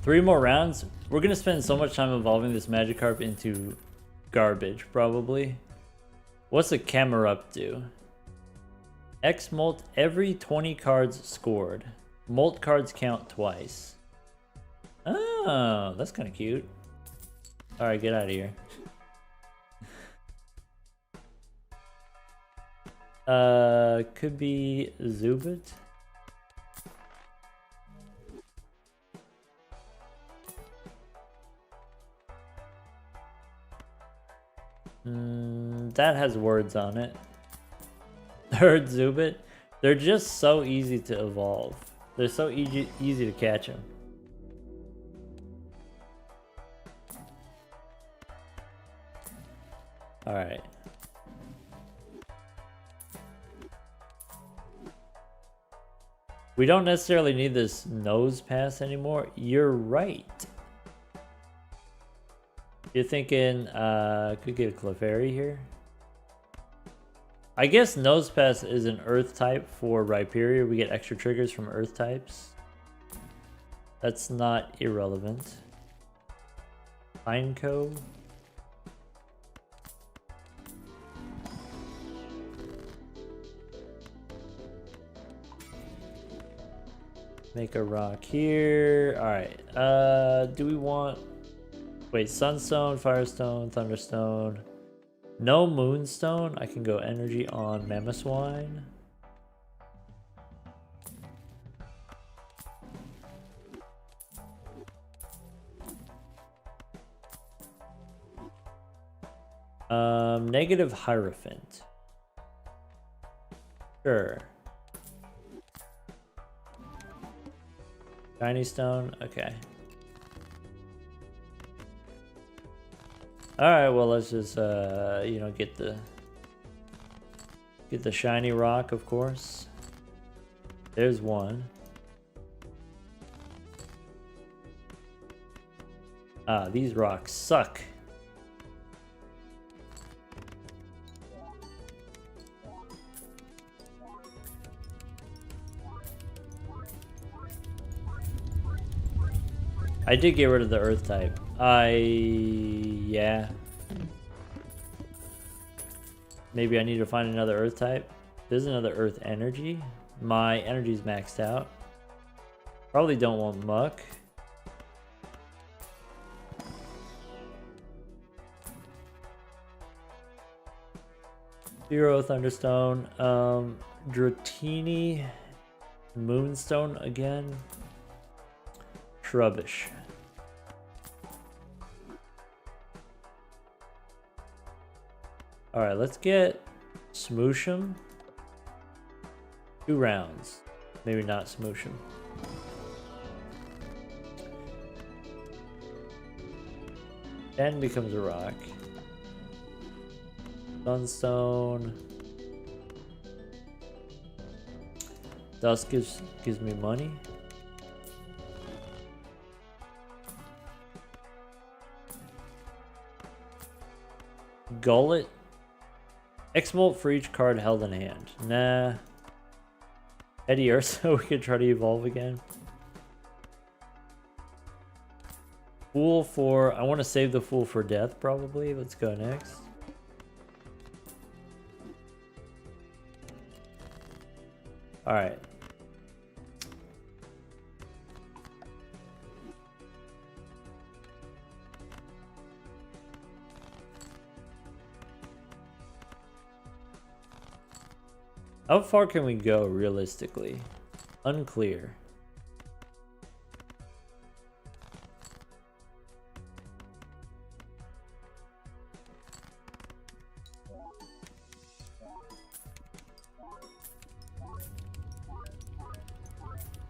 Three more rounds. We're gonna spend so much time evolving this Magikarp into garbage, probably. What's a Camerupt do? X molt every 20 cards scored. Molt cards count twice. Oh, that's kind of cute. Alright, get out of here. Could be Zubit. That has words on it. Third Zubit. They're just so easy to evolve. They're so easy to catch them. Alright. We don't necessarily need this nose pass anymore. You're right. You're thinking, could get a Clefairy here. I guess Nose Pass is an Earth type for Rhyperior. We get extra triggers from Earth types. That's not irrelevant. Pineco. Make a rock here. Alright. Do we want... Wait, sunstone, firestone, thunderstone. No moonstone. I can go energy on mammoth wine. Negative hierophant. Sure. Shiny stone. Okay. All right. Well, let's just you know, get the shiny rock, of course. There's one. Ah, these rocks suck. I did get rid of the earth type. Yeah. Maybe I need to find another earth type. There's another earth energy. My energy's maxed out. Probably don't want muck. Zero thunderstone. Dratini. Moonstone again. Rubbish. All right, let's get Smoosh'em. 2 rounds. Maybe not Smoosh'em. Then becomes a rock. Sunstone. Dust gives me money. Gullet. X-molt for each card held in hand. Nah. Eddie Ursa, we could try to evolve again. Fool for... I want to save the Fool for death, probably. Let's go next. Alright. How far can we go realistically? Unclear.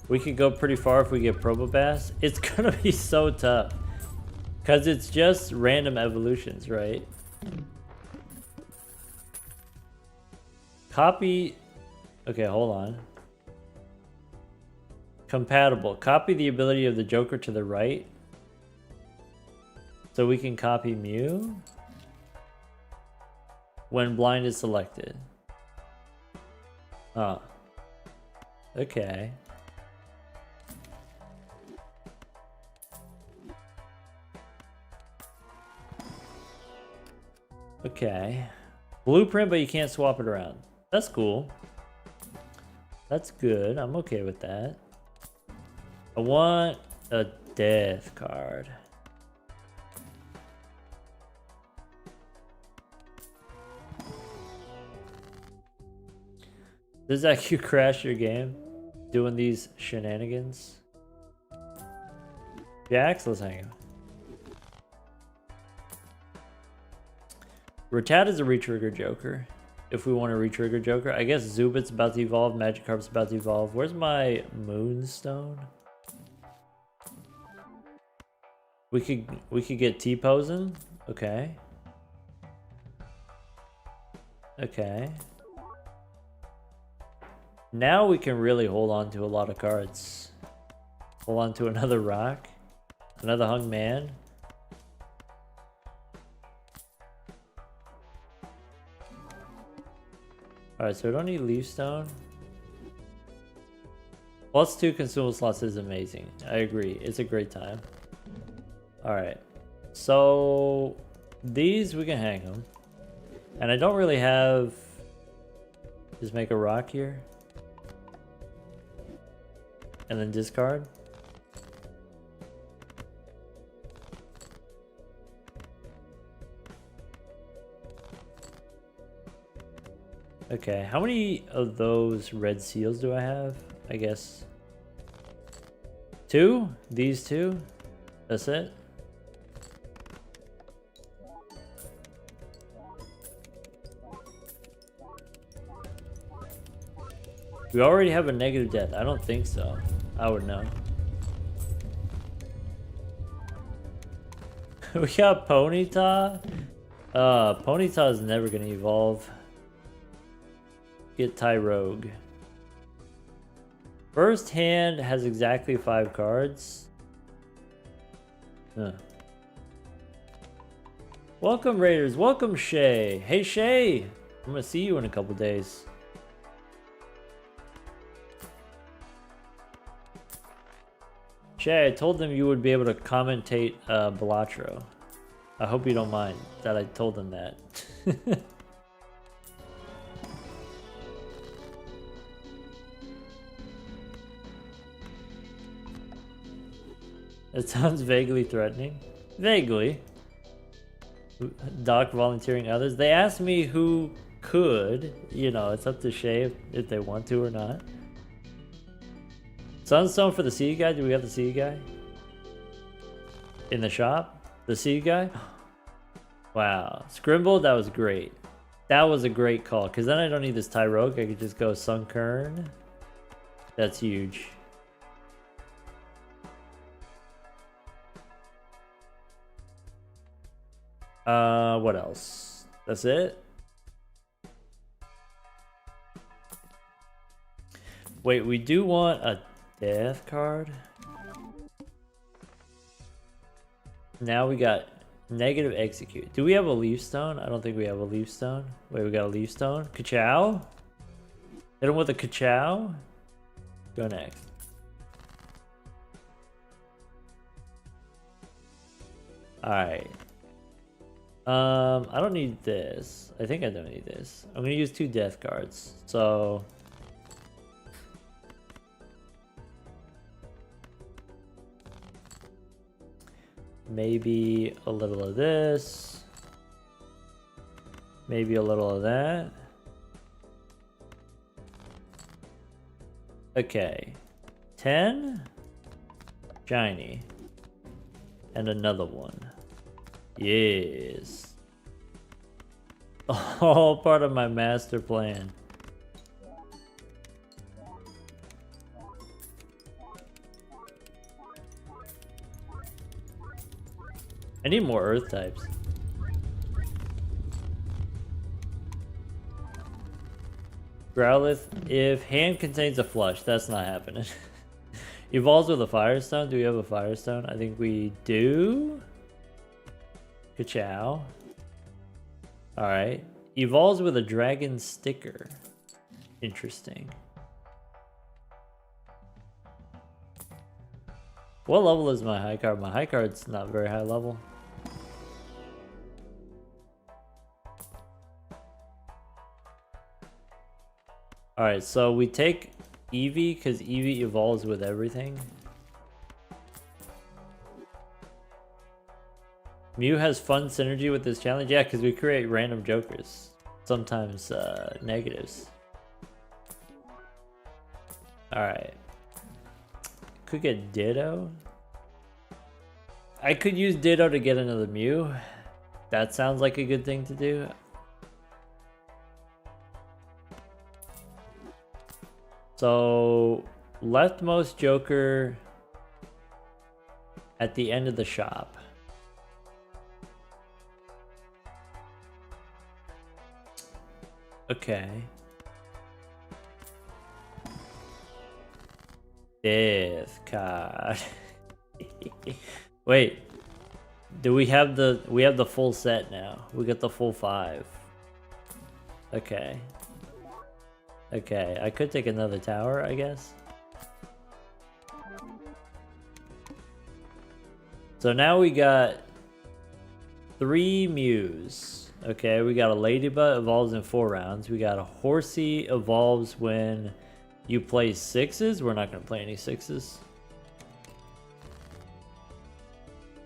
We could go pretty far if we get Probobass. It's gonna be so tough. Because it's just random evolutions, right? Copy... Okay, hold on. Compatible. Copy the ability of the Joker to the right. So we can copy Mew. When blind is selected. Oh. Okay. Okay. Blueprint, but you can't swap it around. That's cool. That's good. I'm okay with that. I want a death card. Does that actually crash your game? Doing these shenanigans? Jax, let's hang him. Rattata is a retrigger Joker. If we want to retrigger Joker. I guess Zubit's about to evolve. Magikarp's about to evolve. Where's my Moonstone? We could get T-Posen. Okay. Okay. Now we can really hold on to a lot of cards. Hold on to another rock. Another hung man. Alright, so we don't need Leaf Stone. +2 consumable slots is amazing. I agree. It's a great time. Alright. So these we can hang them. And I don't really have... Just make a rock here. And then discard. Okay, how many of those red seals do I have? I guess 2? These 2? That's it? We already have a negative death. I don't think so. I would know. We got Ponyta. Ponyta is never gonna evolve. Get Tyrogue. First hand has exactly 5 cards. Huh. Welcome Raiders. Welcome Shay. Hey Shay. I'm gonna see you in a couple days. Shay, I told them you would be able to commentate Balatro. I hope you don't mind that I told them that. It sounds vaguely threatening. Vaguely. Doc volunteering others. They asked me who could. You know, it's up to Shay if they want to or not. Sunstone for the seed guy? Do we have the seed guy? In the shop? The seed guy? Wow. Scrimble, that was great. That was a great call. Because then I don't need this Tyrogue. I could just go Sunkern. That's huge. What else? That's it? Wait, we do want a death card. Now we got negative execute. Do we have a leaf stone? I don't think we have a leaf stone. Wait, we got a leaf stone. Ka-chow? Hit him with a ka-chow? Go next. Alright. I don't need this. I think I don't need this. I'm gonna use 2 death cards. So maybe a little of this. Maybe a little of that. Okay. 10. Shiny. And another one. Yes. All part of my master plan. I need more earth types. Growlithe, if hand contains a flush, that's not happening. Evolves with a Firestone. Do we have a Firestone? I think we do. Ka-chow. Alright. Evolves with a Dragon Sticker. Interesting. What level is my high card? My high card's not very high level. Alright, so we take Eevee because Eevee evolves with everything. Mew has fun synergy with this challenge. Yeah, because we create random jokers. Sometimes negatives. Alright. Could get Ditto. I could use Ditto to get another Mew. That sounds like a good thing to do. So, leftmost Joker at the end of the shop. Okay. Death card. Wait. Do we have the full set now? We got the full 5. Okay. Okay, I could take another tower, I guess. So now we got 3 Mews. Okay, we got a Ladybug evolves in 4 rounds. We got a Horsey evolves when You play sixes? We're not gonna play any sixes.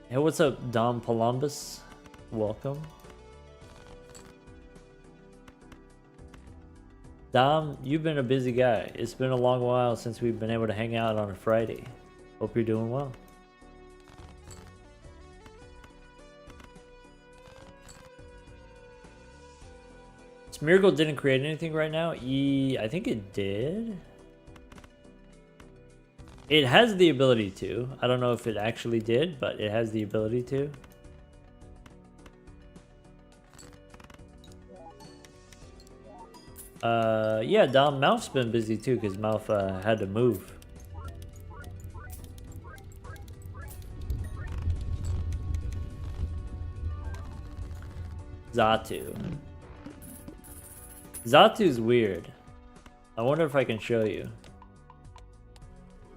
Hey, what's up, Dom Columbus? Welcome. Dom, you've been a busy guy. It's been a long while since we've been able to hang out on a Friday. Hope you're doing well. Smeargle didn't create anything right now. I think it did. It has the ability to. I don't know if it actually did, but it has the ability to. Yeah, Dom, Mouth's been busy too because Mouth had to move. Zatu. Zatu's weird. I wonder if I can show you.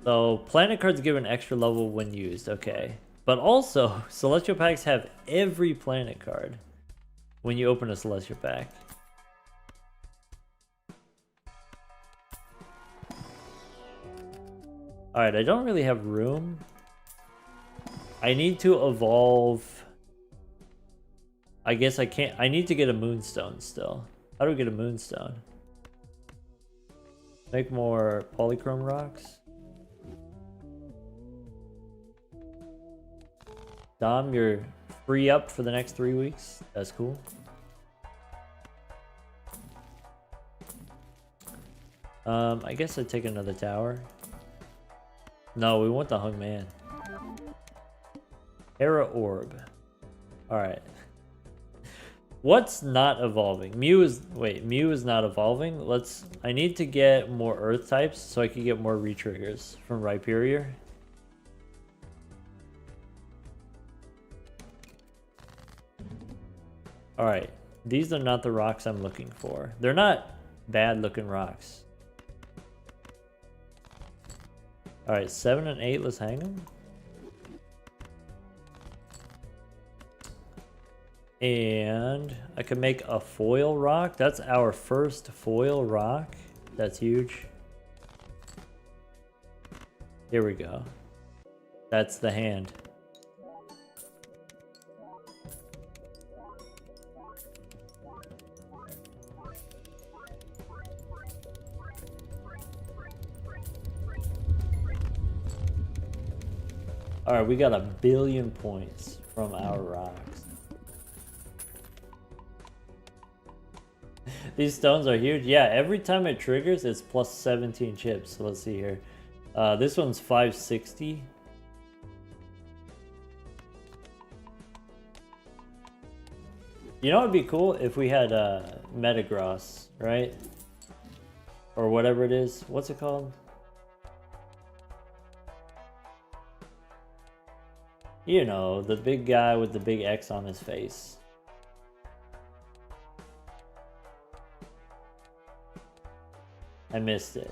So, planet cards give an extra level when used, okay. But also, Celestial Packs have every planet card when you open a Celestial Pack. Alright, I don't really have room. I need to evolve. I guess I can't. I need to get a Moonstone still. How do we get a Moonstone? Make more Polychrome rocks. Dom, you're free up for the next 3 weeks. That's cool. I guess I'd take another tower. No, we want the Hung Man. Hera Orb. Alright. What's not evolving? Mew is not evolving. I need to get more earth types so I can get more retriggers from Rhyperior. Alright, these are not the rocks I'm looking for. They're not bad looking rocks. Alright, 7 and 8, let's hang them. And I can make a foil rock. That's our first foil rock. That's huge. Here we go. That's the hand. Alright, we got 1 billion points from our rocks. These stones are huge. Yeah, every time it triggers, it's plus 17 chips. So let's see here. This one's 560. You know what would be cool? If we had Metagross, right? Or whatever it is. What's it called? You know, the big guy with the big X on his face. I missed it.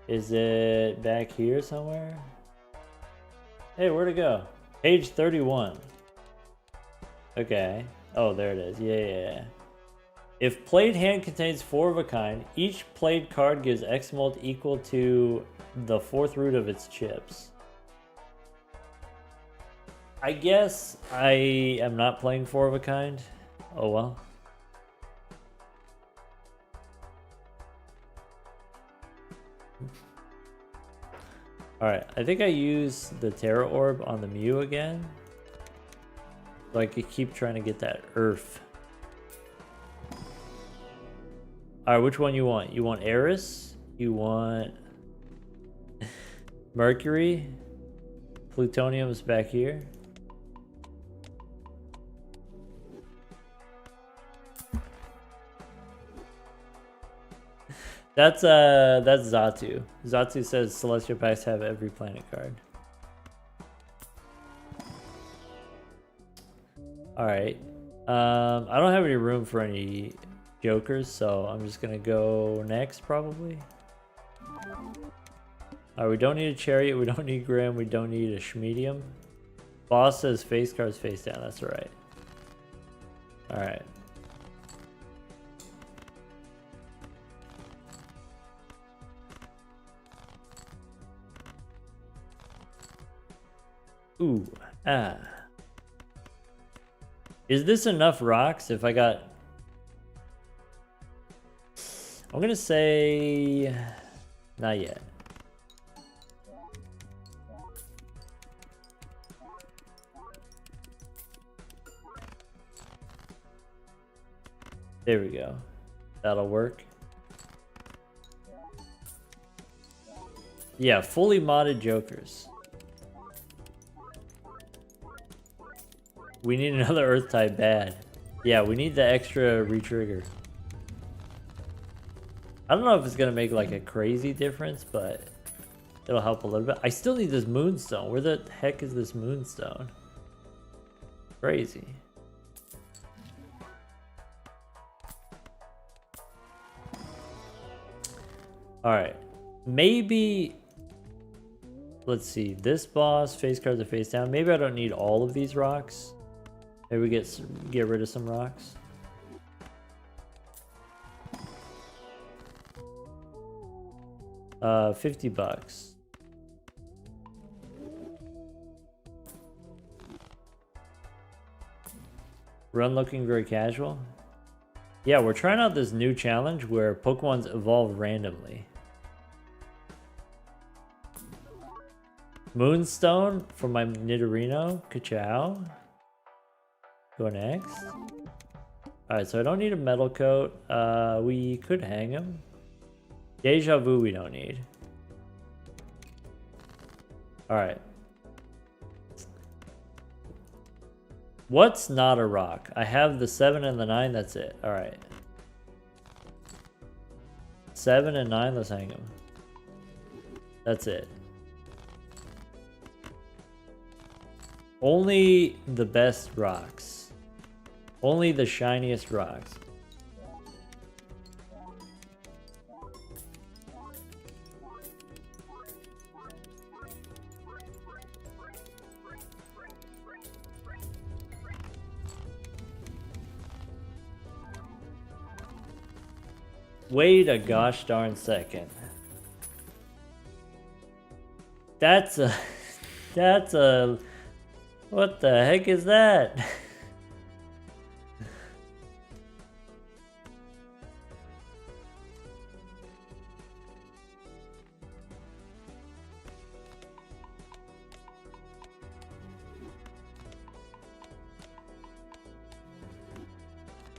Is it back here somewhere? Hey, where'd it go? Page 31. Okay. Oh, there it is. Yeah. If played hand contains 4 of a kind, each played card gives X mult equal to the 4th root of its chips. I guess I am not playing 4 of a kind. Oh well. Alright, I think I use the Terra Orb on the Mew again. So I could keep trying to get that Earth. Alright, which one you want? You want Eris? You want Mercury? Plutonium's back here. That's Zatu. Zatu says Celestial Packs have every planet card. Alright. I don't have any room for any Jokers, so I'm just gonna go next probably. Alright, we don't need a Chariot, we don't need Grim, we don't need a Schmedium. Boss says face cards face down, that's right. Alright. Ooh. Ah. Is this enough rocks if I got... I'm gonna say... Not yet. There we go. That'll work. Yeah, fully modded jokers. We need another earth type bad. Yeah, we need the extra retrigger. I don't know if it's gonna make like a crazy difference, but it'll help a little bit. I still need this moonstone. Where the heck is this moonstone? Crazy. Alright. Maybe... Let's see. This boss, face cards are face down. Maybe I don't need all of these rocks. Maybe we get rid of some rocks. $50. Run looking very casual. Yeah, we're trying out this new challenge where Pokemons evolve randomly. Moonstone for my Nidorino. Ka-chow. Go next. Alright, so I don't need a metal coat. We could hang him. Deja Vu we don't need. Alright. What's not a rock? I have the 7 and the 9, that's it. Alright. 7 and 9, let's hang them. That's it. Only the best rocks. Only the shiniest rocks. Wait a gosh darn second. That's a... What the heck is that?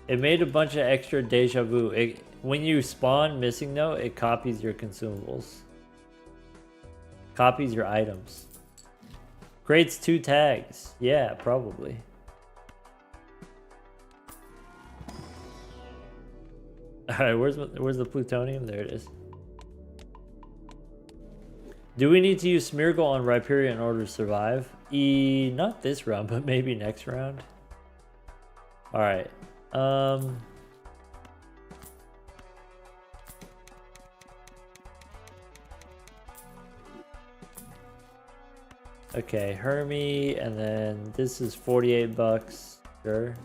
It made a bunch of extra deja vu. When you spawn missing note, it copies your consumables. Copies your items. Creates 2 tags. Yeah, probably. Alright, where's the plutonium? There it is. Do we need to use Smeargle on Rhyperior in order to survive? Not this round, but maybe next round. Alright. Okay, Hermie, and then this is $48. Sure.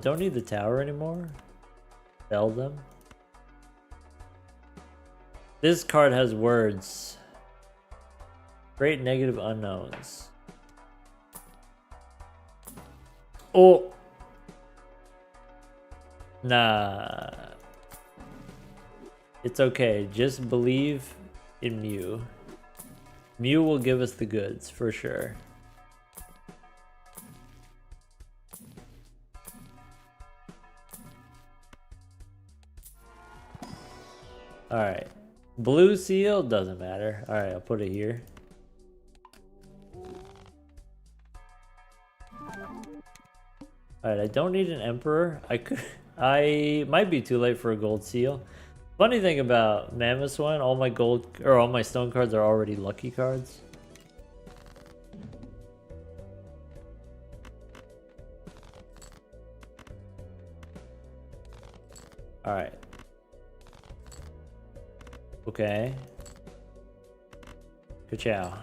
Don't need the tower anymore. Sell them. This card has words. Great negative unknowns. Oh. Nah. It's okay. Just believe in Mew. Mew will give us the goods for sure. Alright. Blue seal doesn't matter. Alright, I'll put it here. Alright, I don't need an emperor. I might be too late for a gold seal. Funny thing about Mammoth, all my gold or all my stone cards are already lucky cards. All right. Ka-chow.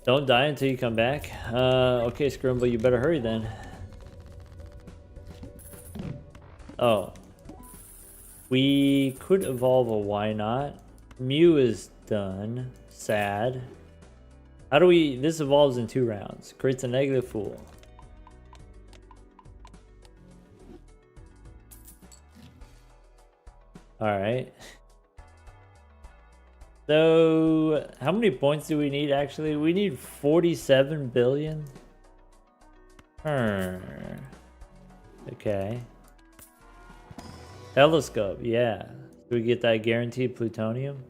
Don't die until you come back. Okay, Scrimble, you better hurry then. Oh. We could evolve a why not. Mew is done. Sad. How do we... This evolves in 2 rounds. Creates a negative fool. Alright. So, how many points do we need actually? We need 47 billion. Okay. Telescope, yeah. Do we get that guaranteed plutonium?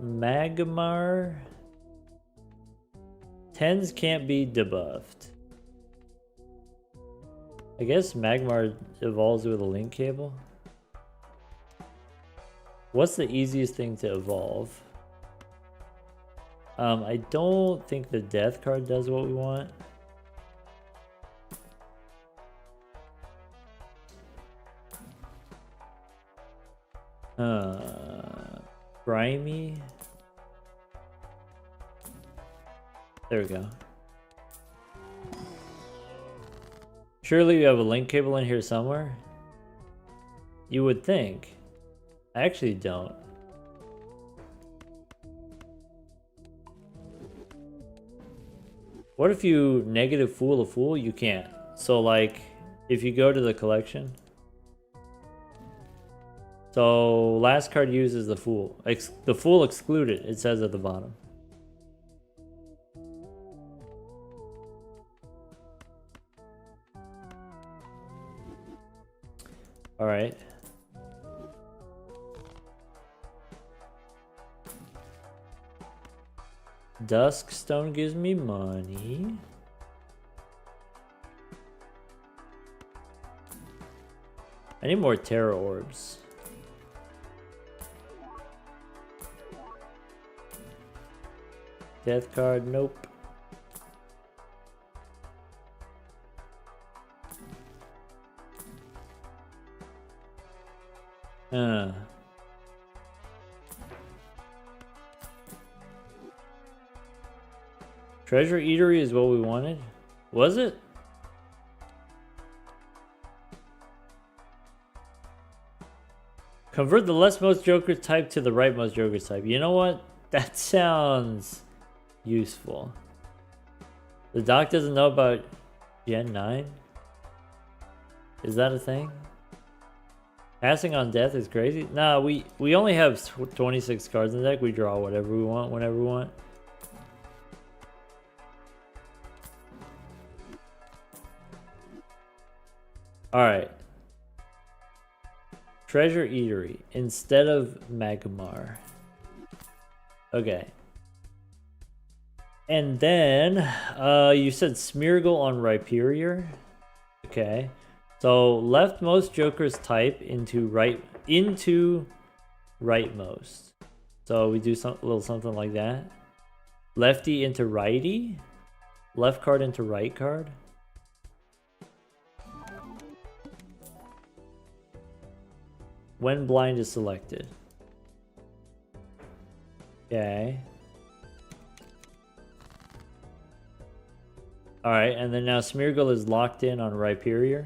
Magmar. 10s can't be debuffed. I guess Magmar evolves with a link cable. What's the easiest thing to evolve? I don't think the death card does what we want. Grimy. There we go. Surely we have a link cable in here somewhere. You would think. I actually don't. What if you negative fool a fool? You can't. So like, if you go to the collection. So last card used is the fool. The fool excluded, it says at the bottom. All right. Duskstone gives me money. I need more Terra Orbs. Death card, nope. Treasure Eatery is what we wanted? Was it? Convert the leftmost Joker type to the rightmost Joker type. You know what? That sounds useful. The doc doesn't know about Gen 9? Is that a thing? Passing on death is crazy? Nah, we only have 26 cards in the deck. We draw whatever we want, whenever we want. Alright. Treasure Eatery instead of Magmar. Okay. And then, you said Smeargle on Rhyperior. Okay. So leftmost Joker's type into rightmost. So we do a little something like that. Lefty into righty. Left card into right card. When blind is selected. Okay. Alright, and then now Smeargle is locked in on Rhyperior.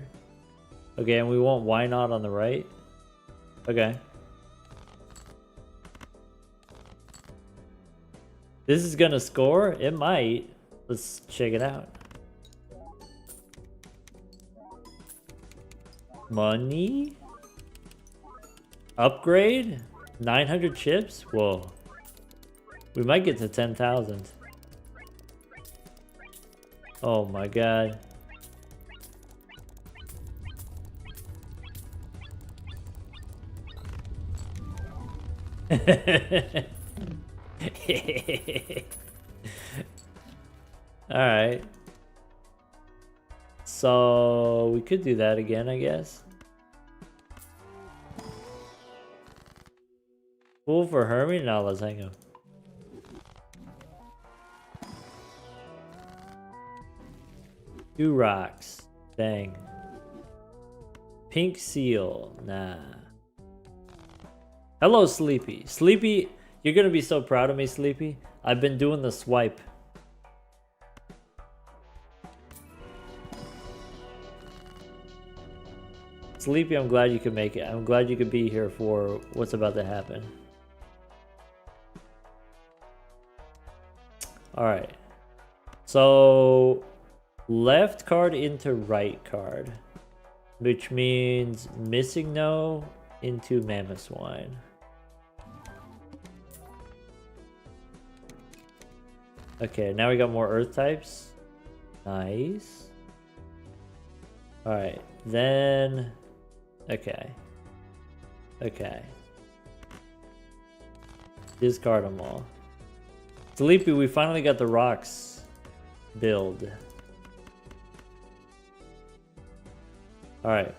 Okay, and we want why not on the right? Okay. This is gonna score? It might. Let's check it out. Money? Upgrade? 900 chips? Whoa. We might get to 10,000. Oh my god. Alright. So we could do that again, I guess. Cool for Hermie? No, let's hang him. Two rocks. Dang. Pink seal. Nah. Hello, Sleepy. Sleepy, you're gonna be so proud of me, Sleepy. I've been doing the swipe. Sleepy, I'm glad you could make it. I'm glad you could be here for what's about to happen. Alright. So, left card into right card. Which means missing no into mammoth swine. Okay, now we got more earth types. Nice. Alright, then... Okay. Okay. Discard them all. Sleepy, we finally got the rocks build. Alright.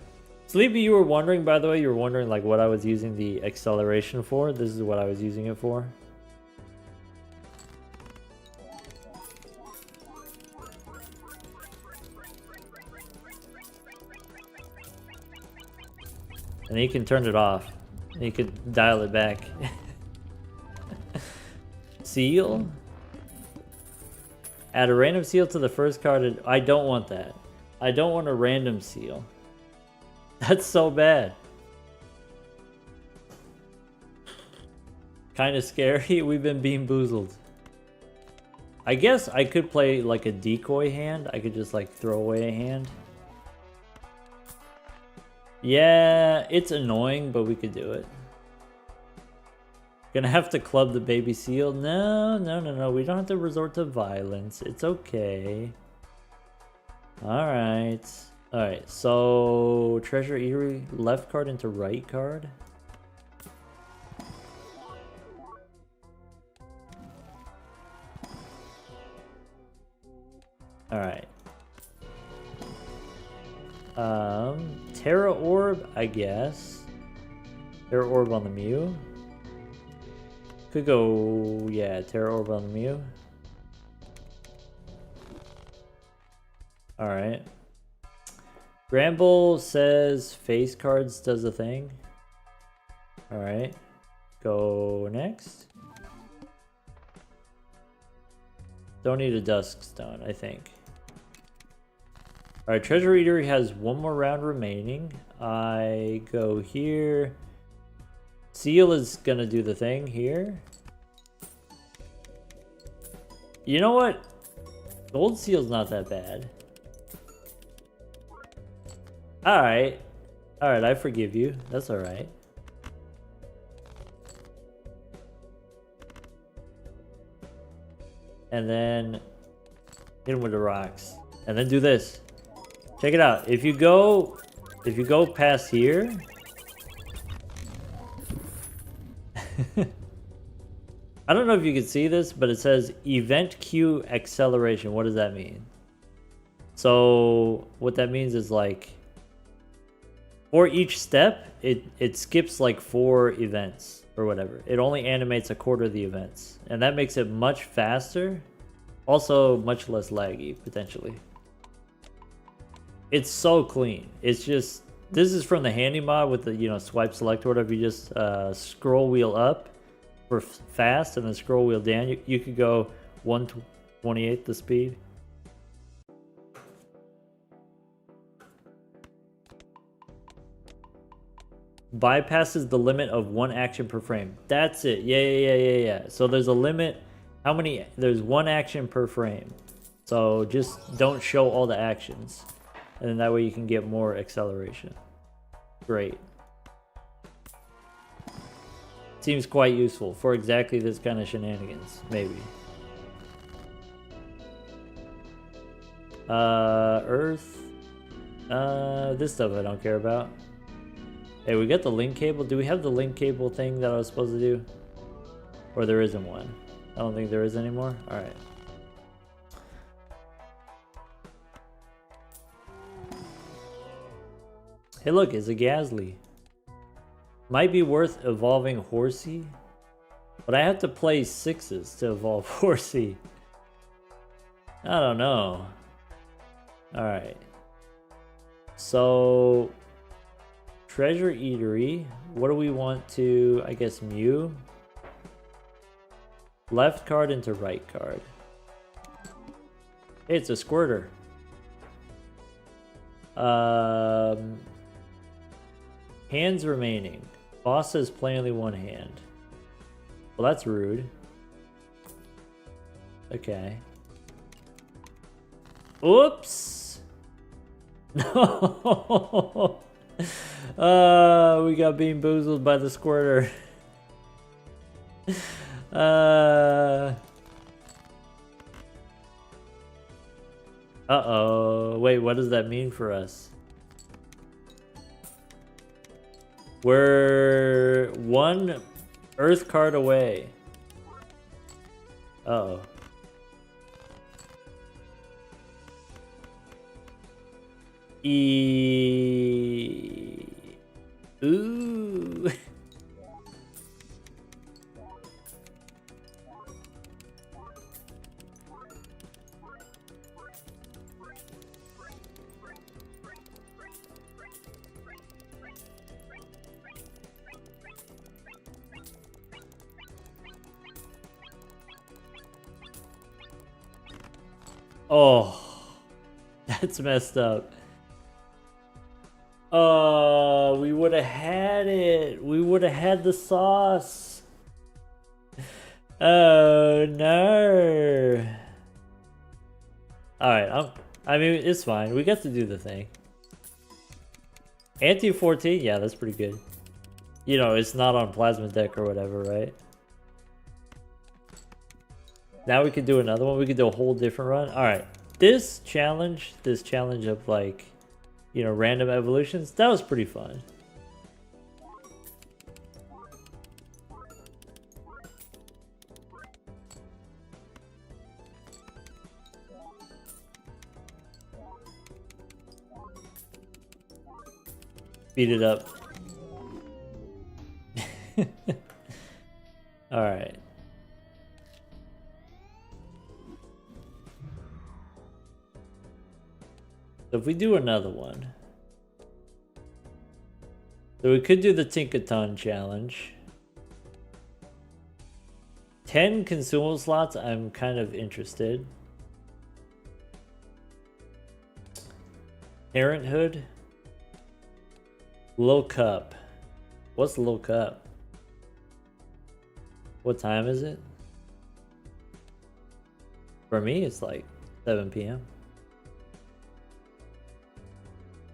Sleepy, you were wondering, by the way, you were wondering like what I was using the acceleration for. This is what I was using it for. And you can turn it off. And you can dial it back. Seal? Add a random seal to the first card. I don't want that. I don't want a random seal. That's so bad. Kind of scary. We've been bean boozled. I guess I could play like a decoy hand. I could just like throw away a hand. Yeah, it's annoying, but we could do it. Gonna have to club the baby seal. No, no, no, no. We don't have to resort to violence. It's okay. Alright. Alright, so Treasure Eatery, left card into right card. Alright. Terra Orb, I guess. Terra Orb on the Mew. Could go, yeah, Terra Orb on the Mew. Alright. Gramble says face cards does a thing. Alright. Go next. Don't need a Dusk Stone, I think. Alright, Treasure Eatery has one more round remaining. I go here. Seal is gonna do the thing here. You know what? Gold Seal's not that bad. Alright. Alright, I forgive you. That's alright. And then hit him with the rocks. And then do this. Check it out. If you go past here. I don't know if you can see this, but it says event queue acceleration. What does that mean? So what that means is like for each step, it skips like 4 events or whatever. It only animates a quarter of the events. And that makes it much faster. Also much less laggy, potentially. It's so clean. It's just, this is from the handy mod with the, you know, swipe select or whatever. You just scroll wheel up for fast and then scroll wheel down. You could go 1/28 the speed. Bypasses the limit of 1 action per frame. That's it. Yeah. So there's a limit. How many? There's 1 action per frame. So just don't show all the actions. And then that way you can get more acceleration. Great. Seems quite useful for exactly this kind of shenanigans, maybe. Earth. This stuff I don't care about. Hey, we got the link cable. Do we have the link cable thing that I was supposed to do? Or there isn't one? I don't think there is anymore. Alright. Hey look, it's a Ghastly. Might be worth evolving Horsey But I have to play 6s to evolve 4C. I don't know. Alright. So... Treasure Eatery. What do we want to... I guess Mew? Left card into right card. Hey, it's a Squirter. Hands remaining. Boss says play only one hand. Well, that's rude. Okay. Oops! No! We got being boozled by the Squirter. Uh-oh. Wait, what does that mean for us? We're one Earth card away. Uh-oh. Ooh. Oh, that's messed up. We would have had it. We would have had the sauce. Oh no. Alright, I mean, it's fine. We get to do the thing. Anti-14? Yeah, that's pretty good. You know, it's not on Plasma deck or whatever, right? Now we can do another one. We can do a whole different run. Alright. This challenge of like, you know, random evolutions, that was pretty fun. Beat it up. Alright. So if we do another one. So we could do the Tinkaton challenge. 10 consumable slots, I'm kind of interested. Parenthood. Low Cup. What's Low Cup? What time is it? For me, it's like 7 p.m.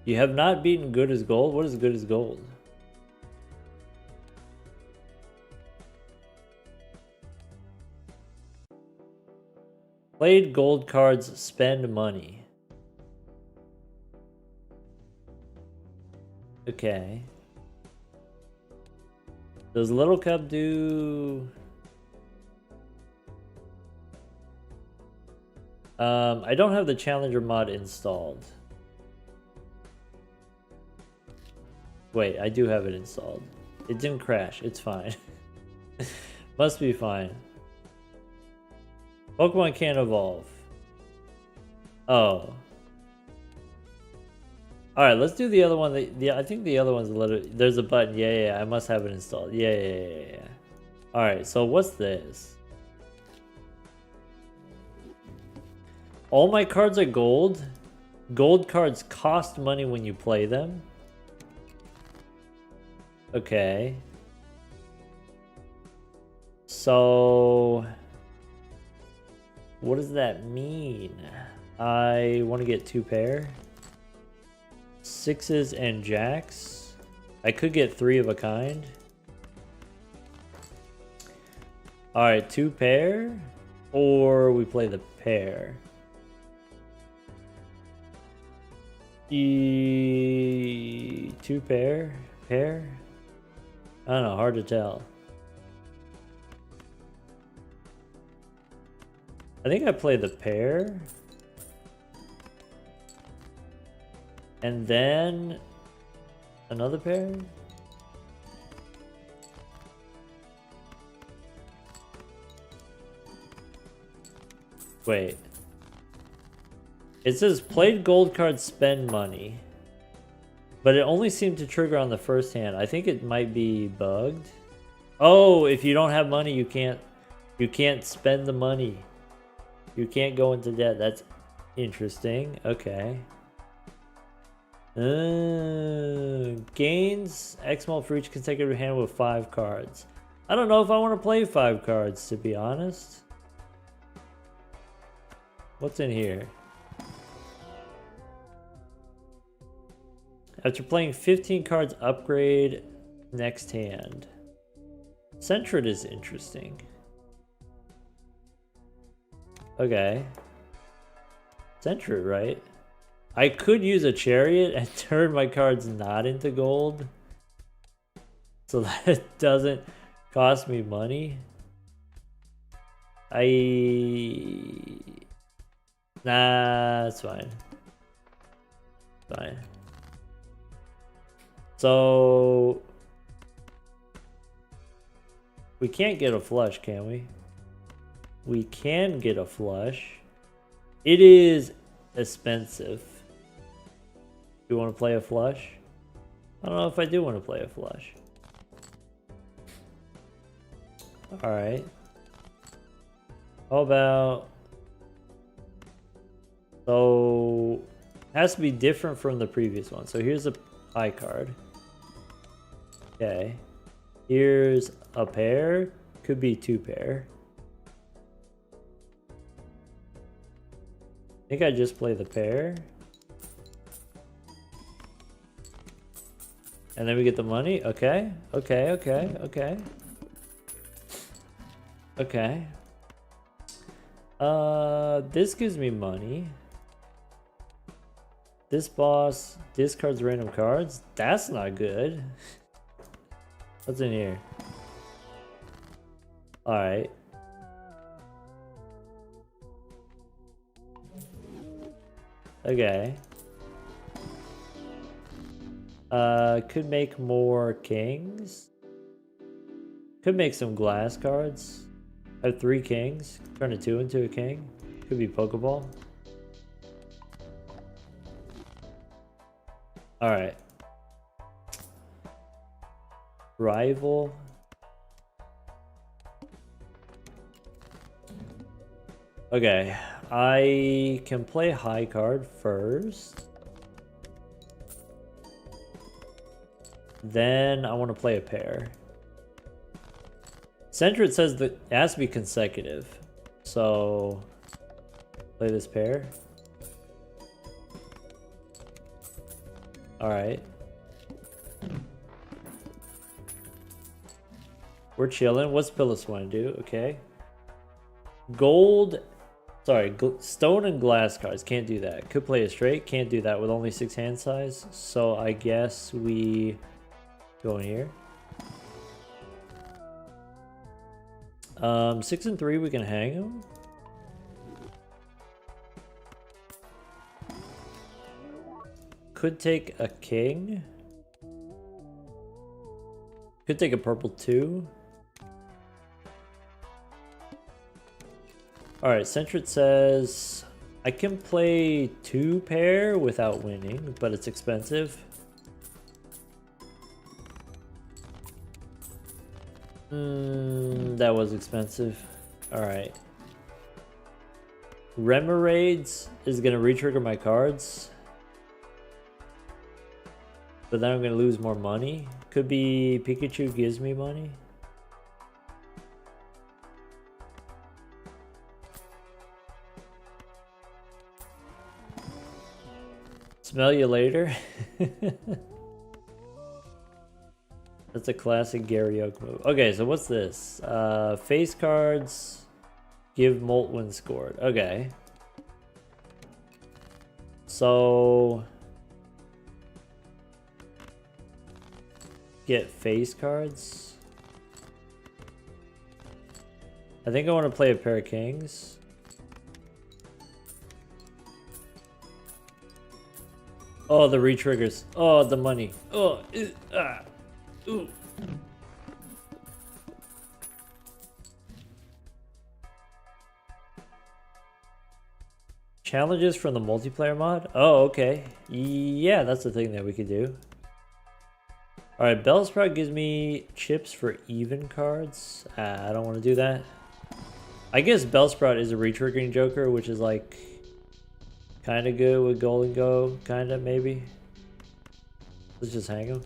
You have not beaten good as gold? What is good as gold? Played gold cards, spend money. Okay. Does Little Cup do... I don't have the Challenger mod installed. Wait, I do have it installed. It didn't crash. It's fine. Must be fine. Pokemon can't evolve. Oh. Alright, let's do the other one. I think the other one's a little... There's a button. Yeah, I must have it installed. Yeah. Alright, so what's this? All my cards are gold. Gold cards cost money when you play them. Okay. So... what does that mean? I want to get 2 pair. 6s and jacks. I could get 3 of a kind. Alright, 2 pair. Or we play the pair. 2 pair? Pair? I don't know, hard to tell. I think I play the pair. And then another pair. Wait. It says played gold cards spend money. But it only seemed to trigger on the first hand. I think it might be bugged. Oh, if you don't have money, you can't spend the money. You can't go into debt. That's interesting. Okay. Gains X amount for each consecutive hand with 5 cards. I don't know if I want to play 5 cards, to be honest. What's in here? After playing 15 cards, upgrade next hand. Centred is interesting. Okay. Centred, right? I could use a chariot and turn my cards not into gold, so that it doesn't cost me money. Nah, it's fine. Fine. So we can't get a flush, can we? We can get a flush. It is expensive. Do you want to play a flush? I don't know if I do want to play a flush. Alright. How about... So... It has to be different from the previous one. So here's a high card. Okay. Here's a pair. Could be 2 pair. I think I just play the pair. And then we get the money. Okay. Okay, okay, okay. Okay. This gives me money. This boss discards random cards. That's not good. What's in here? Alright. Okay. Could make more kings. Could make some glass cards. I have 3 kings. Turn a 2 into a king. Could be Pokeball. Alright. Rival. Okay. I can play high card first. Then I want to play a pair. Centred says that it has to be consecutive. So play this pair. Alright. We're chilling. What's Pillis want to do? Okay. Gold. Sorry, stone and glass cards. Can't do that. Could play a straight. Can't do that with only 6 hand size. So I guess we go in here. 6 and 3, we can hang them. Could take a king. Could take a purple 2. Alright, Centred says I can play 2 pair without winning, but it's expensive. That was expensive. Alright. Remoraid's is going to re-trigger my cards. But then I'm going to lose more money. Could be Pikachu gives me money. Smell you later. That's a classic Gary Oak move. Okay, so what's this? Face cards. Give Molt when scored. Okay. So... Get face cards. I think I want to play a pair of kings. Oh, the re-triggers. Oh, the money. Oh, ooh. Challenges from the multiplayer mod? Oh, okay. Yeah, that's the thing that we could do. Alright, Bellsprout gives me chips for even cards. I don't want to do that. I guess Bellsprout is a retriggering joker, which is like kind of good with Golden Go, kind of, maybe. Let's just hang him.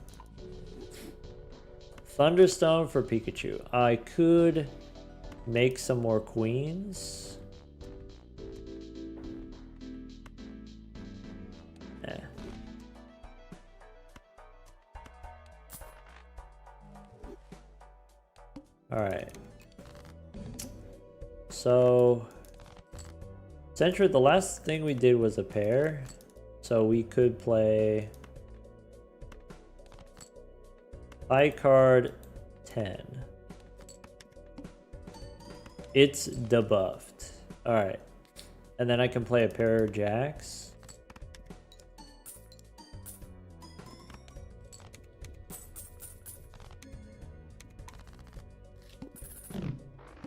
Thunderstone for Pikachu. I could make some more queens. Alright. So, Centric, the last thing we did was a pair. So we could play high card 10. It's debuffed. Alright. And then I can play a pair of jacks.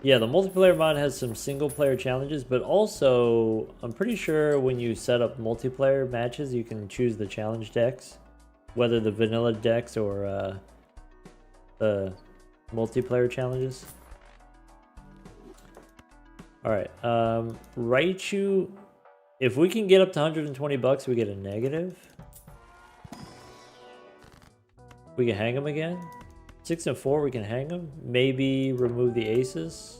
Yeah, the multiplayer mod has some single player challenges, but also I'm pretty sure when you set up multiplayer matches, you can choose the challenge decks, whether the vanilla decks or the multiplayer challenges. All right, Raichu, if we can get up to 120 bucks, we get a negative. We can hang him again. 6 and 4, we can hang them. Maybe remove the aces.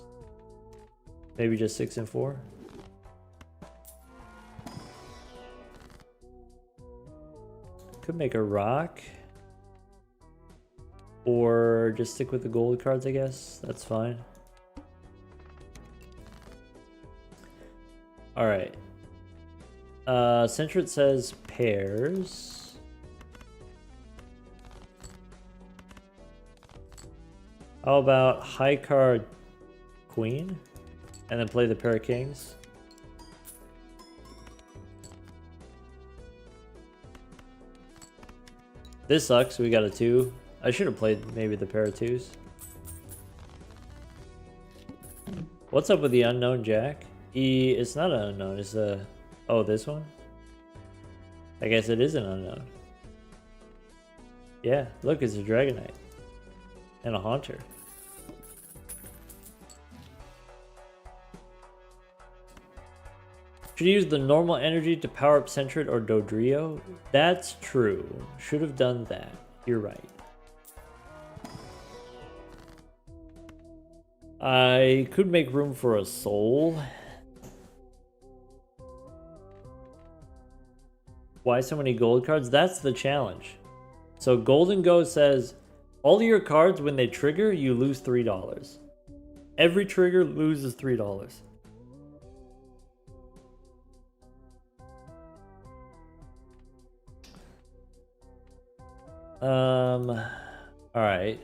Maybe just 6 and 4. Could make a rock. Or just stick with the gold cards, I guess. That's fine. Alright. Centrit says pairs. How about high card queen? And then play the pair of kings? This sucks, we got a 2. I should have played maybe the pair of 2s. What's up with the unknown jack? It's not an unknown, it's a... Oh, this one? I guess it is an unknown. Yeah, look, it's a Dragonite. And a Haunter. Should use the normal energy to power up Centrit or Dodrio? That's true. Should have done that. You're right. I could make room for a soul. Why so many gold cards? That's the challenge. So Golden Go says, all your cards, when they trigger, you lose $3. Every trigger loses $3. Alright.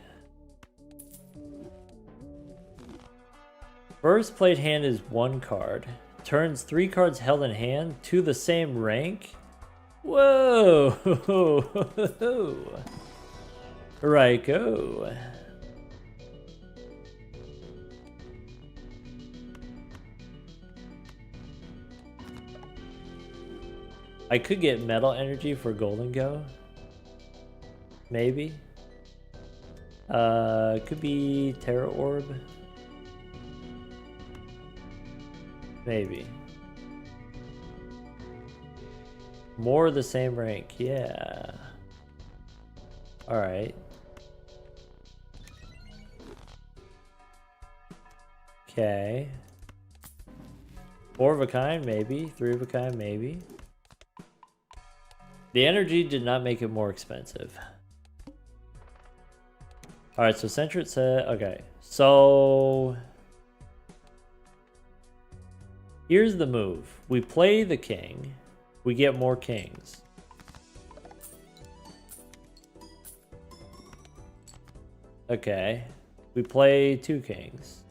First played hand is 1 card. Turns 3 cards held in hand to the same rank. Whoa! Right, go. I could get metal energy for Golden Go. Maybe. Could be Terra Orb. Maybe. More of the same rank, yeah. Alright. Okay. 4 of a kind, maybe. 3 of a kind, maybe. The energy did not make it more expensive. Alright, so Centrit said, okay, so here's the move. We play the king, we get more kings. Okay, we play 2 kings.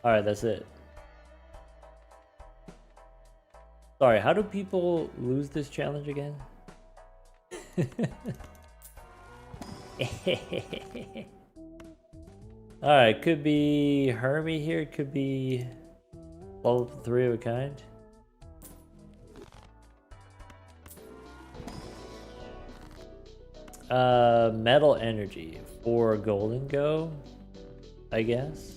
Alright, that's it. Sorry, how do people lose this challenge again? Alright, could be Hermie here, could be level 3 of a kind. Metal energy for golden go, I guess.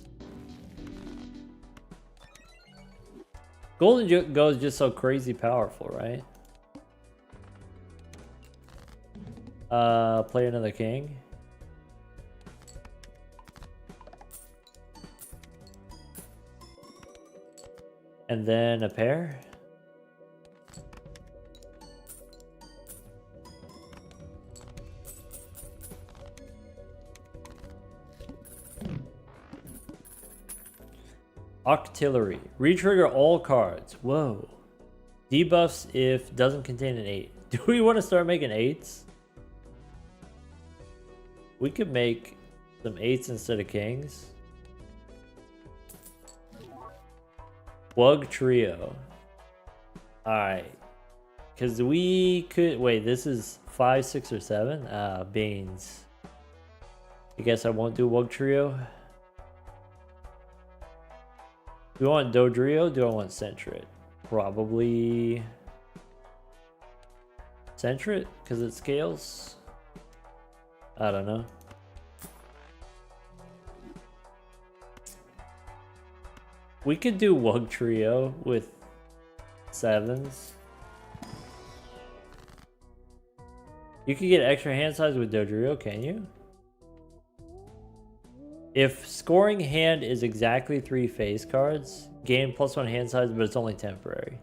Golden go is just so crazy powerful, right? Play another king. And then a pair. Octillery. Retrigger all cards. Whoa. Debuffs if doesn't contain an 8. Do we want to start making 8s? We could make some 8s instead of kings. Wug trio. Alright. Because we could... Wait, this is 5, 6, or 7? Beans. I guess I won't do Wug trio. Do I want Dodrio? Do I want Centret? Probably Centret, because it scales. I don't know. We could do Wug Trio with 7s. You could get extra hand size with Dodrio, can you? If scoring hand is exactly 3 face cards, gain +1 hand size, but it's only temporary.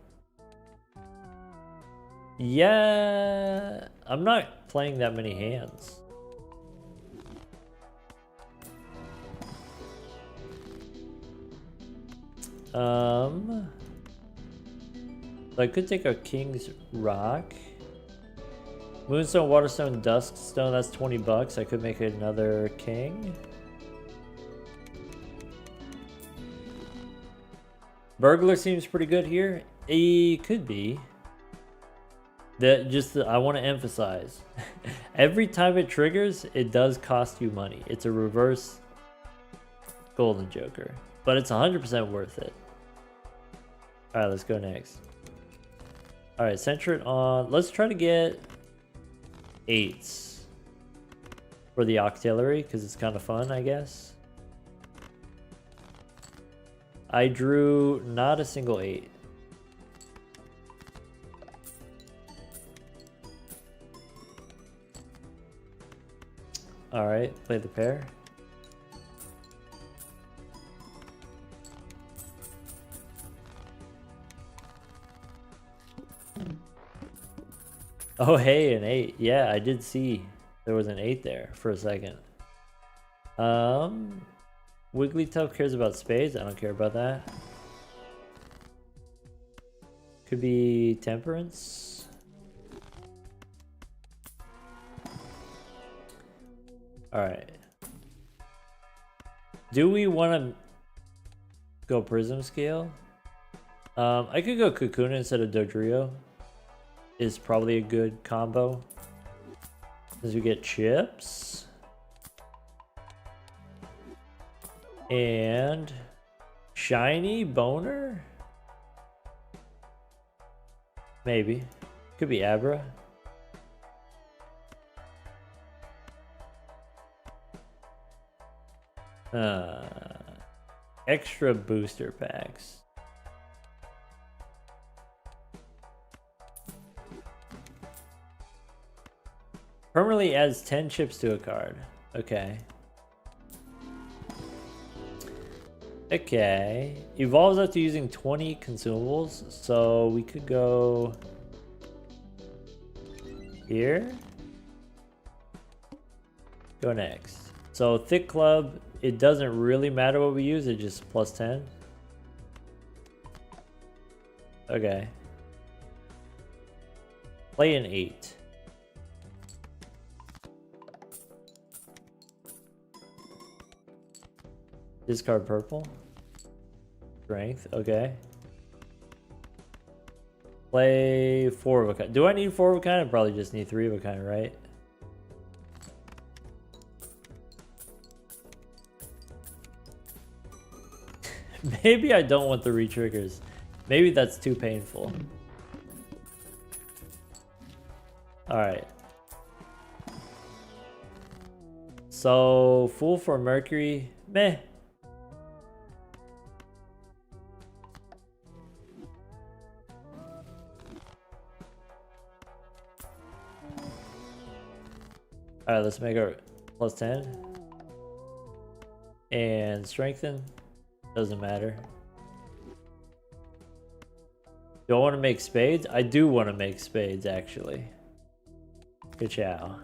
Yeah, I'm not playing that many hands. So I could take a King's Rock. Moonstone, Waterstone, Duskstone, that's 20 bucks. I could make another king. Burglar seems pretty good here. It could be. I want to emphasize. Every time it triggers, it does cost you money. It's a reverse Golden Joker. But it's 100% worth it. Alright, let's go next. Alright, Centret on. Let's try to get 8s for the Octillery, because it's kind of fun, I guess. I drew not a single 8. Alright, play the pair. Oh, hey, an 8. Yeah, I did see there was an 8 there for a second. Wigglytuff cares about spades. I don't care about that. Could be Temperance. Alright. Do we want to go Prism Scale? I could go Kakuna instead of Dodrio. Is probably a good combo. As we get chips. And shiny boner? Maybe. Could be Abra. Extra booster packs. Permanently adds 10 chips to a card. Okay. Okay. Evolves after using 20 consumables. So we could go here. Go next. So Thick Club, it doesn't really matter what we use, it just +10. Okay. Play an 8. Discard purple. Strength, okay. Play 4 of a kind. Do I need 4 of a kind? I probably just need 3 of a kind, right? Maybe I don't want the re-triggers. Maybe that's too painful. Alright. So, Fool for Mercury. Meh. Alright, let's make our plus 10. And strengthen. Doesn't matter. Do I want to make spades? I do want to make spades, actually. Good chow.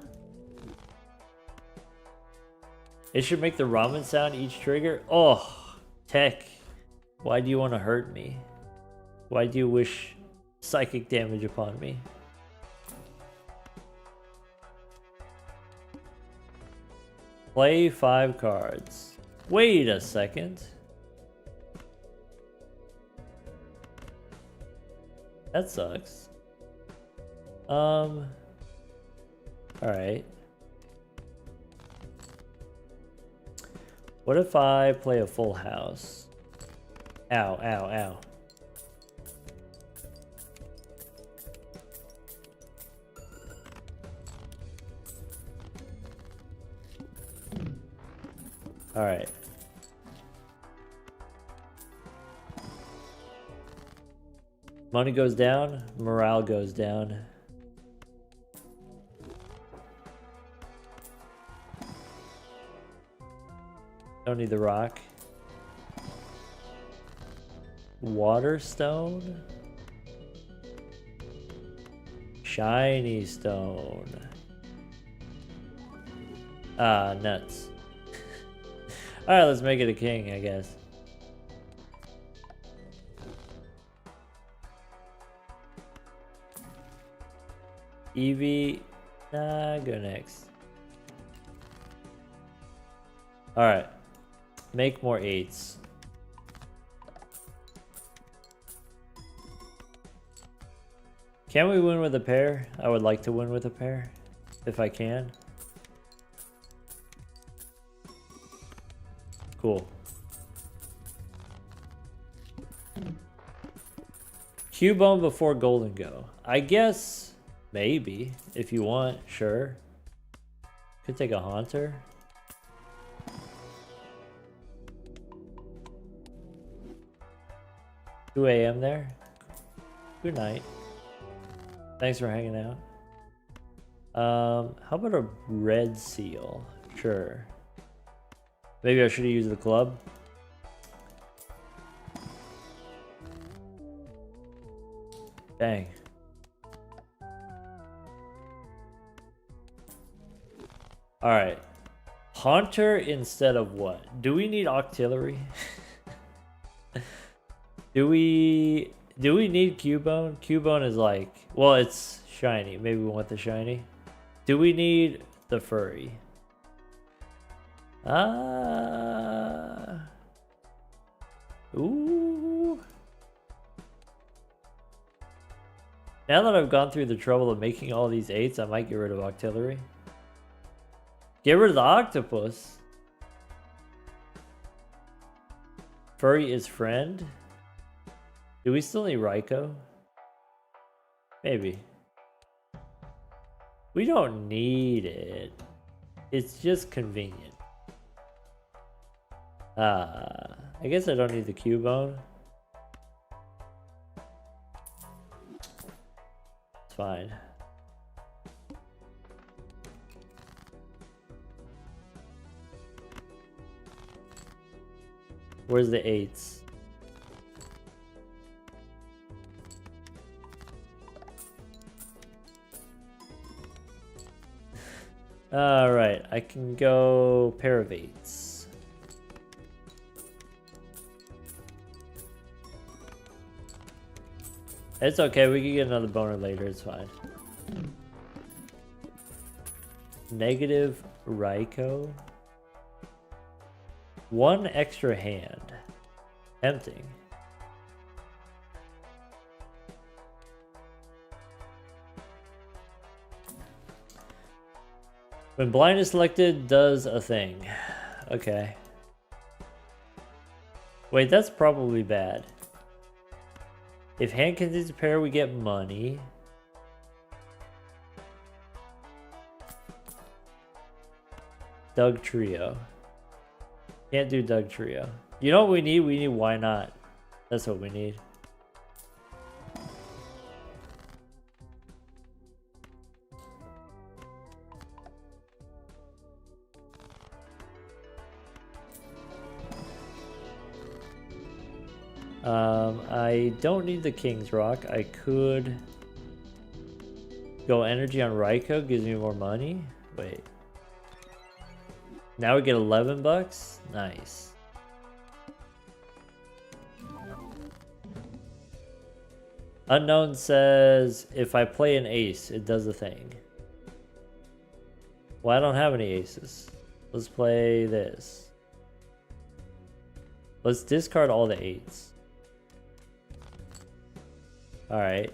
It should make the ramen sound each trigger. Oh, Tech. Why do you want to hurt me? Why do you wish psychic damage upon me? Play 5 cards. Wait a second. That sucks. Alright. What if I play a full house? Ow, ow, ow. Alright. Money goes down, morale goes down. Don't need the rock. Waterstone. Shiny stone. Ah, nuts. Alright, let's make it a king, I guess. Eevee. Nah, go next. Alright. Make more 8s. Can we win with a pair? I would like to win with a pair. If I can. Cool. Cubone before Golden Go. I guess maybe. If you want, sure. Could take a Haunter. $2 a.m. there. Good night. Thanks for hanging out. How about a red seal? Sure. Maybe I should have used the club. Dang. Alright. Haunter instead of what? Do we need artillery? Do we need Cubone? Cubone is like, well, it's shiny. Maybe we want the shiny. Do we need the furry? Ooh. Now that I've gone through the trouble of making all these 8s, I might get rid of artillery. Get rid of the octopus. Furry is friend. Do we still need Raikou? Maybe. We don't need it. It's just convenient. I guess I don't need the Cubone. It's fine. Where's the 8s? Alright, I can go pair of 8s. It's okay, we can get another boner later, it's fine. Negative Raikou. 1 extra hand. Tempting. When blind is selected, does a thing. Okay. Wait, that's probably bad. If hand contains a pair, we get money. Doug Trio. Can't do Doug Trio. You know what we need? We need Why Not. That's what we need. I don't need the King's Rock. I could go energy on Raiko, gives me more money. Wait. Now we get 11 bucks? Nice. Unknown says if I play an ace, it does a thing. Well, I don't have any aces. Let's play this. Let's discard all the eights. Alright.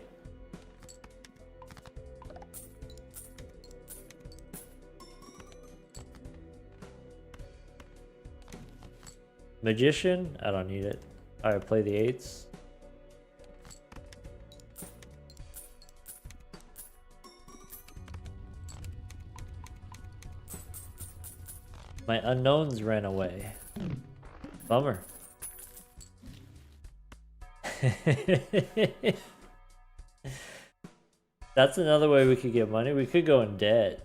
Magician? I don't need it. Alright, play the eights. My unknowns ran away. Bummer. That's another way we could get money. We could go in debt.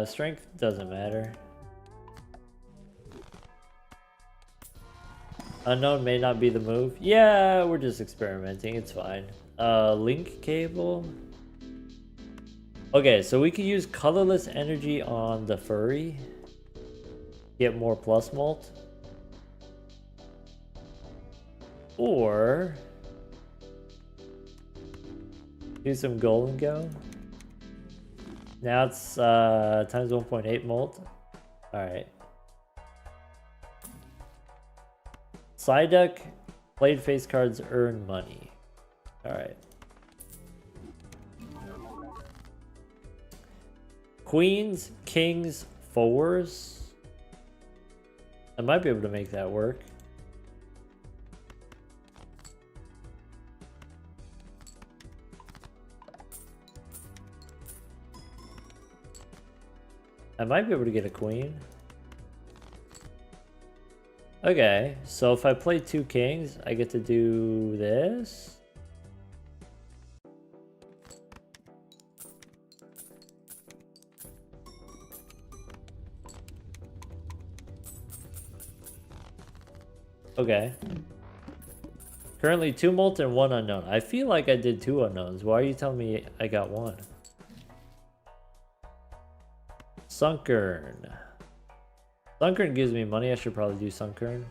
Strength doesn't matter. Unknown may not be the move. Yeah, we're just experimenting. It's fine. Link cable. Okay, so we could use colorless energy on the furry. Get more plus mult. Or do some golden go. Now it's times 1.8 mult. Alright. Side deck, played face cards earn money. Alright. Queens, kings, fours. I might be able to make that work. I might be able to get a queen. Okay, so if I play two kings, I get to do this. Okay. Currently 2 mult and 1 unknown. I feel like I did 2 unknowns. Why are you telling me I got 1? Sunkern. Sunkern gives me money. I should probably do Sunkern.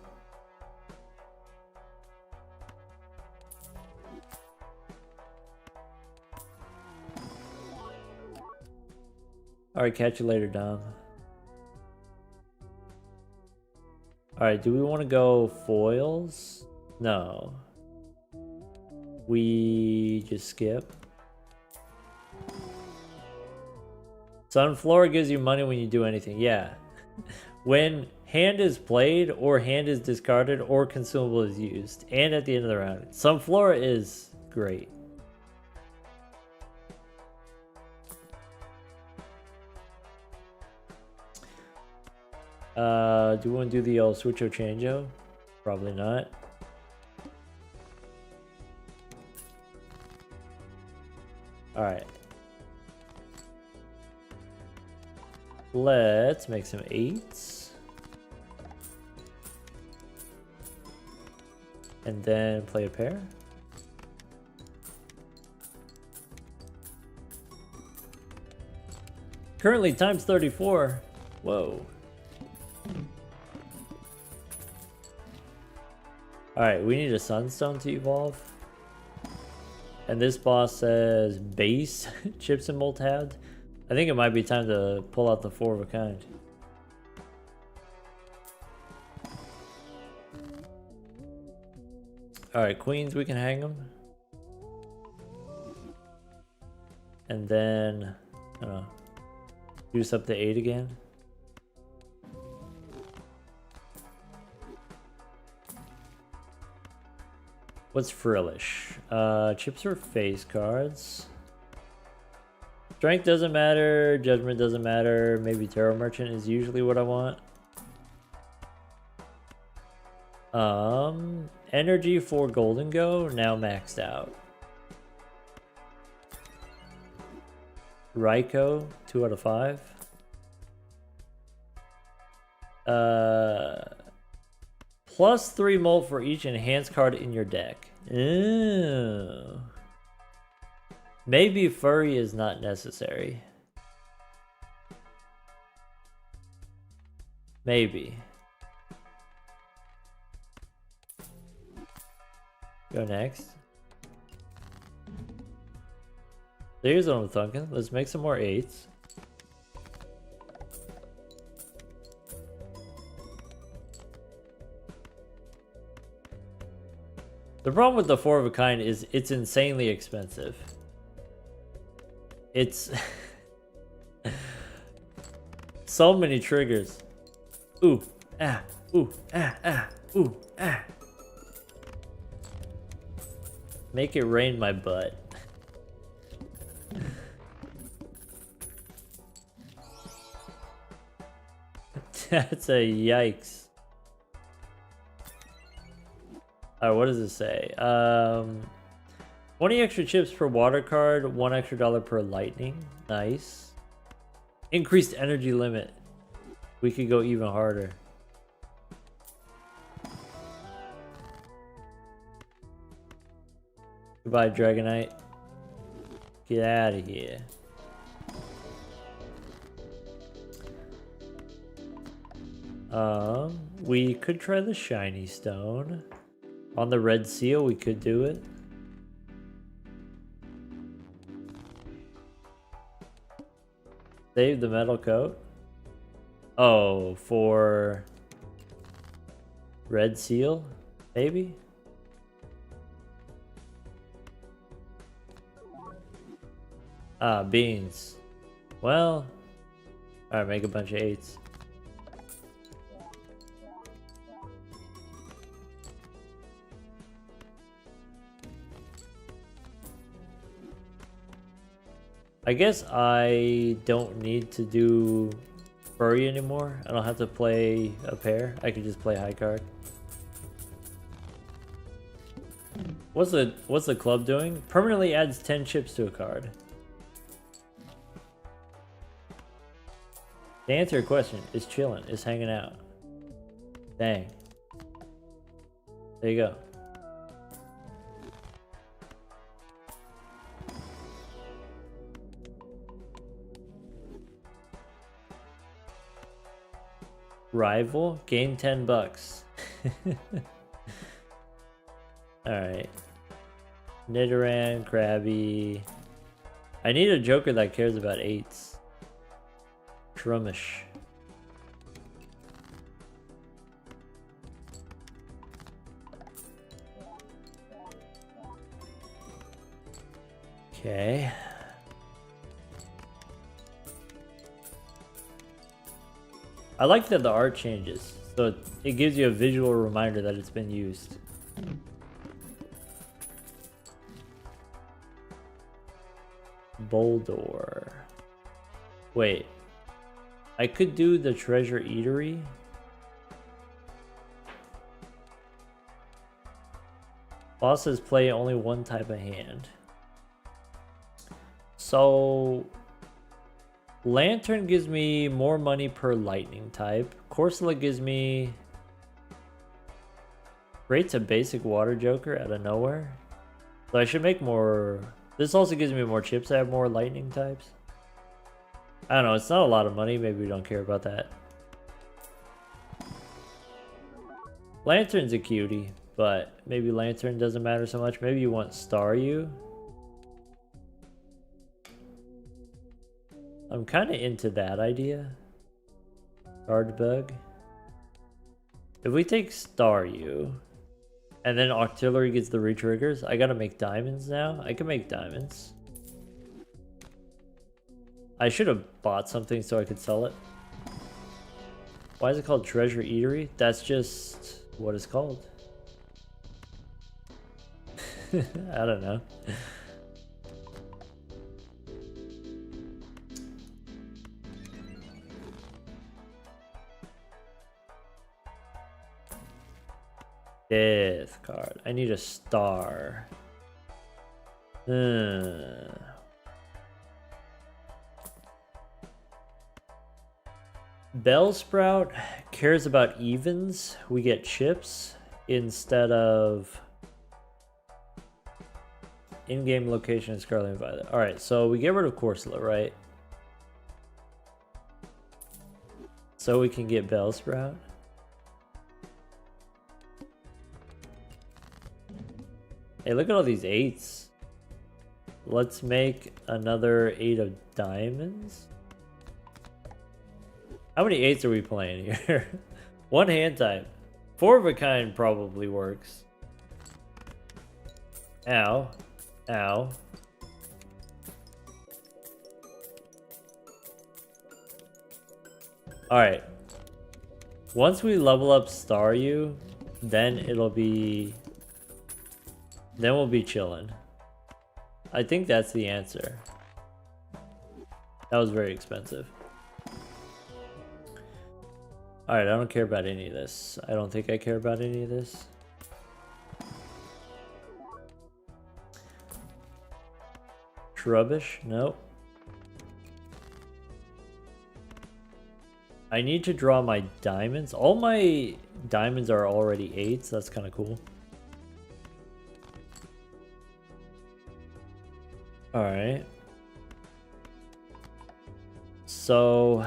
Alright, catch you later, Dom. Alright, do we want to go foils? No. We just skip. Sunflower gives you money when you do anything. Yeah. When hand is played, or hand is discarded, or consumable is used, and at the end of the round. Sunflower is great. Do we want to do the old switcho changeo? Probably not. Alright. Let's make some 8s. And then play a pair. Currently times 34. Whoa. Alright, we need a sunstone to evolve. And this boss says base chips and molt had. I think it might be time to pull out the 4 of a kind. Alright, queens, we can hang them. And then, I don't know, Juice up to 8 again. What's frillish? Chips or face cards? Strength doesn't matter. Judgment doesn't matter. Maybe Tarot Merchant is usually what I want. Energy for Golden Go, now maxed out. Raiko, 2 out of 5. Plus 3 molt for each enhanced card in your deck. Ew. Maybe Furry is not necessary. Maybe. Go next. Here's what I'm thinking. Let's make some more 8s. The problem with the 4 of a kind is it's insanely expensive. It's so many triggers. Ooh, ah, ooh, ah, ah, ooh, ah. Make it rain my butt. That's a yikes. Alright, what does it say? 20 extra chips per water card, $1 extra per lightning. Nice. Increased energy limit. We could go even harder. Goodbye, Dragonite. Get out of here. We could try the shiny stone. On the red seal, we could do it. Save the metal coat. Oh, for red seal, maybe? Ah, beans. Well, alright, make a bunch of 8s. I guess I don't need to do Furry anymore. I don't have to play a pair. I could just play high card. What's the club doing? Permanently adds 10 chips to a card. To answer your question, it's chilling, it's hanging out. Dang. There you go. Rival, gain 10 bucks. Alright. Nidoran, Krabby. I need a Joker that cares about 8s. Trummish. Okay. I like that the art changes, so it gives you a visual reminder that it's been used. Boldor. Wait. I could do the Treasure Eatery. Bosses play only one type of hand. So Lantern gives me more money per lightning type. Corsola gives me... Creates a basic water joker out of nowhere. So I should make more... This also gives me more chips. I have more lightning types. I don't know. It's not a lot of money. Maybe we don't care about that. Lantern's a cutie, but maybe Lantern doesn't matter so much. Maybe you want Staryu. I'm kind of into that idea. Guardbug. If we take Staryu, and then Octillery gets the retriggers, I gotta make diamonds now. I can make diamonds. I should have bought something so I could sell it. Why is it called Treasure Eatery? That's just what it's called. I don't know. Death card. I need a star. Bellsprout cares about evens. We get chips instead of in-game location Scarlet and Violet. Alright, so we get rid of Corsola, right? So we can get Bellsprout. Hey, look at all these 8s. Let's make another 8 of diamonds. How many 8s are we playing here? One hand type. 4 of a kind probably works. Ow. Ow. Alright. Once we level up Staryu, then it'll be... Then we'll be chilling. I think that's the answer. That was very expensive. Alright, I don't care about any of this. I don't think I care about any of this. Rubbish? Nope. I need to draw my diamonds. All my diamonds are already 8s. That's kind of cool. Alright. So...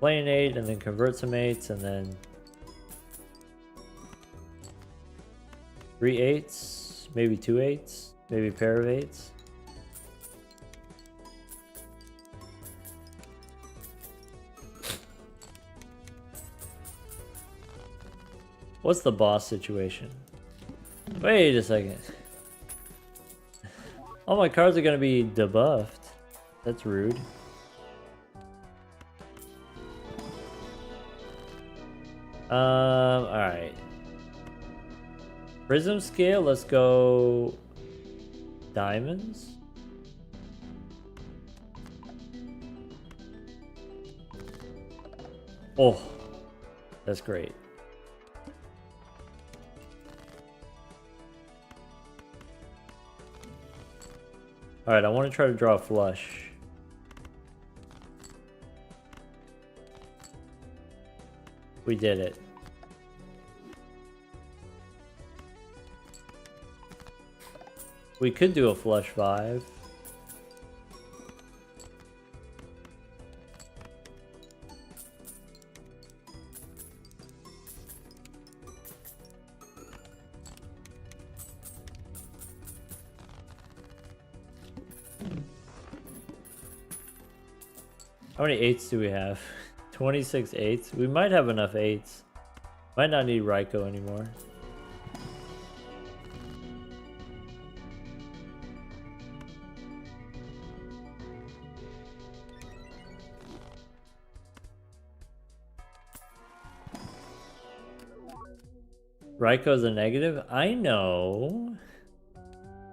play an 8 and then convert some 8s and then... 3 8s? Maybe 2 8s? Maybe a pair of 8s? What's the boss situation? Wait a second. All my cards are gonna be debuffed. That's rude. Alright. Prism scale, let's go diamonds. Oh, that's great. Alright, I want to try to draw a flush. We did it. We could do a flush 5. How many 8s do we have? 26 8s. We might have enough 8s. Might not need Raikou anymore. Raikou's a negative? I know.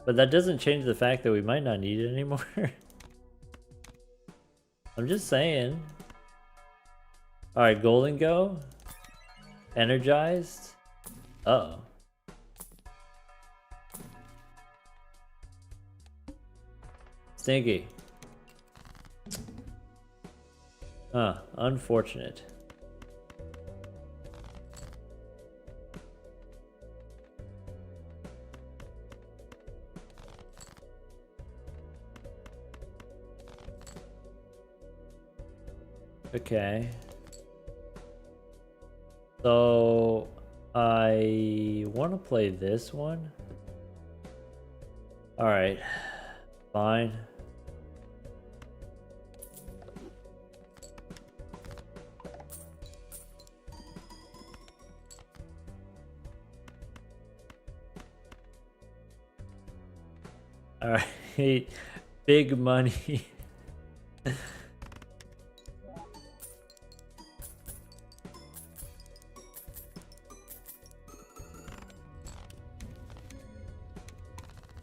But that doesn't change the fact that we might not need it anymore. I'm just saying. Alright, Golden Go. Energized. Uh-oh. Stinky. Huh, unfortunate. Okay. So I want to play this one. All right. Fine. All right. Big money.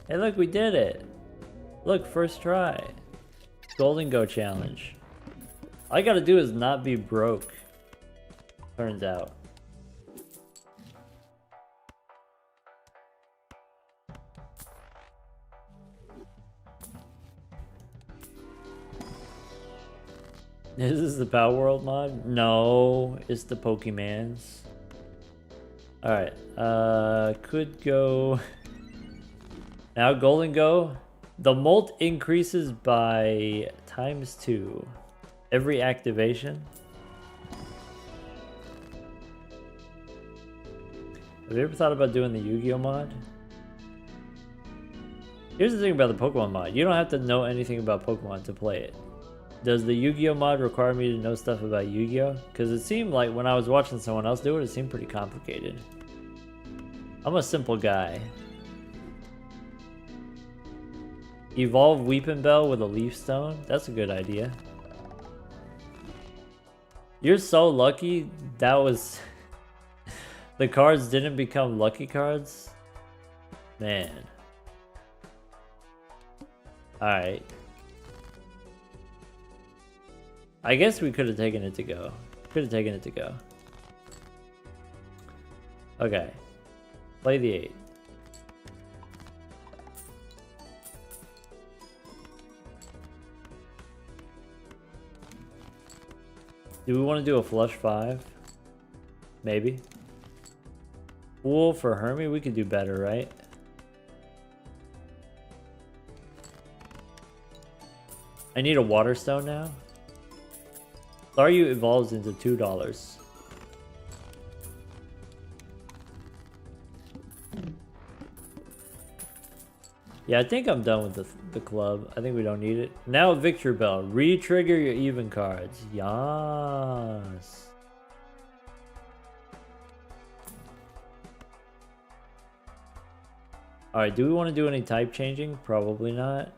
Hey, look, we did it. Look, first try. Golden Go challenge. All I gotta do is not be broke. Turns out. Is this the Power World mod? No, it's the Pokemons. Alright, could go... Now Golden Go. The molt increases by ×2 every activation. Have you ever thought about doing the Yu-Gi-Oh mod? Here's the thing about the Pokemon mod. You don't have to know anything about Pokemon to play it. Does the Yu-Gi-Oh mod require me to know stuff about Yu-Gi-Oh? Because it seemed like when I was watching someone else do it, it seemed pretty complicated. I'm a simple guy. Evolve Weeping Bell with a Leaf Stone? That's a good idea. You're so lucky that was... the cards didn't become lucky cards? Man. Alright. I guess we could have taken it to go. Could have taken it to go. Okay. Play the 8. Do we want to do a flush 5? Maybe. Fool for Hermie? We could do better, right? I need a water stone now. Staryu evolves into $2. Yeah, I think I'm done with the club. I think we don't need it. Now Victory Bell. Re-trigger your even cards. Yes. Alright, do we want to do any type changing? Probably not.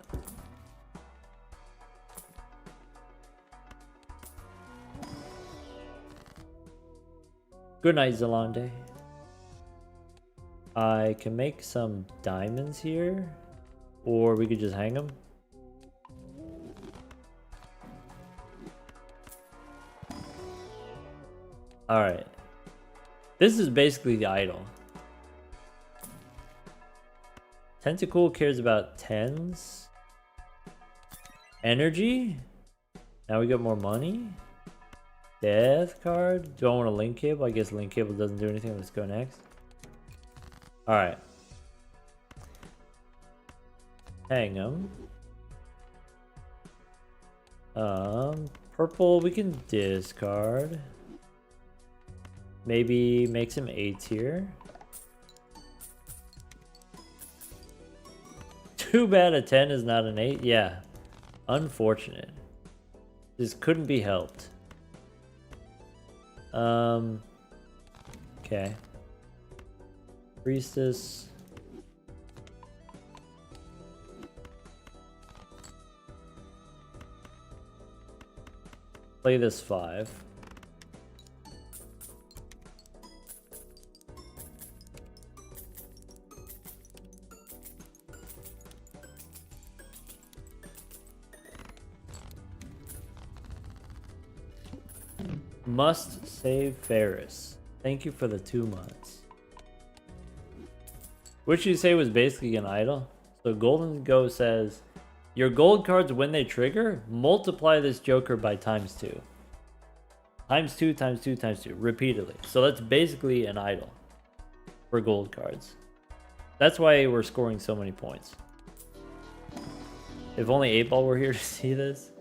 Good night, Zalande. I can make some diamonds here. Or we could just hang them. Alright. This is basically the idol. Tentacool cares about 10s. Energy? Now we got more money. Death card? Do I want a link cable? I guess link cable doesn't do anything. Let's go next. Alright. Hang them. Purple we can discard. Maybe make some 8s here. Too bad a 10 is not an 8. Yeah. Unfortunate. This couldn't be helped. Okay. Priestess. Play this 5. Must save Ferris. Thank you for the 2 months. Which you say was basically an idol. So Golden Go says, your gold cards when they trigger, multiply this joker by ×2. ×2, ×2, ×2, repeatedly. So that's basically an idol for gold cards. That's why we're scoring so many points. If only 8-Ball were here to see this.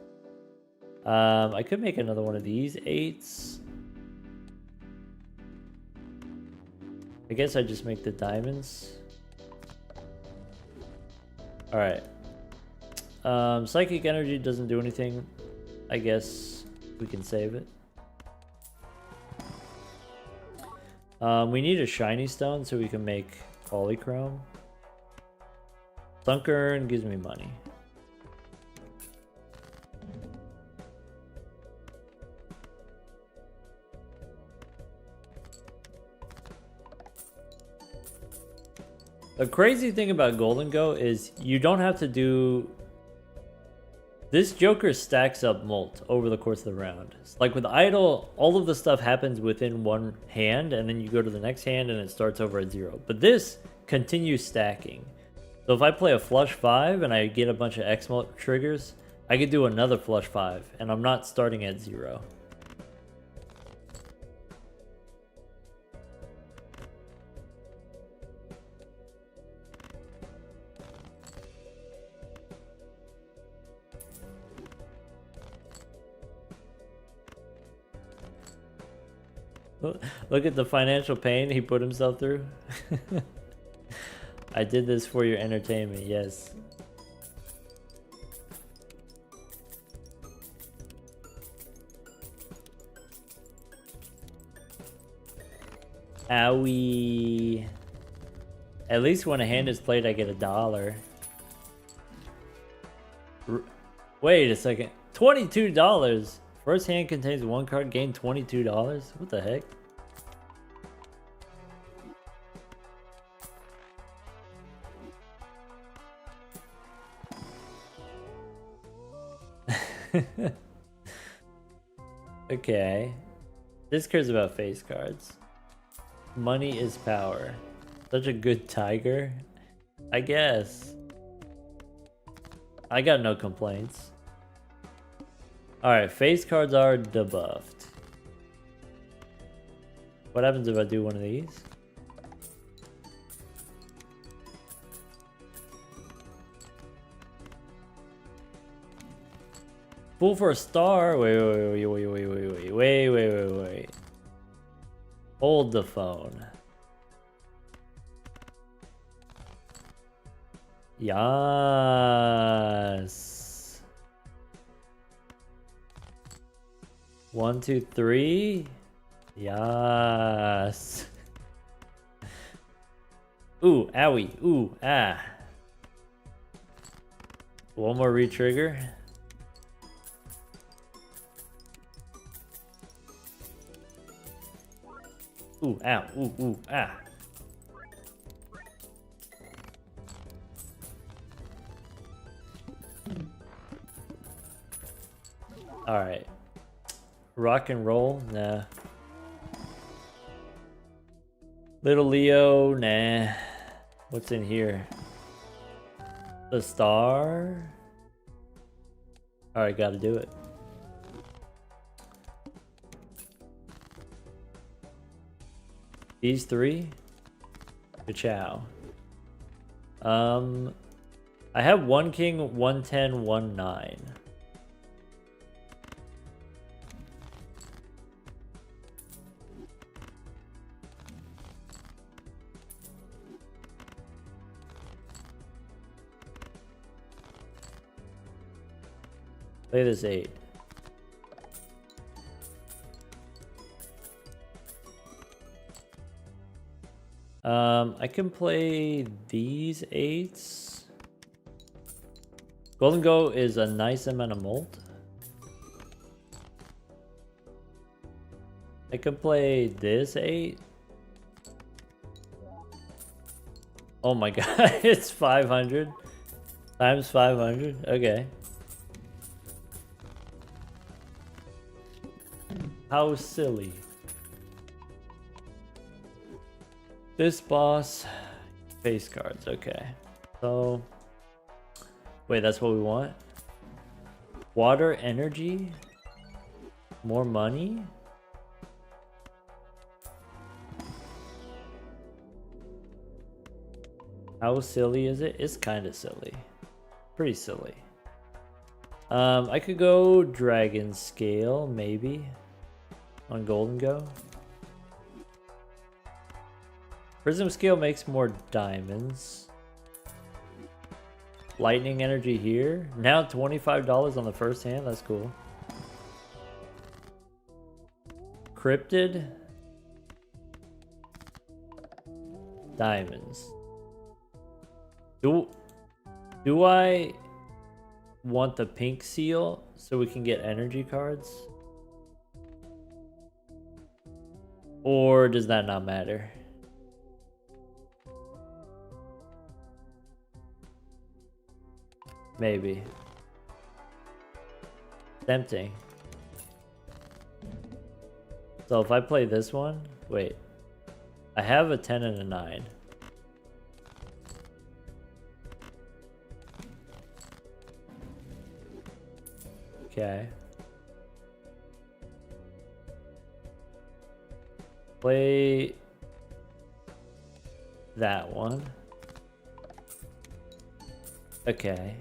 I could make another one of these 8s. I guess I just make the diamonds. Alright. Psychic energy doesn't do anything. I guess we can save it. We need a shiny stone so we can make polychrome. Sunkern gives me money. The crazy thing about Golden Go is you don't have to do... This Joker stacks up Molt over the course of the round. Like with Idol, all of the stuff happens within one hand, and then you go to the next hand and it starts over at 0. But this continues stacking. So if I play a flush 5 and I get a bunch of X-Molt triggers, I could do another flush 5, and I'm not starting at 0. Look at the financial pain he put himself through. I did this for your entertainment, yes. Owie. At least when a hand is played, I get $1. Wait a second. $22. First hand contains 1 card, gain $22? What the heck? Okay. This cares about face cards. Money is power. Such a good tiger. I guess. I got no complaints. Alright, face cards are debuffed. What happens if I do one of these? Fool for a star. Wait. Hold the phone. Yes. 1, 2, 3. Yes. Ooh, owie. Ooh, ah. One more re-trigger. Ooh, ow, ooh, ah. Alright. Rock and roll? Nah. Little Leo? Nah. What's in here? The star? Alright, gotta do it. These 3? Ka-chow. I have 1 king, 1 10, 1 9. Play this 8. I can play these 8s. Golden Go is a nice amount of Molt. I can play this 8. Oh my god, it's 500 times 500. Okay. How silly. This boss, face cards, okay. So, wait, that's what we want? Water, energy, more money? How silly is it? It's kind of silly. Pretty silly. I could go Dragon Scale, maybe, on Golden Go. Prism Scale makes more diamonds. Lightning Energy here. Now $25 on the first hand. That's cool. Cryptid. Diamonds. Do I want the pink seal so we can get energy cards? Or does that not matter? Maybe. Tempting. So if I play this one, wait. I have a 10 and a 9. Okay. Play that one. Okay.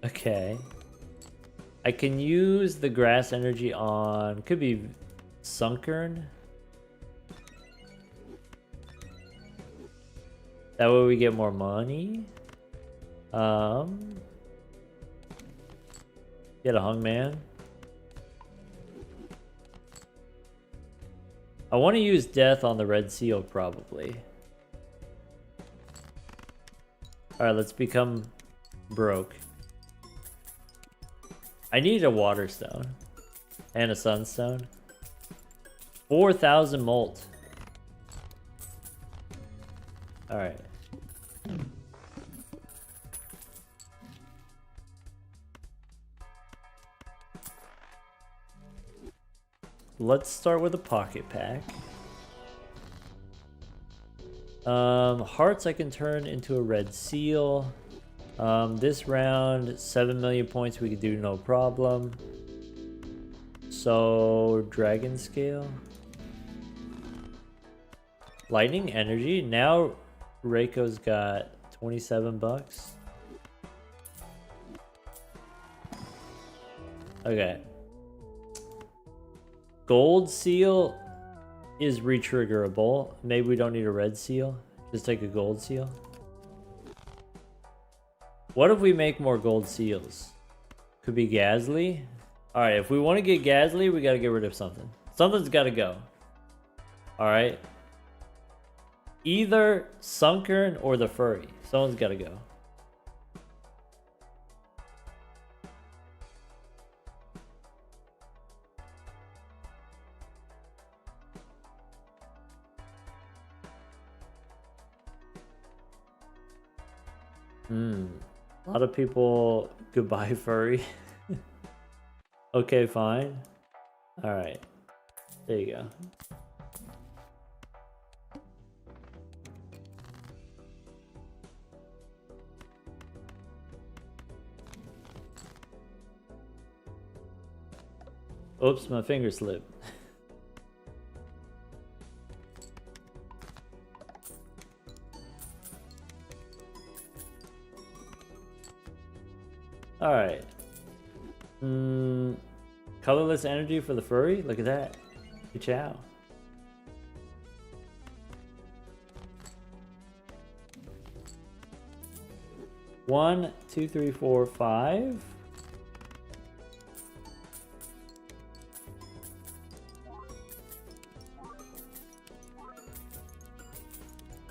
Okay. I can use the grass energy on, could be Sunkern. That way we get more money. Get a Hungman. I want to use Death on the Red Seal, probably. Alright, let's become broke. I need a Water Stone. And a Sunstone. 4,000 molt. Alright. Let's start with a pocket pack. Hearts I can turn into a red seal. This round, 7 million points we could do no problem. So, Dragon Scale. Lightning Energy. Now Reiko's got 27 bucks. Okay. Gold Seal is retriggerable. Maybe we don't need a red seal. Just take a gold seal. What if we make more gold seals? Could be Ghastly. Alright, if we want to get Ghastly, we gotta get rid of something. Something's gotta go. Alright. Either Sunkern or the Furry. Someone's gotta go. A lot of people, goodbye Furry. Okay, fine. Alright. There you go. Oops, my finger slipped. Alright. Colorless energy for the Furry? Look at that. Good chow. One, two, three, four, five.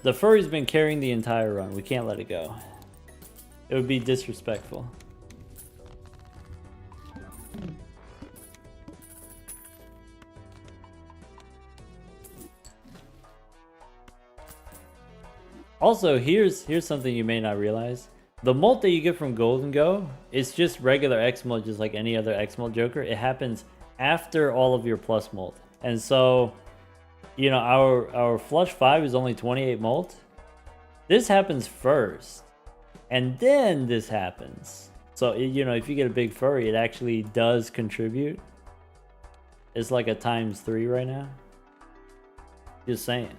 The Furry's been carrying the entire run. We can't let it go. It would be disrespectful. Also, here's something you may not realize. The molt that you get from Golden Go is just regular X molt, just like any other X molt Joker. It happens after all of your plus molt. And so, you know, our Flush 5 is only 28 molt. This happens first. And then this happens. So, you know, if you get a big Furry, it actually does contribute. It's like a ×3 right now. Just saying.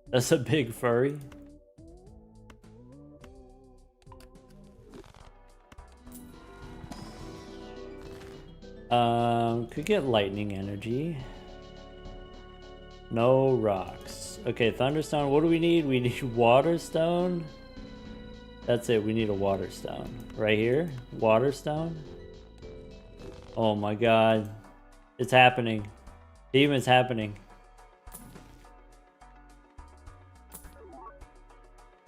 That's a big Furry. Could get lightning energy. No rocks. Okay, Thunderstone. What do we need? We need Waterstone. That's it. We need a Waterstone. Right here. Waterstone. Oh my god. It's happening. Demon's happening.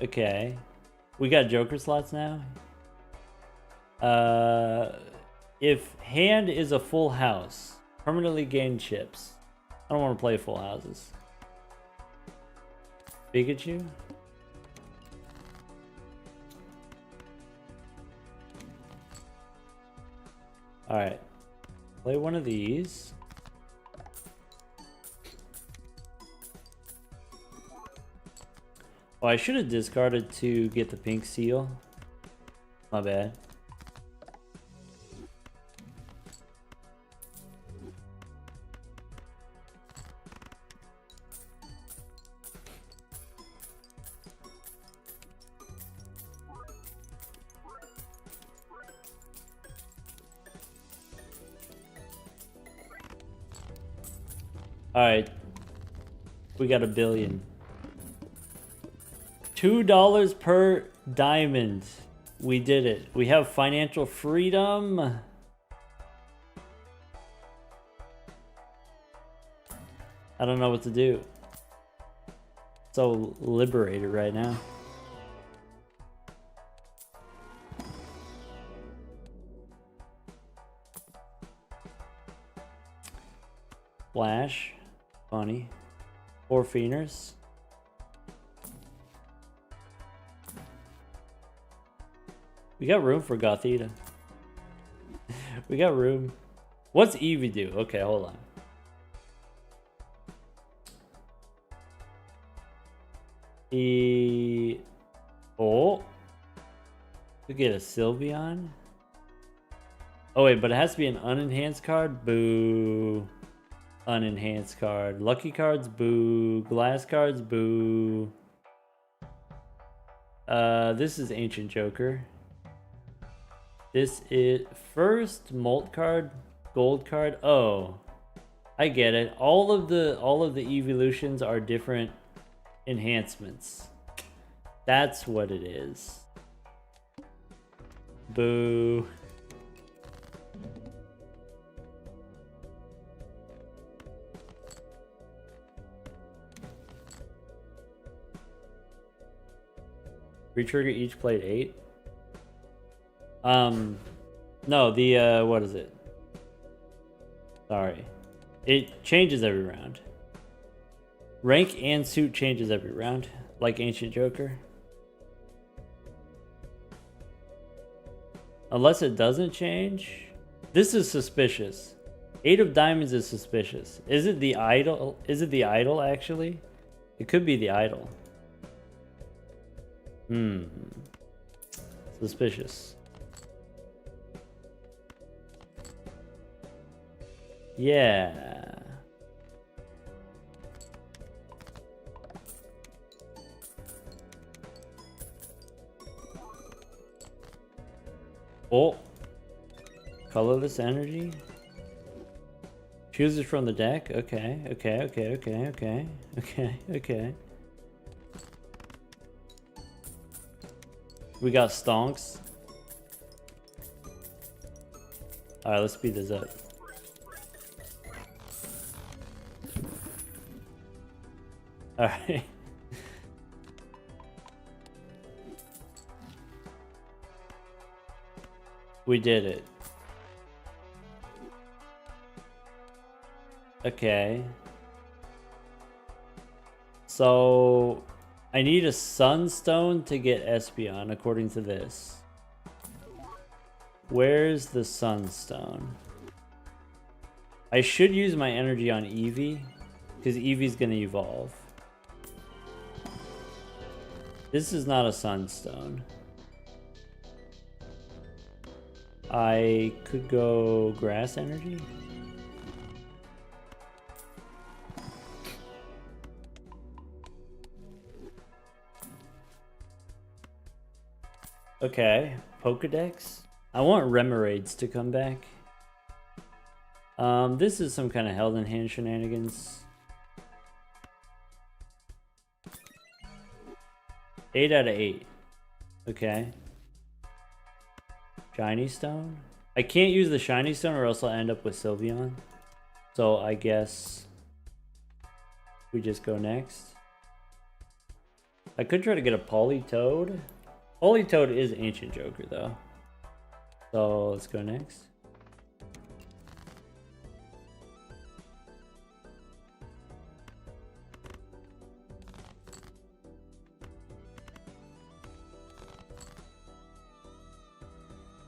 Okay. We got Joker slots now. If hand is a full house, permanently gain chips. I don't want to play full houses. Pikachu? Alright. Play one of these. Oh, I should have discarded to get the pink seal. My bad. Alright. We got $1 billion. $2 per diamond. We did it. We have financial freedom. I don't know what to do. So liberated right now. Flash. Funny. 4 Fienders. We got room for Gothita. We got room. What's Eevee do? Okay, hold on. Oh. We get a Sylveon. Oh wait, but it has to be an unenhanced card? Boo. Unenhanced card. Lucky cards? Boo. Glass cards? Boo. This is Ancient Joker. This is first Molt card, gold card. Oh, I get it. All of the evolutions are different enhancements. That's what it is. Boo. Retrigger each played 8. No, the, what is it? Sorry. It changes every round. Rank and suit changes every round, like Ancient Joker. Unless it doesn't change. This is suspicious. 8 of diamonds is suspicious. Is it the idol? Is it the idol, actually? It could be the idol. Suspicious. Yeah. Oh. Colorless energy. Chooses from the deck. Okay. We got stonks. Alright, let's speed this up. Alright. We did it. Okay. So I need a sunstone to get Espeon, according to this. Where's the sunstone? I should use my energy on Eevee, because Eevee's gonna evolve. This is not a sunstone. I could go grass energy. Okay, Pokedex. I want Remoraid's to come back. This is some kind of held in hand shenanigans. 8 out of 8. Okay. Shiny Stone? I can't use the Shiny Stone or else I'll end up with Sylveon. So I guess we just go next. I could try to get a Politoed. Politoed is Ancient Joker though. So let's go next.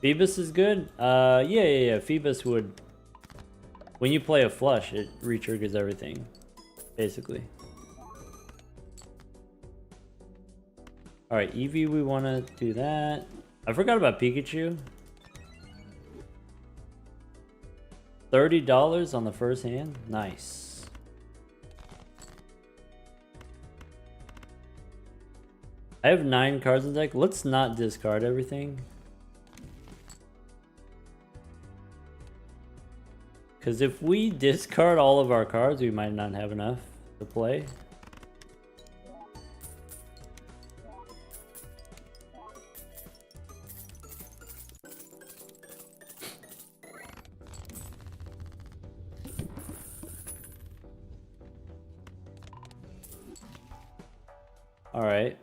Phoebus is good? Yeah. Phoebus would... When you play a flush, it re-triggers everything, basically. Alright, Eevee, we want to do that. I forgot about Pikachu. $30 on the first hand? Nice. I have 9 cards in the deck. Let's not discard everything. Because if we discard all of our cards, we might not have enough to play. Alright.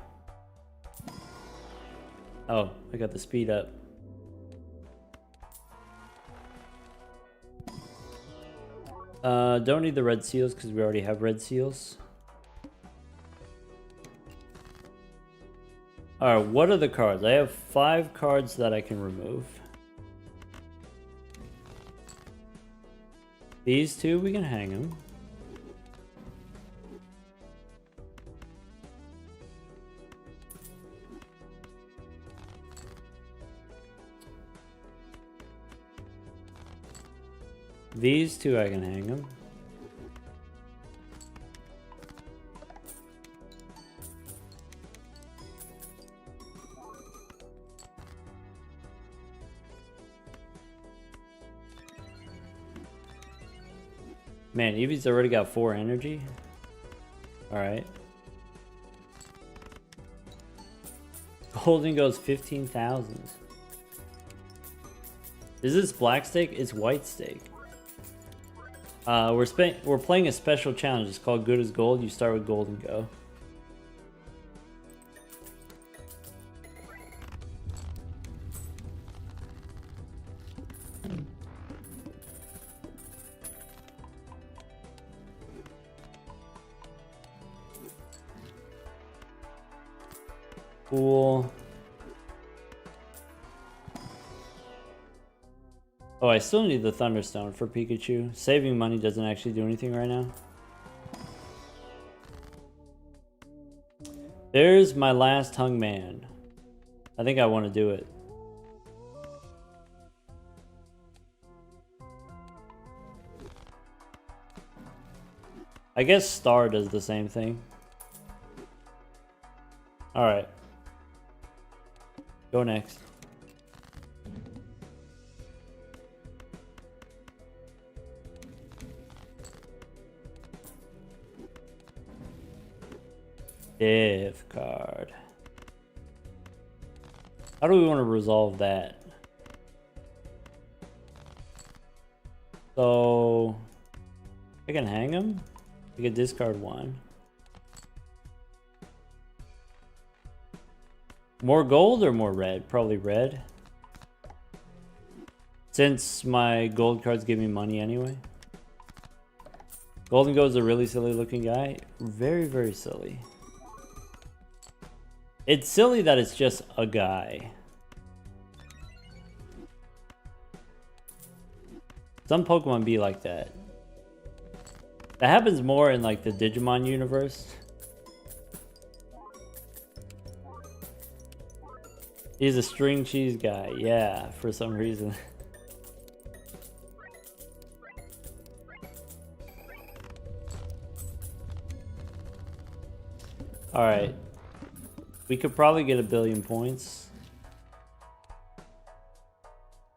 Oh, I got the speed up. Don't need the red seals because we already have red seals. Alright, what are the cards? I have 5 cards that I can remove. These 2, we can hang them. These 2, I can hang them. Man, Eevee's already got 4 energy. Alright. Golden goes 15,000. Is this black stake? It's white stake. We're playing a special challenge. It's called Good as Gold. You start with gold and go. Cool. Oh, I still need the Thunderstone for Pikachu. Saving money doesn't actually do anything right now. There's my last hung man. I think I want to do it. I guess Star does the same thing. Alright. Go next. Div card. How do we want to resolve that? So I can hang him. I can discard 1. More gold or more red? Probably red. Since my gold cards give me money anyway. Golden Go's a really silly looking guy. Very, very silly. It's silly that it's just a guy. Some Pokemon be like that. That happens more in like the Digimon universe. He's a string cheese guy, yeah, for some reason. Alright. We could probably get 1 billion points.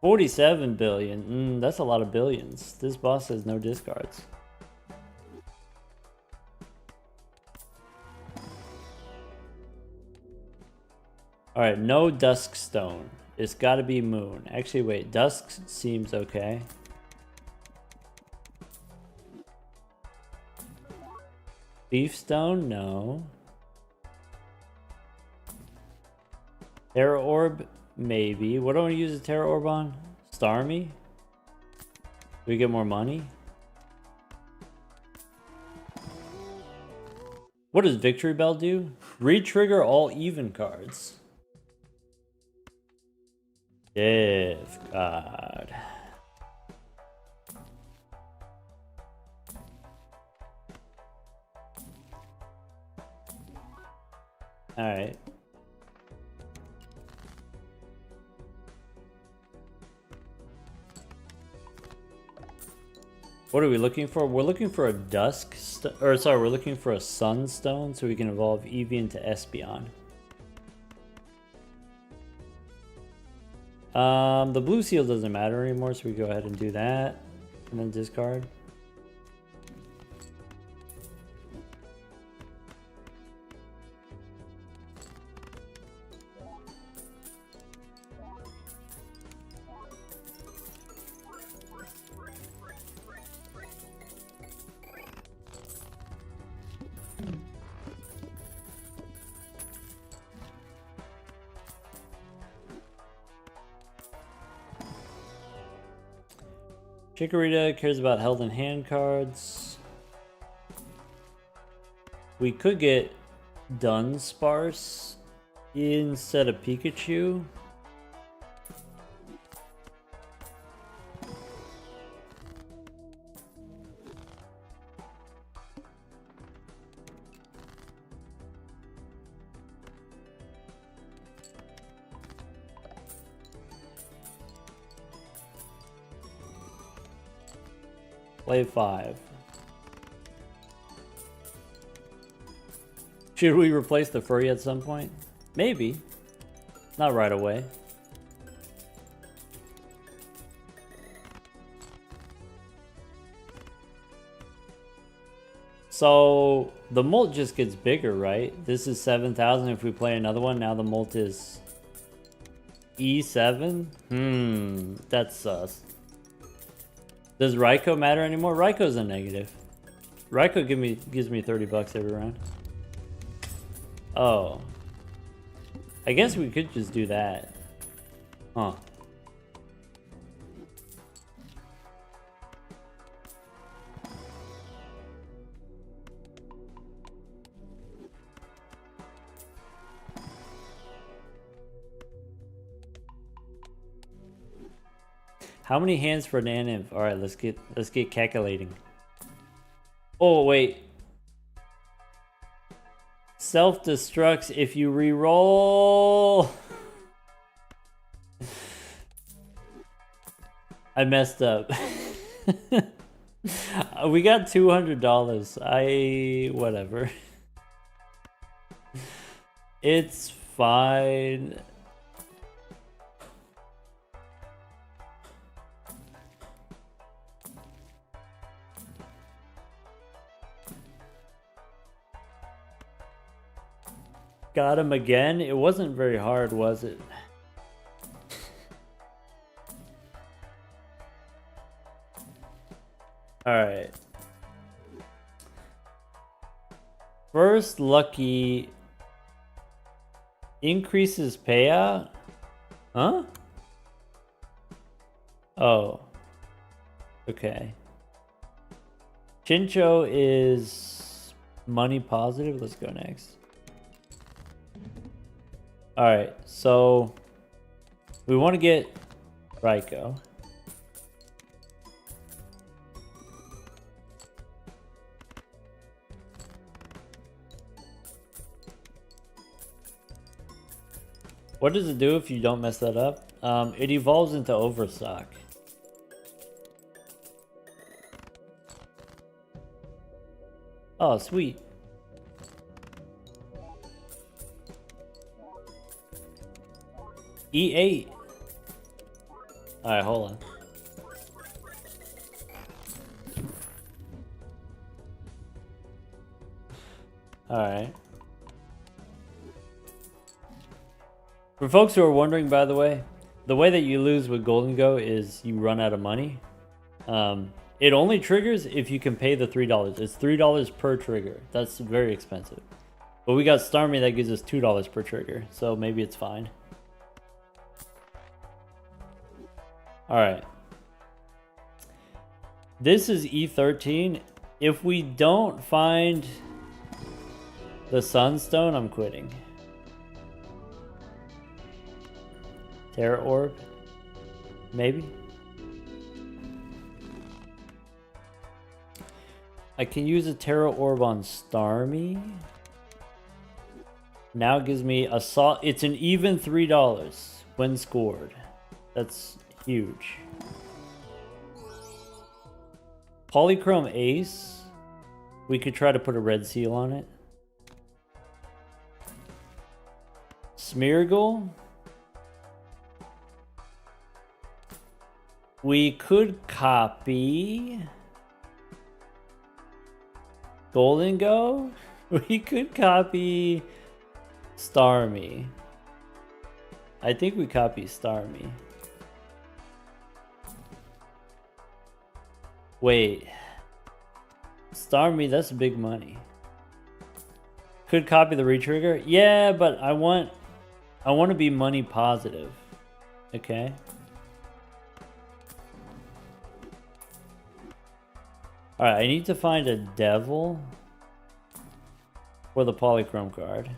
47 billion. That's a lot of billions. This boss has no discards. Alright, no Dusk Stone. It's gotta be Moon. Actually, wait. Dusk seems okay. Beef Stone? No. Terra Orb? Maybe. What do I want to use a Terra Orb on? Starmie? Do we get more money? What does Victory Bell do? Re-trigger all even cards. Gift card. Alright. What are we looking for? We're looking for a we're looking for a sunstone so we can evolve Eevee into Espeon. The blue seal doesn't matter anymore, so we go ahead and do that. And then discard. Chikorita cares about held in hand cards. We could get Dunsparce instead of Pikachu. Play 5. Should we replace the furry at some point? Maybe. Not right away. So the molt just gets bigger, right? This is 7,000. If we play another one, now the molt is E7. That's sus. Does Raikou matter anymore? Raikou's a negative. Raikou gives me 30 bucks every round. Oh. I guess we could just do that. Huh. How many hands for Nanim? All right, let's get calculating. Oh wait. Self-destructs if you re-roll. I messed up. We got $200. Whatever. It's fine. Got him again? It wasn't very hard, was it? Alright. First lucky increases payout? Huh? Oh. Okay. Chincho is money positive. Let's go next. Alright, so we want to get Raikou. What does it do if you don't mess that up? It evolves into Overstock. Oh, sweet. E8. Alright, hold on. Alright. For folks who are wondering, by the way that you lose with Golden Go is you run out of money. It only triggers if you can pay the $3. It's $3 per trigger. That's very expensive. But we got Starmie that gives us $2 per trigger, so maybe it's fine. Alright. This is E13. If we don't find the Sunstone, I'm quitting. Terra Orb. Maybe. I can use a Terra Orb on Starmie. Now it gives me a it's an even $3 when scored. That's huge. Polychrome Ace. We could try to put a red seal on it. Smeargle. We could copy Golden Go. We could copy Starmie. I think we copy Starmie. Wait. Starmie, that's big money. Could copy the retrigger? Yeah, but I want to be money positive. Okay. Alright, I need to find a devil for the Polychrome card.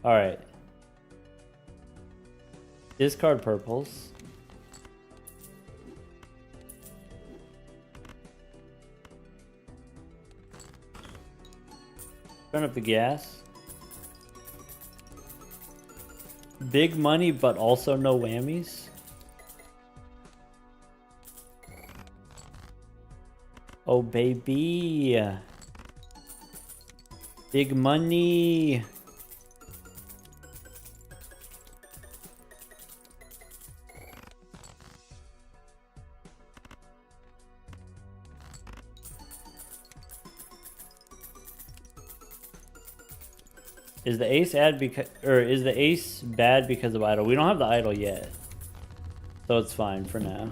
Alright. Discard purples. Turn up the gas. Big money, but also no whammies. Oh, baby. Big money. Is the ace is the ace bad because of idle? We don't have the idle yet. So it's fine for now.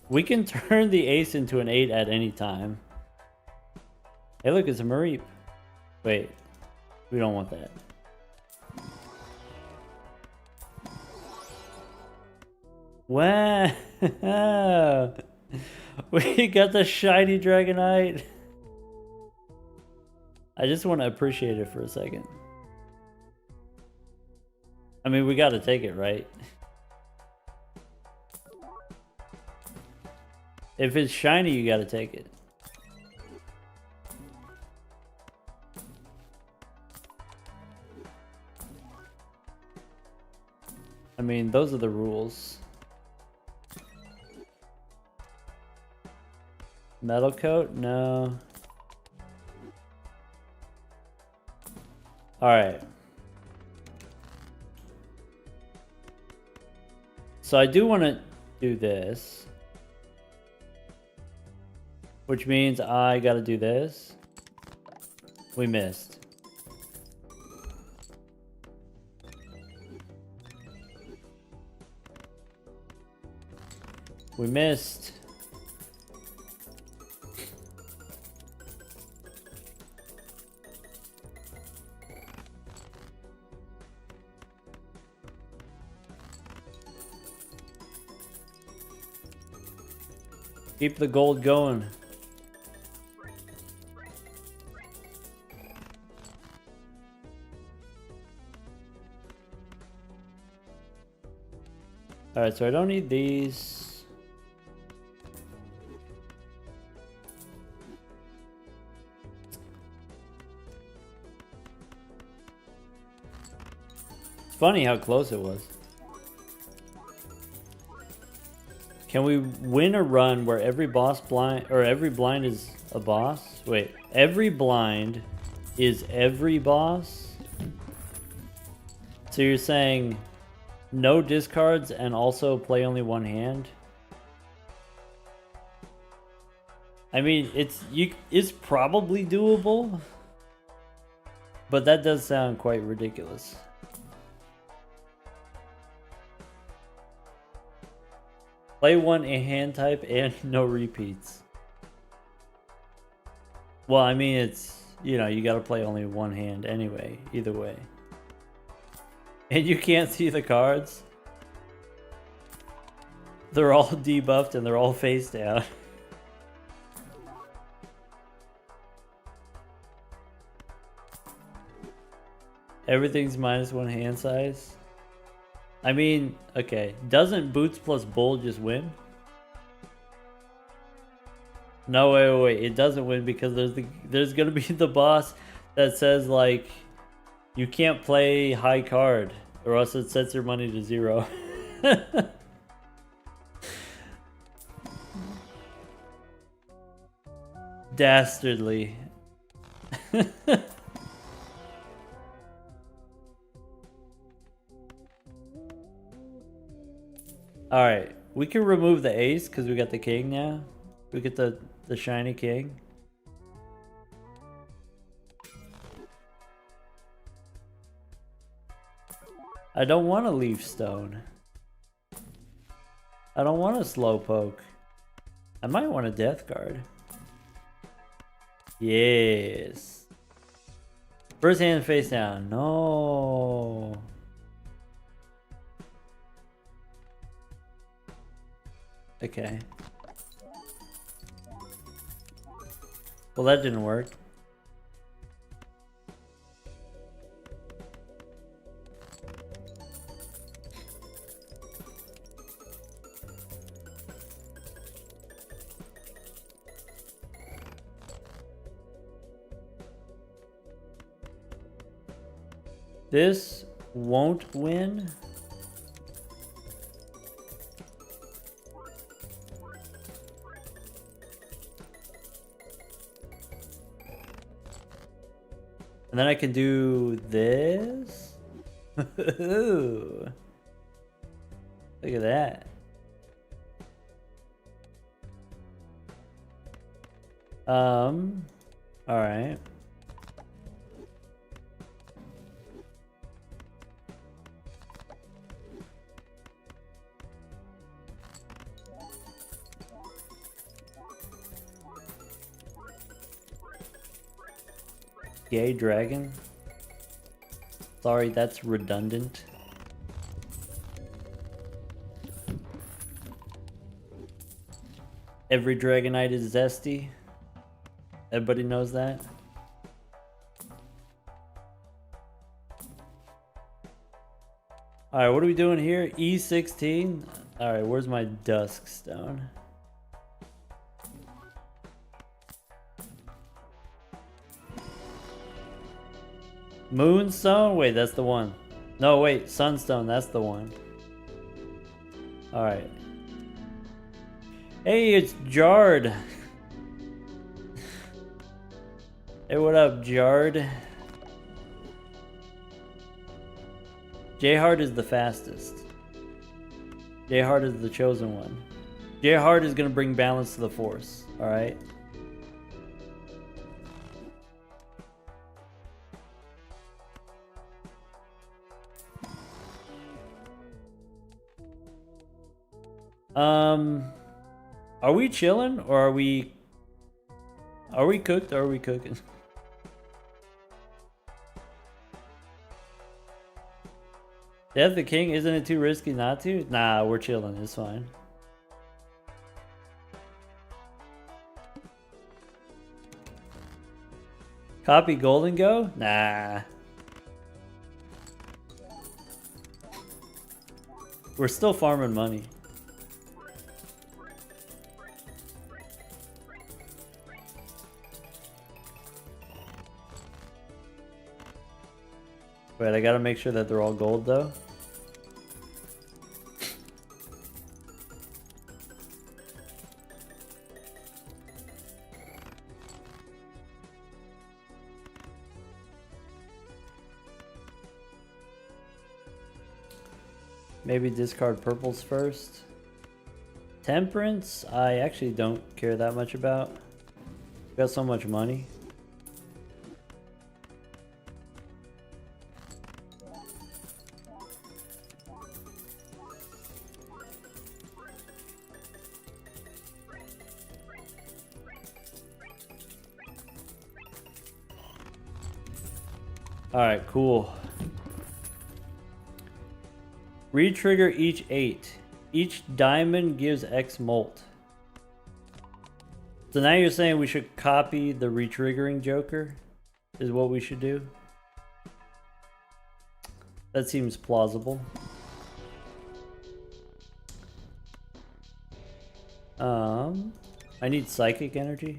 We can turn the ace into an 8 at any time. Hey, look, it's a Mareep. Wait, we don't want that. Wow! We got the shiny Dragonite. I just want to appreciate it for a second. I mean, we got to take it, right? If it's shiny, you got to take it. I mean, those are the rules. Metal coat? No. Alright. So I do want to do this. Which means I gotta do this. We missed. We missed. Keep the gold going. Alright, so I don't need these. It's funny how close it was. Can we win a run where every boss blind, or every blind is a boss? Wait, every blind is every boss? So you're saying no discards and also play only one hand? I mean, it's probably doable, but that does sound quite ridiculous. Play one a hand type and no repeats. Well, I mean, it's, you know, you gotta play only one hand anyway, either way. And you can't see the cards. They're all debuffed and they're all face down. Everything's -1 hand size. I mean, okay. Doesn't boots plus bull just win? No, wait. It doesn't win because there's gonna be the boss that says like you can't play high card or else it sets your money to 0. Dastardly. Alright, we can remove the ace because we got the king now. We get the shiny king. I don't want to leaf stone. I don't want a slow poke. I might want a death card. Yes. First hand face down. No. Okay. Well, that didn't work. This won't win. And then I can do this. Look at that. All right. Gay dragon. Sorry, that's redundant. Every Dragonite is zesty. Everybody knows that. Alright, what are we doing here? E16? Alright, where's my dusk stone? Moonstone? Wait, that's the one. No, wait, Sunstone, that's the one. Alright. Hey, it's Jard. Hey, what up, Jard? J-Hard is the fastest. J-Hard is the chosen one. J-Hard is gonna bring balance to the force, alright? Are we chilling or are we cooked or are we cooking? Death the king, isn't it too risky not to? Nah, we're chilling, it's fine. Copy golden go? Nah. We're still farming money. Wait, I gotta make sure that they're all gold though. Maybe discard purples first. Temperance, I actually don't care that much about. Got so much money. Alright, cool. Re-trigger each 8. Each diamond gives X molt. So now you're saying we should copy the re-triggering Joker? Is what we should do? That seems plausible. I need psychic energy.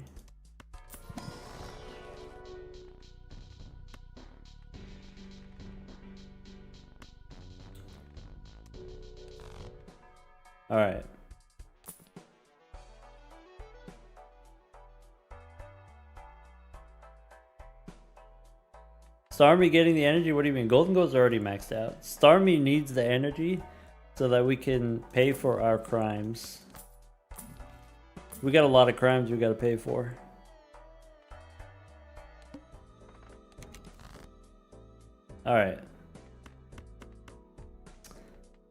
All right. Starmie getting the energy? What do you mean? Golden Gold's already maxed out. Starmie needs the energy so that we can pay for our crimes. We got a lot of crimes we got to pay for. All right.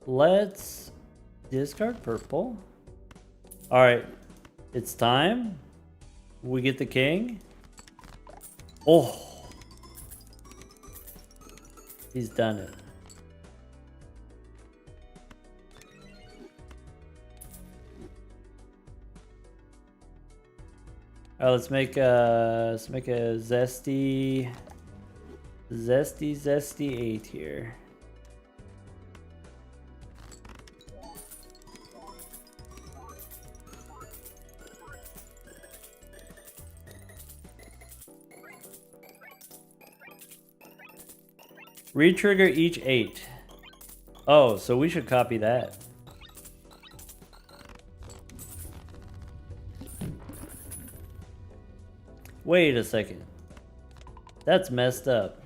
Let's discard purple. All right. It's time. We get the king. Oh. He's done it. All right, let's make a zesty 8 here. Retrigger each 8. Oh, so we should copy that. Wait a second. That's messed up.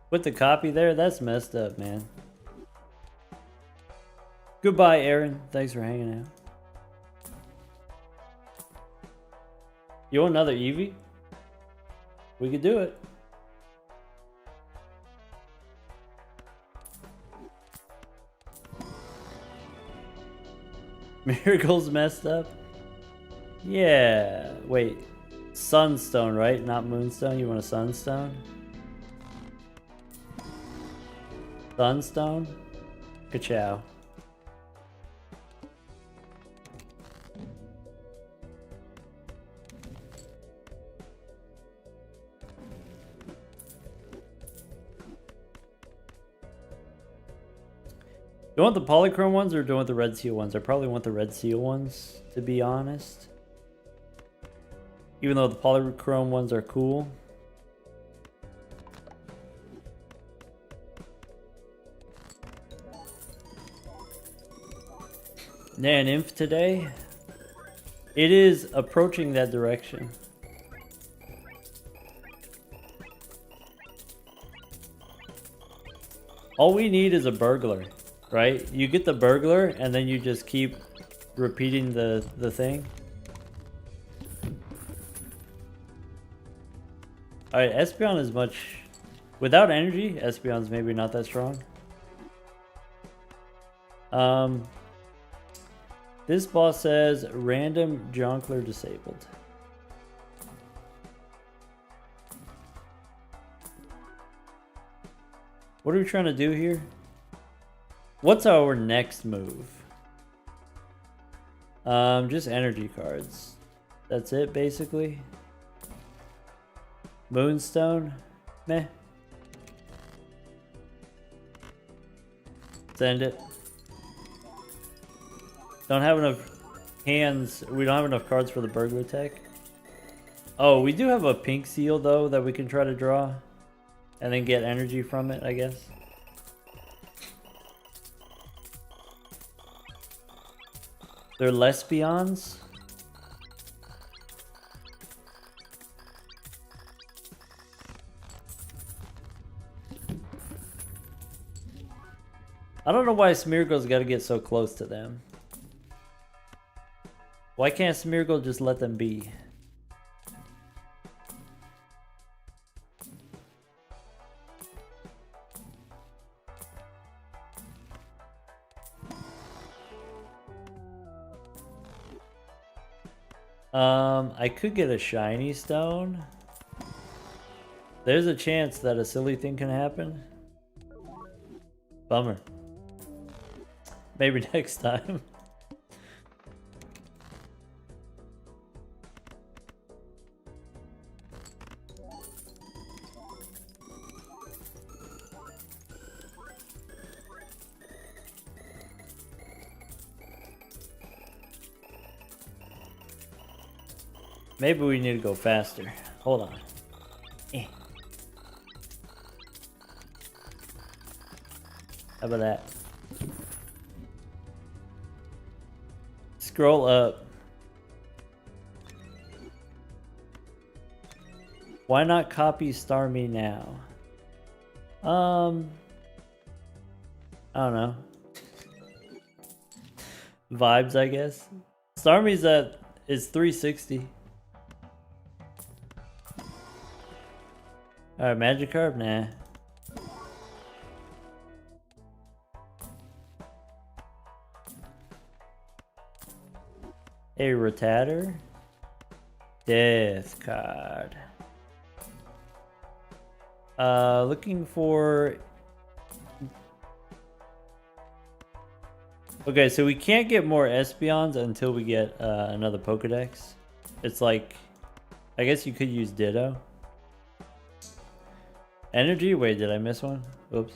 Put the copy there? That's messed up, man. Goodbye, Aaron. Thanks for hanging out. You want another Eevee? We could do it. Miracle's messed up? Yeah. Wait. Sunstone, right? Not Moonstone? You want a Sunstone? Sunstone? Ka-chow. Do you want the polychrome ones or do you want the red seal ones? I probably want the red seal ones, to be honest. Even though the polychrome ones are cool. Nan Inf today. It is approaching that direction. All we need is a burglar. Right? You get the burglar and then you just keep repeating the thing. Alright, Espeon is much... Without energy, Espeon's maybe not that strong. This boss says random Jonkler disabled. What are we trying to do here? What's our next move? Just energy cards. That's it, basically. Moonstone? Meh. Send it. Don't have enough hands. We don't have enough cards for the burglar tech. Oh, we do have a pink seal, though, that we can try to draw. And then get energy from it, I guess. They're lesbians? I don't know why Smeargle's got to get so close to them. Why can't Smeargle just let them be? I could get a shiny stone. There's a chance that a silly thing can happen. Bummer. Maybe next time. Maybe we need to go faster. Hold on. Eh. How about that? Scroll up. Why not copy Star Me now? I don't know. Vibes, I guess. Star Me's is 360. Alright, Magikarp? Nah. A Rattata? Death card. Looking for... Okay, so we can't get more Espeons until we get another Pokedex. It's like... I guess you could use Ditto. Energy? Wait, did I miss one? Oops.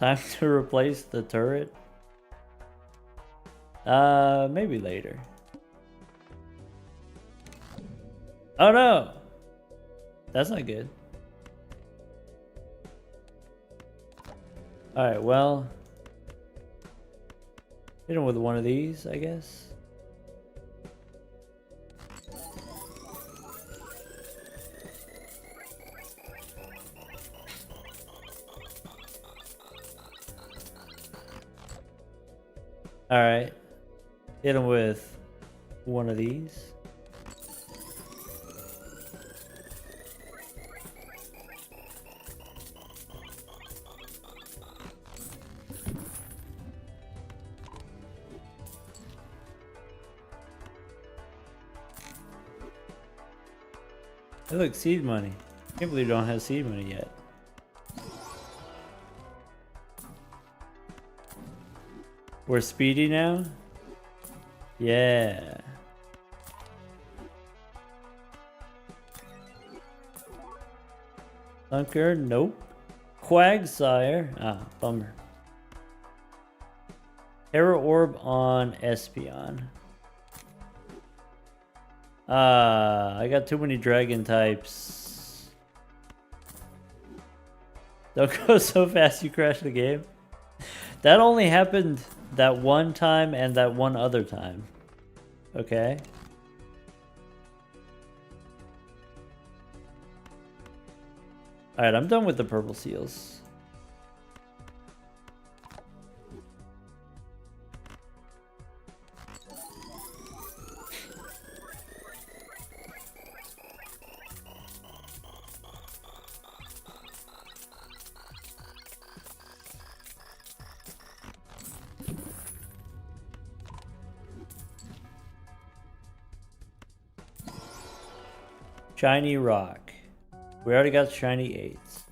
Time to replace the turret? Maybe later. Oh no! That's not good. Alright, well... hit him with one of these, I guess. Alright. Hit him with one of these. Hey, look, seed money. Can't believe we don't have seed money yet. We're speedy now? Yeah. Thunker? Nope. Quagsire? Ah, bummer. Terra Orb on Espeon. I got too many dragon types. Don't go so fast you crash the game. That only happened that one time and that one other time. Okay. Alright, I'm done with the purple seals. Shiny rock. We already got shiny 8s.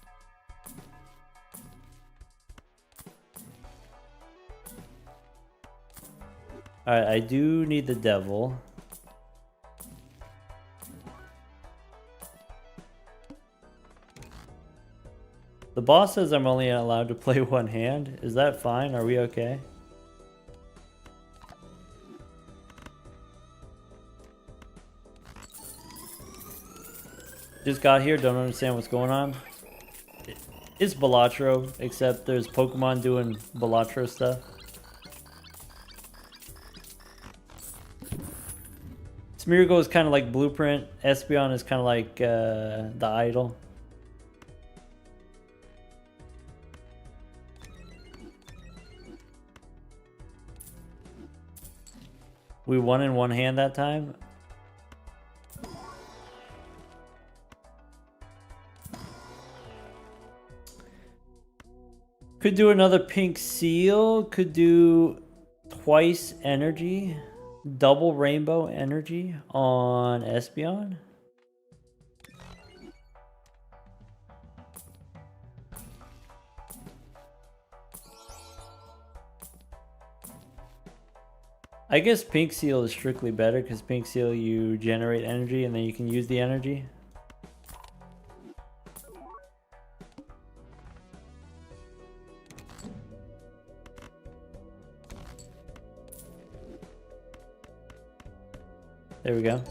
Alright, I do need the devil. The boss says I'm only allowed to play one hand. Is that fine? Are we okay? Just got here, don't understand what's going on. It's Balatro, except there's Pokemon doing Balatro stuff. Smeargle is kind of like Blueprint. Espeon is kind of like the Idol. We won in one hand that time. Could do another pink seal. Could do twice energy. Double rainbow energy on Espeon. I guess pink seal is strictly better because pink seal you generate energy and then you can use the energy. There we go.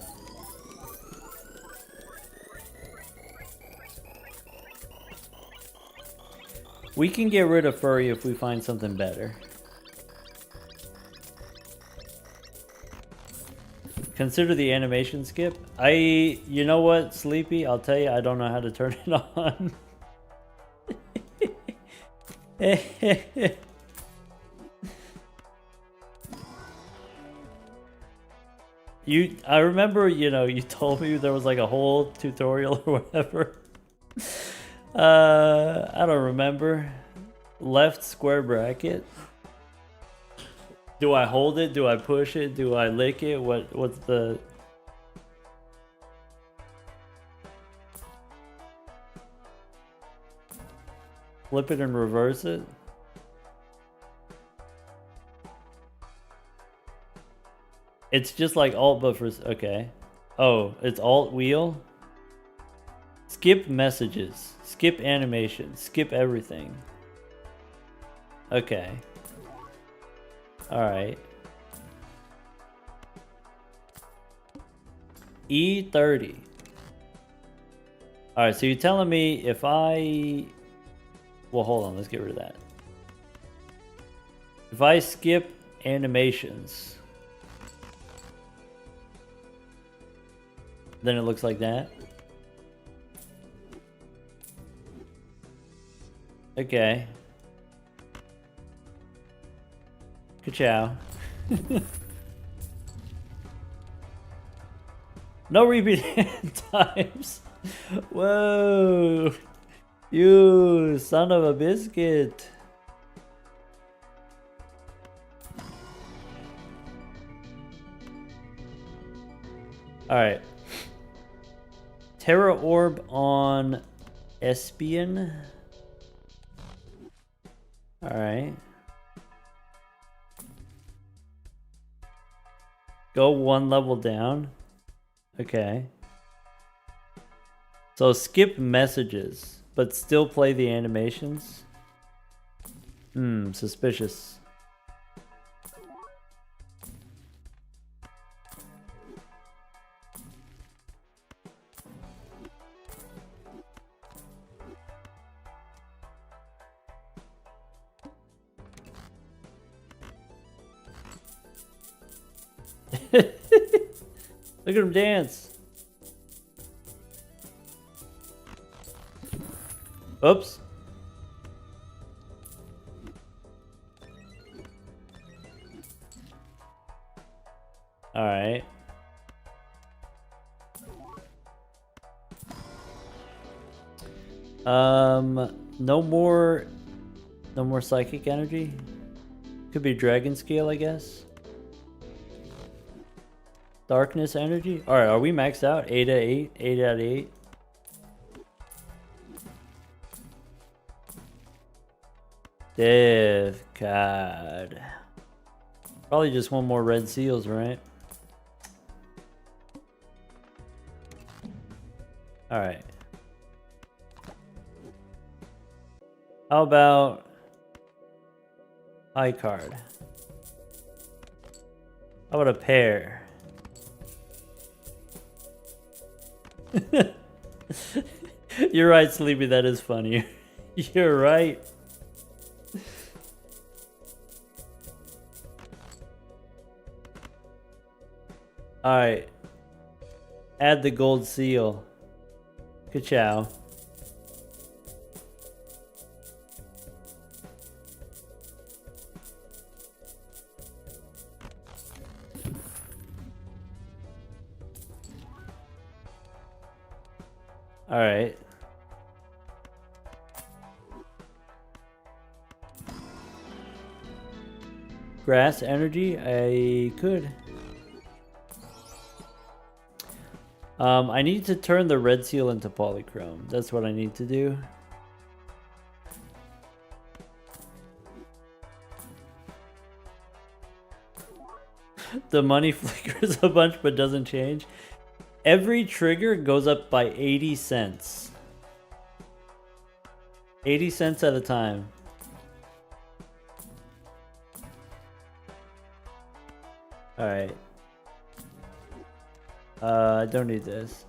We can get rid of furry if we find something better. Consider the animation skip. You know what, Sleepy? I'll tell you, I don't know how to turn it on. I remember, you told me there was like a whole tutorial or whatever. I don't remember. Left square bracket. Do I hold it? Do I push it? Do I lick it? What's the... Flip it and reverse it? It's just like alt but for... Okay. Oh, it's alt wheel? Skip messages. Skip animation. Skip everything. Okay. Alright. E30. Alright, so you're telling me if I... Well, hold on. Let's get rid of that. If I skip animations, then it looks like that. Okay. Ka-chow. No repeat times. Whoa. You son of a biscuit. Alright. Terra Orb on Espion. Alright. Go one level down. Okay. So skip messages, but still play the animations. Suspicious. Look at him dance. Oops. All right. No more psychic energy. Could be dragon scale, I guess. Darkness energy. All right, are we maxed out? 8 out of 8. 8 out of 8. Death card. Probably just one more red seals, right? All right. How about high card? How about a pair? You're right, Sleepy. That is funny. You're right. All right. Add the gold seal. Ka-chow. All right. Grass energy, I could. I need to turn the red seal into polychrome. That's what I need to do. The money flickers a bunch but doesn't change. Every trigger goes up by 80 cents. 80 cents at a time. Alright. I don't need this.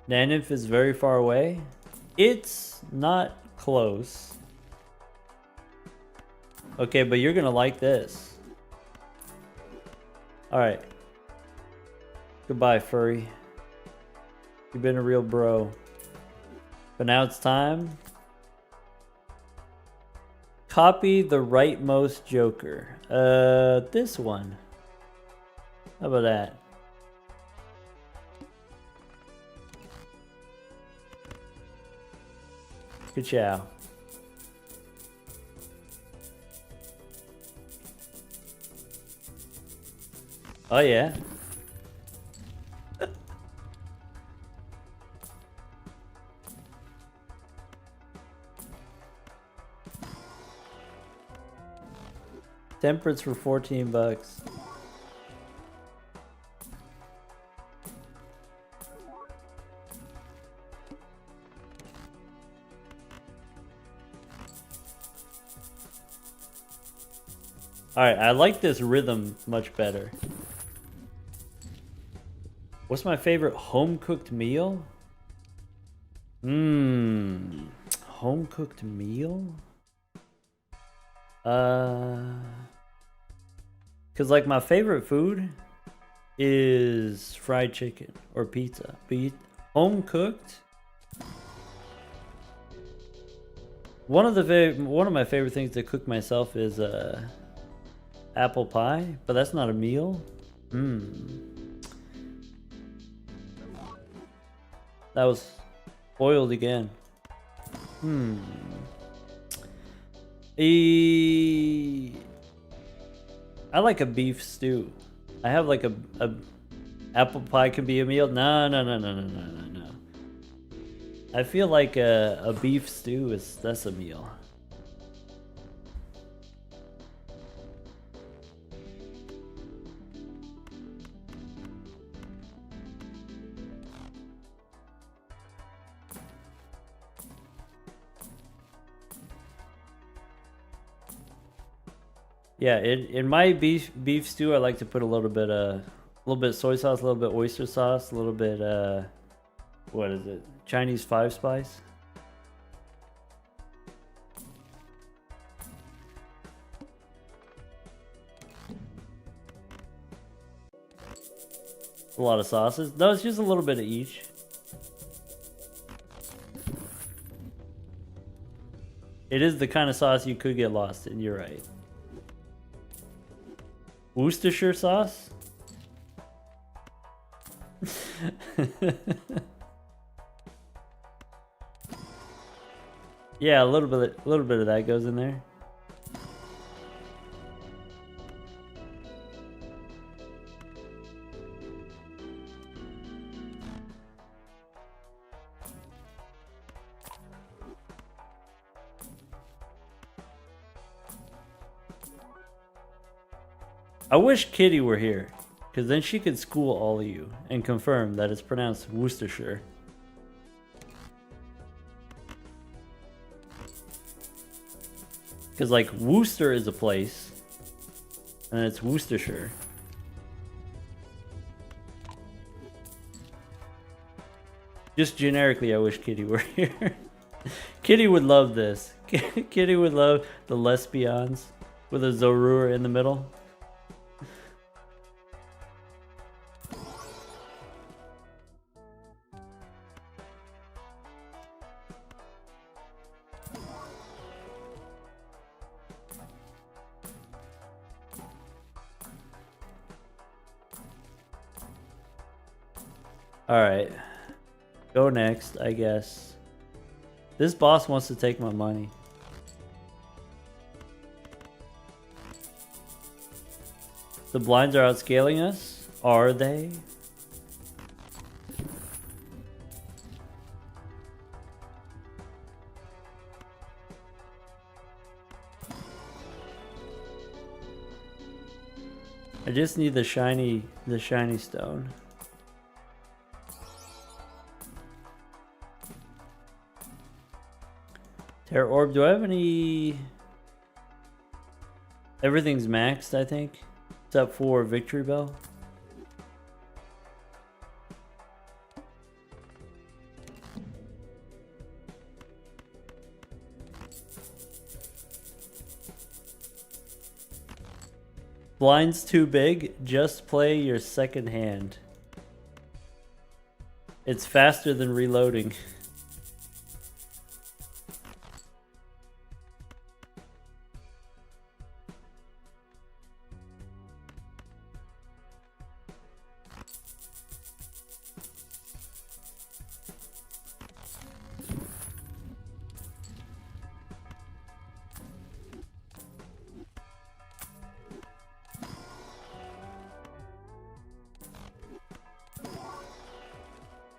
Nanif is very far away. It's not close. Okay, but you're gonna like this. Alright. Goodbye, furry. You've been a real bro. But now it's time. Copy the rightmost Joker. This one. How about that? Good chow. Oh yeah. Temperance for 14 bucks. Alright, I like this rhythm much better. What's my favorite home-cooked meal? Home-cooked meal? Cause like my favorite food is fried chicken or pizza. But home-cooked? One of my favorite things to cook myself is apple pie, but that's not a meal. That was oiled again. I like a beef stew. I have like a apple pie can be a meal. No. I feel like a beef stew that's a meal. Yeah, in my beef stew, I like to put a little bit soy sauce, a little bit oyster sauce, a little bit what is it? Chinese 5 spice. A lot of sauces. No, it's just a little bit of each. It is the kind of sauce you could get lost in, you're right. Worcestershire sauce? Yeah, a little bit of that goes in there. I wish Kitty were here, because then she could school all of you and confirm that it's pronounced Worcestershire. Because like Worcester is a place, and it's Worcestershire. Just generically, I wish Kitty were here. Kitty would love this. Kitty would love the lesbians with a Zorur in the middle. Alright. Go next, I guess. This boss wants to take my money. The blinds are outscaling us? Are they? I just need the shiny stone. Terra Orb, do I have any? Everything's maxed, I think, except for Victory Bell. Blind's too big. Just play your second hand. It's faster than reloading.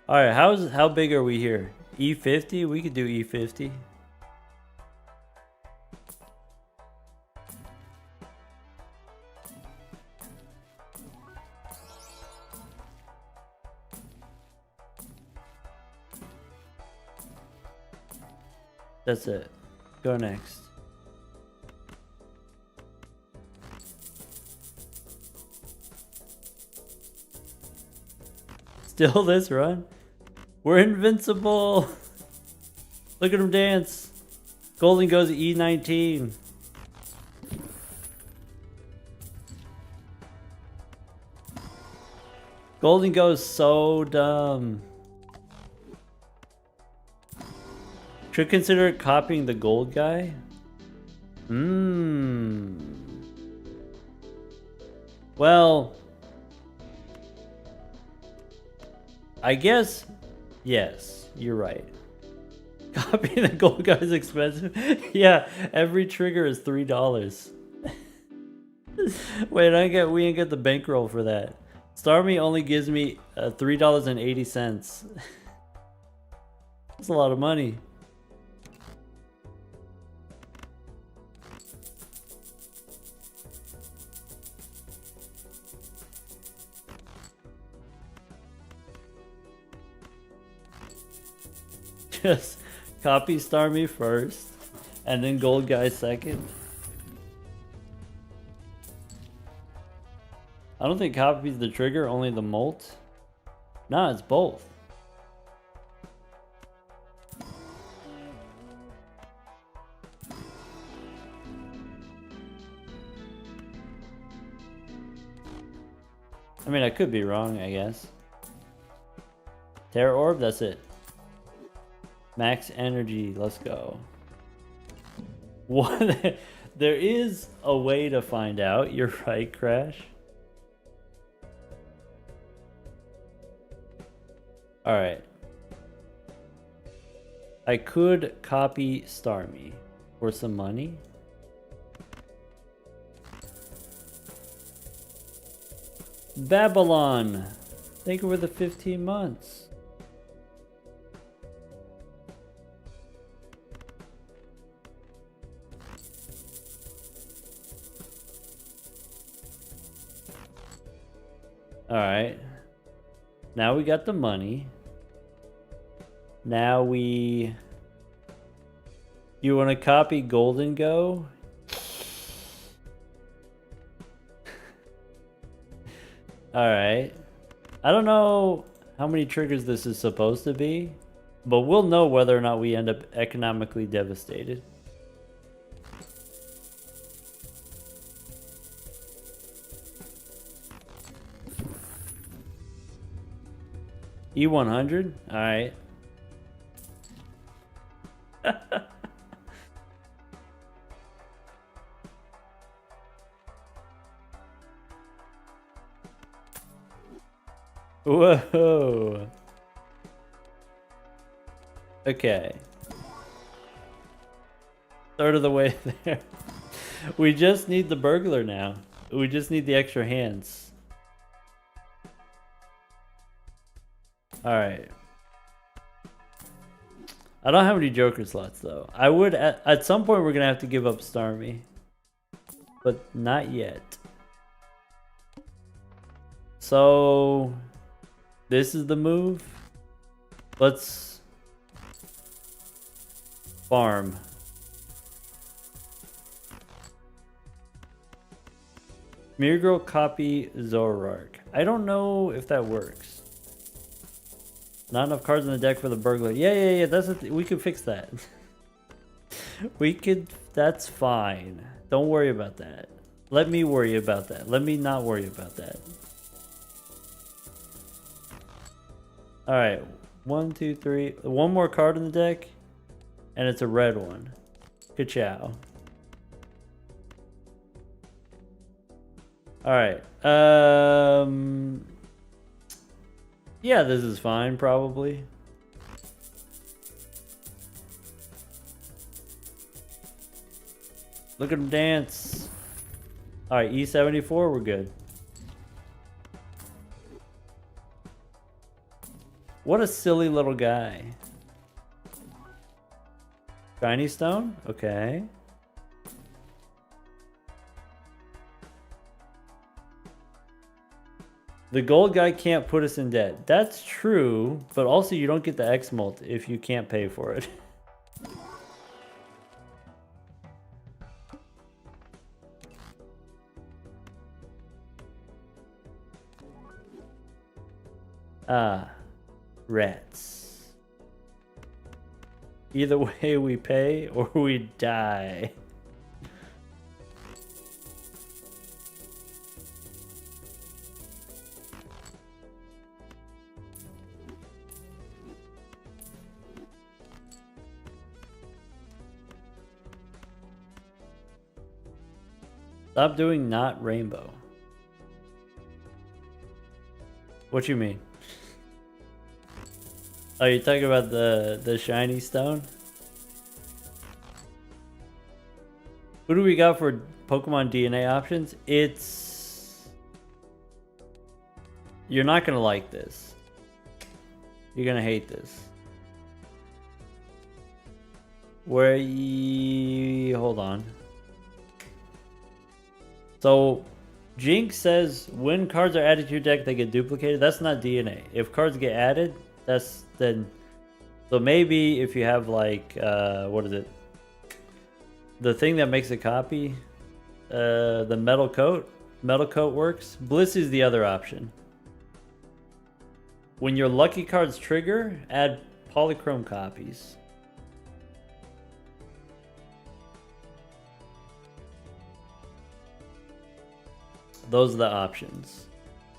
All right, how big are we here? E50? We could do E50. That's it. Go next. Still this run? We're invincible! Look at him dance! Golden goes E19. Golden goes so dumb. Should consider copying the gold guy? Well, I guess, yes, you're right. Copying the gold guy is expensive. Yeah, every trigger is $3. Wait, we ain't get the bankroll for that. Starmie only gives me $3.80. That's a lot of money. Just copy Starmie first, and then Gold Guy second. I don't think copies the trigger, only the molt. Nah, it's both. I mean, I could be wrong, I guess. Terror Orb, that's it. Max energy, let's go. What? There is a way to find out. You're right, Crash. Alright. I could copy Starmie for some money. Babylon. Thank you for the 15 months. Alright. Now we got the money. Now we... You want to copy Golden Go? Alright. I don't know how many triggers this is supposed to be, but we'll know whether or not we end up economically devastated. E100? Alright. Whoa. Okay. Third of the way there. We just need the burglar now. We just need the extra hands. Alright. I don't have any Joker slots though. I would at some point we're gonna have to give up Starmie. But not yet. So this is the move. Let's farm. Mirgirl copy Zorark. I don't know if that works. Not enough cards in the deck for the burglar. Yeah. That's we could fix that. We could. That's fine. Don't worry about that. Let me worry about that. Let me not worry about that. Alright. 1, 2, 3. One more card in the deck. And it's a red one. Ka-chow. Alright. Yeah, this is fine, probably. Look at him dance. Alright, E74, we're good. What a silly little guy. Shiny stone? Okay. The gold guy can't put us in debt. That's true, but also you don't get the X-Mult if you can't pay for it. Ah, rats. Either way we pay or we die. Stop doing not rainbow. What you mean? Oh, you're talking about the shiny stone? Who do we got for Pokemon DNA options? It's... You're not gonna like this. You're gonna hate this. Hold on. So, Jinx says when cards are added to your deck, they get duplicated. That's not DNA. If cards get added, that's then. So maybe if you have like, what is it? The thing that makes a copy, the metal coat. Metal coat works. Bliss is the other option. When your lucky cards trigger, add polychrome copies. Those are the options.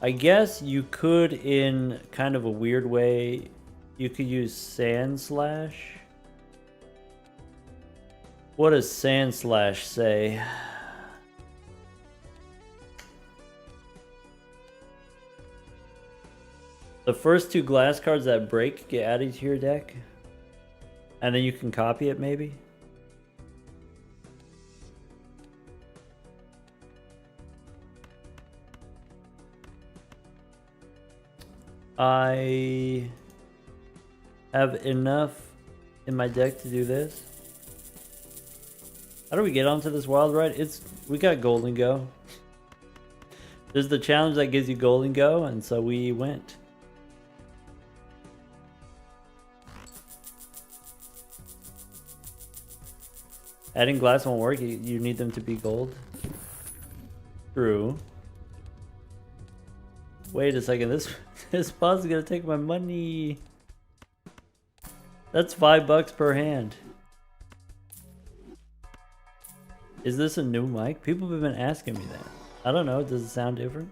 I guess you could, in kind of a weird way, you could use Sand Slash. What does Sand Slash say? The first two glass cards that break get added to your deck. And then you can copy it, maybe? I have enough in my deck to do this. How do we get onto this wild ride? We got Golden Go. There's the challenge that gives you Golden Go, and so we went. Adding glass won't work. You need them to be gold. True. Wait a second. This boss is gonna take my money. That's $5 per hand. Is this a new mic? People have been asking me that. I don't know. Does it sound different?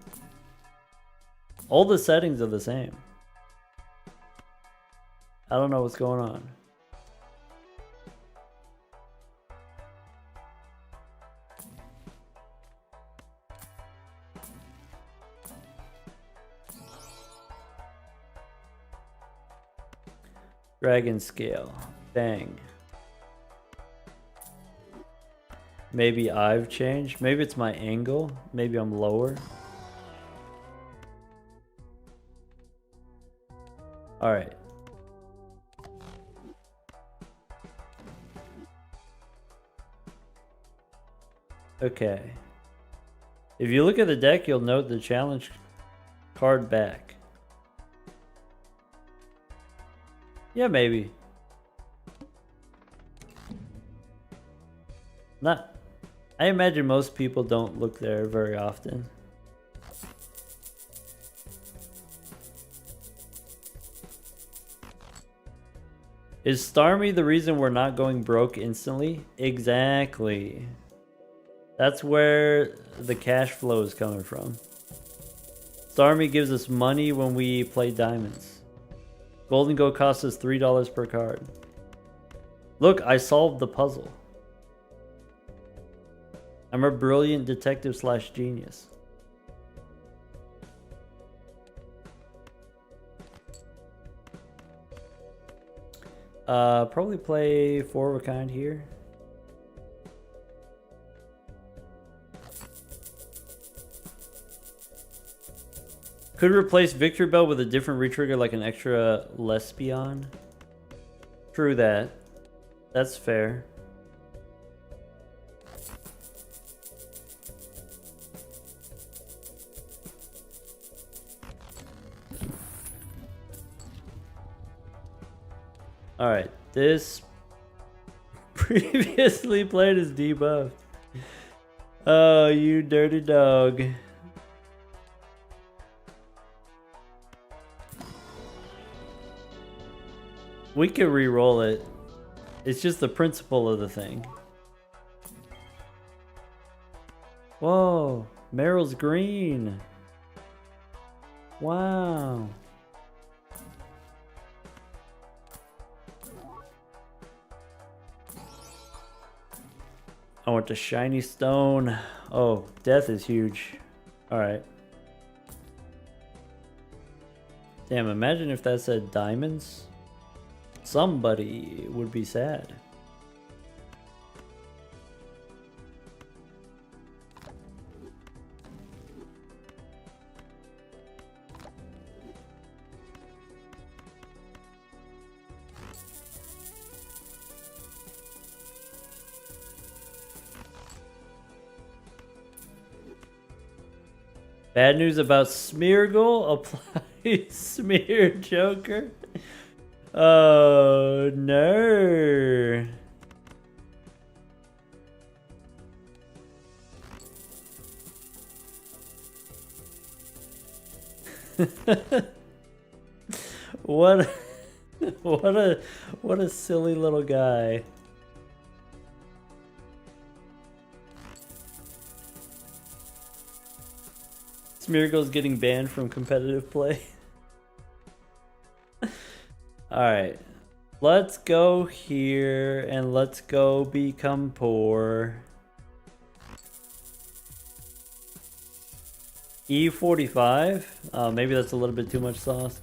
All the settings are the same. I don't know what's going on. Dragon scale. Bang. Maybe I've changed. Maybe it's my angle. Maybe I'm lower. Alright. Okay. If you look at the deck, you'll note the challenge card back. Yeah, maybe. Not. I imagine most people don't look there very often. Is Starmie the reason we're not going broke instantly? Exactly. That's where the cash flow is coming from. Starmie gives us money when we play diamonds. Golden Go costs us $3 per card. Look, I solved the puzzle. I'm a brilliant detective slash genius. Probably play 4 of a kind here. Could replace Victory Bell with a different retrigger, like an extra Lesbian. True that. That's fair. Alright, this previously played is debuffed. Oh, you dirty dog. We could re-roll it. It's just the principle of the thing. Whoa, Meryl's green. Wow. I want the shiny stone. Oh, death is huge. Alright. Damn, imagine if that said diamonds. Somebody would be sad. Bad news about Smeargle. Apply Smear Joker. Oh no. What a silly little guy. Smeargle's getting banned from competitive play. Alright. Let's go here and let's go become poor. E45? Maybe that's a little bit too much sauce.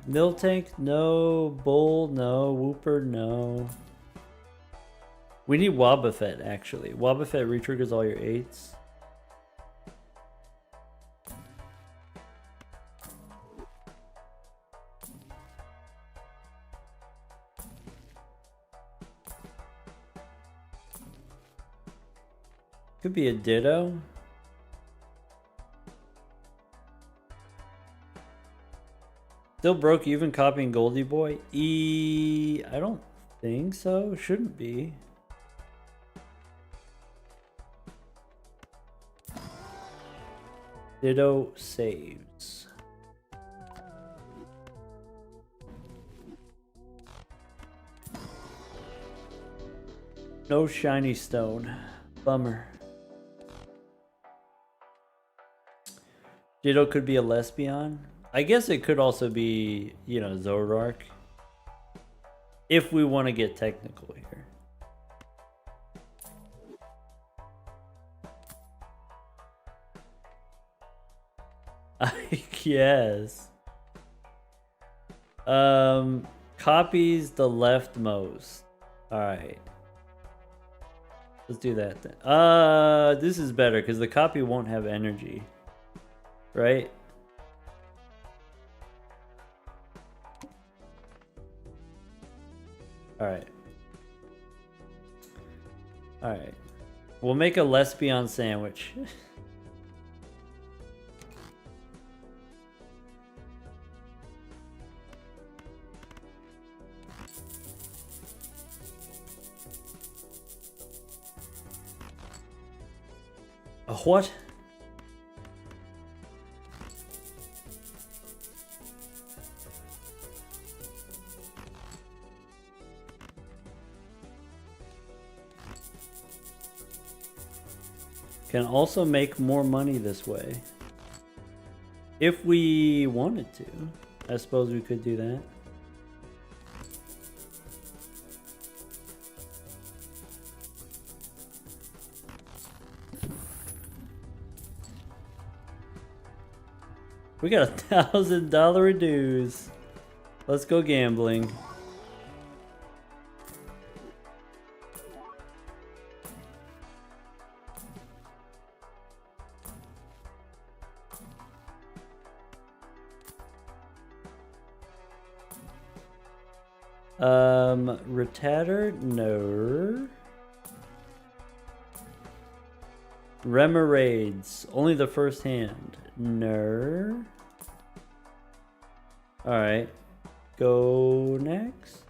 Miltank, no. Bull, no. Whooper, no. We need Wobbuffet, actually. Wobbuffet retriggers all your 8s. Could be a Ditto. Still broke even copying Goldie Boy? I don't think so. Shouldn't be. Ditto saves. No shiny stone. Bummer. Ditto could be a Lesbian. I guess it could also be, you know, Zoroark. If we want to get technical here. I guess. Copies the leftmost. Alright. Let's do that then. This is better because the copy won't have energy. Right? Alright. Alright. We'll make a Lesbian sandwich. What? Can also make more money this way. If we wanted to. I suppose we could do that. We got $1,000 dues. Let's go gambling. Retatter? No. Remerades. Only the first hand. No. Alright. Go next.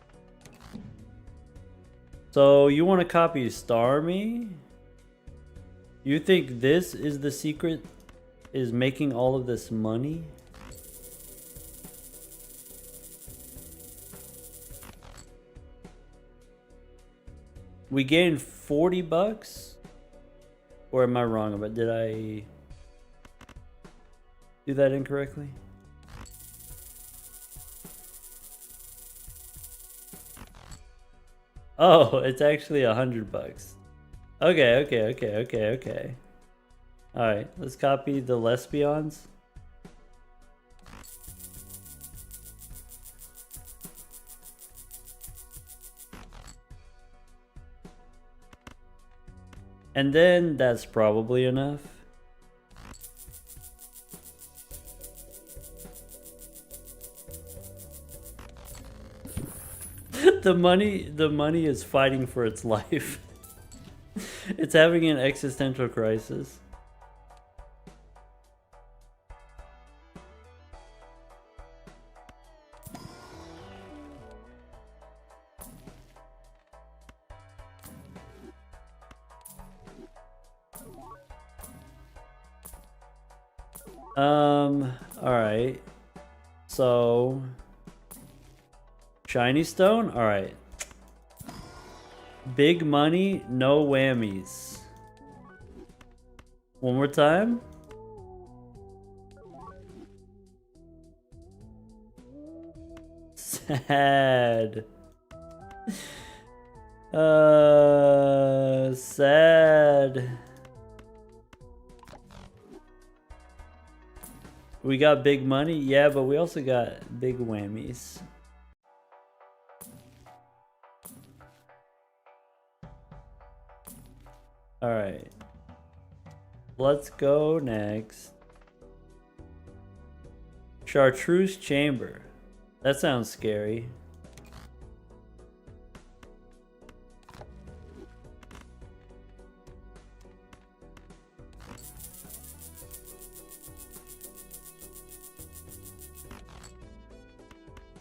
So you want to copy Star Me? You think this is the secret? Is making all of this money? We gained 40 bucks? Or am I wrong about it? Did I do that incorrectly? Oh, it's actually 100 bucks. Okay. Alright, let's copy the Lesbians. And then that's probably enough. The money is fighting for its life. It's having an existential crisis. Alright. So shiny stone? Alright. Big money, no whammies. One more time. Sad. Sad. We got big money, yeah, but we also got big whammies. Alright. Let's go next. Chartreuse Chamber. That sounds scary.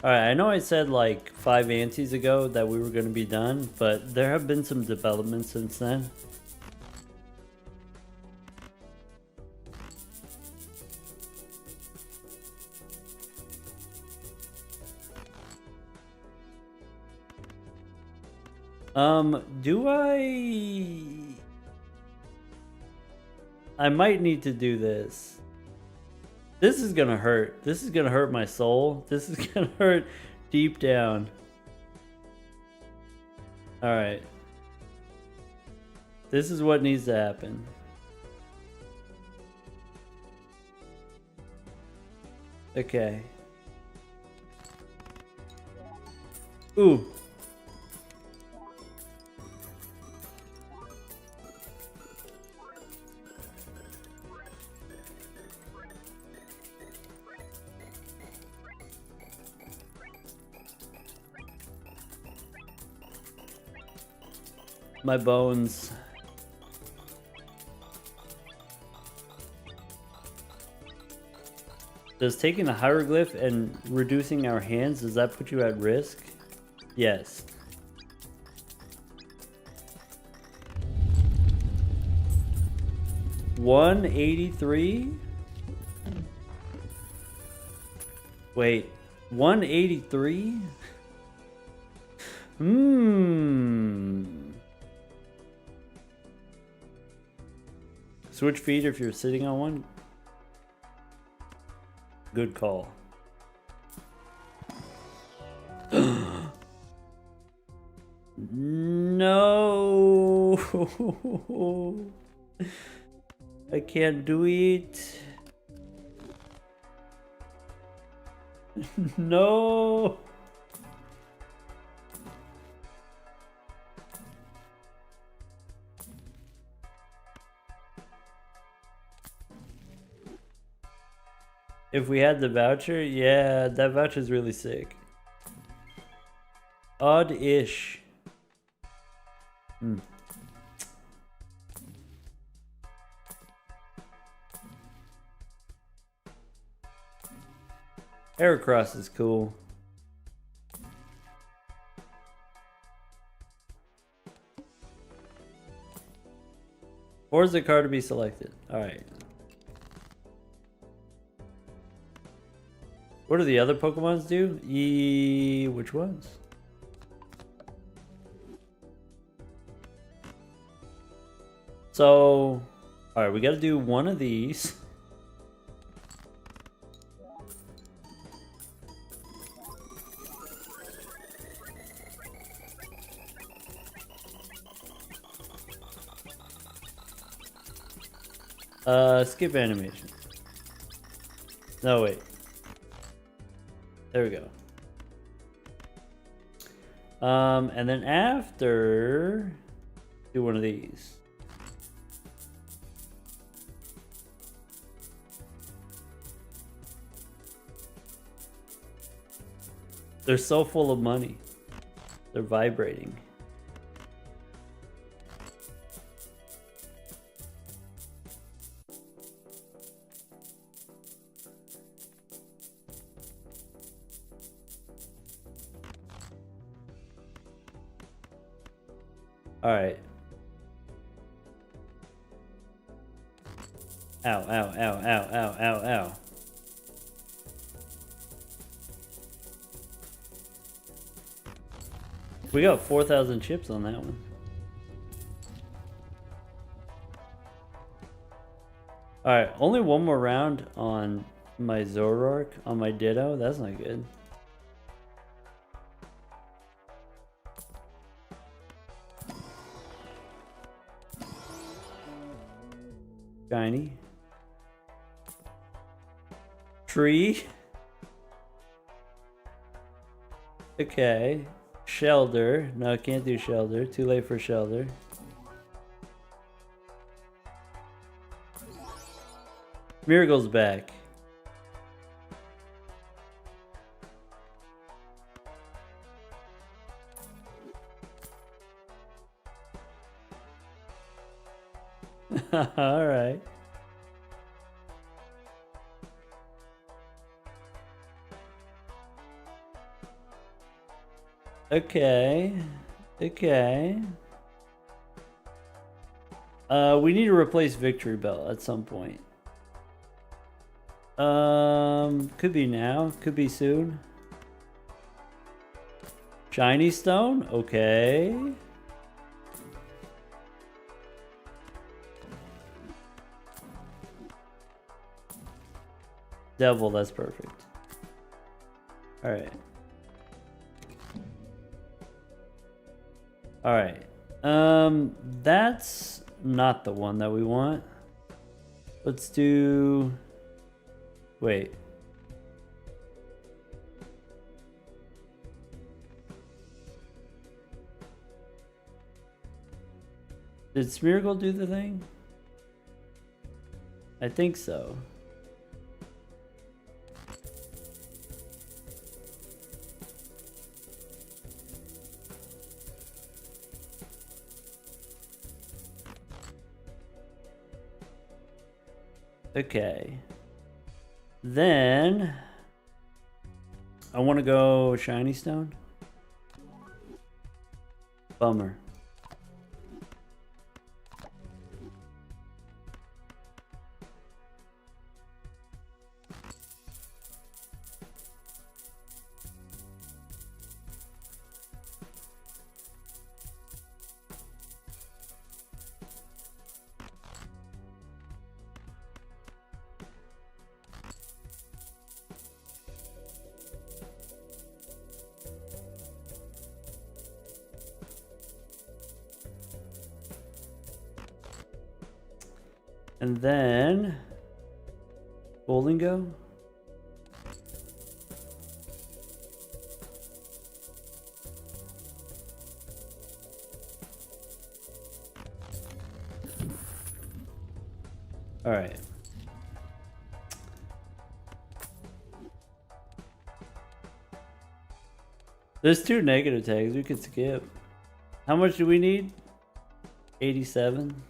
Alright, I know I said like 5 antes ago that we were going to be done, but there have been some developments since then. Do I might need to do this. This is gonna hurt. This is gonna hurt my soul. This is gonna hurt deep down. Alright. This is what needs to happen. Okay. Ooh. My bones. Does taking the hieroglyph and reducing our hands, does that put you at risk? Yes. 183? Wait, 183? Switch feet if you're sitting on one. Good call. No. I can't do it. No. If we had the voucher, yeah, that voucher's really sick. Odd-ish. Aircross is cool. Or is the card to be selected? Alright. What do the other Pokemons do? Which ones? So, alright, we gotta do one of these. Skip animation. No, wait. There we go. And then after, do one of these. They're so full of money. They're vibrating. All right. Ow, ow, ow, ow, ow, ow, ow. We got 4,000 chips on that one. All right, only one more round on my Zoroark, on my Ditto. That's not good. Shiny. Tree. Okay. Shelder. No, can't do Shelder. Too late for Shelder. Miracle's back. All right. Okay. Okay. We need to replace Victory Bell at some point. Could be now, could be soon. Shiny Stone? Okay. Devil, that's perfect. Alright. Alright. That's not the one that we want. Let's do... Wait. Did Smeargle do the thing? I think so. Okay. Then I want to go Shiny Stone. Bummer. And then Golden Go. All right. There's 2 negative tags we could skip. How much do we need? 87.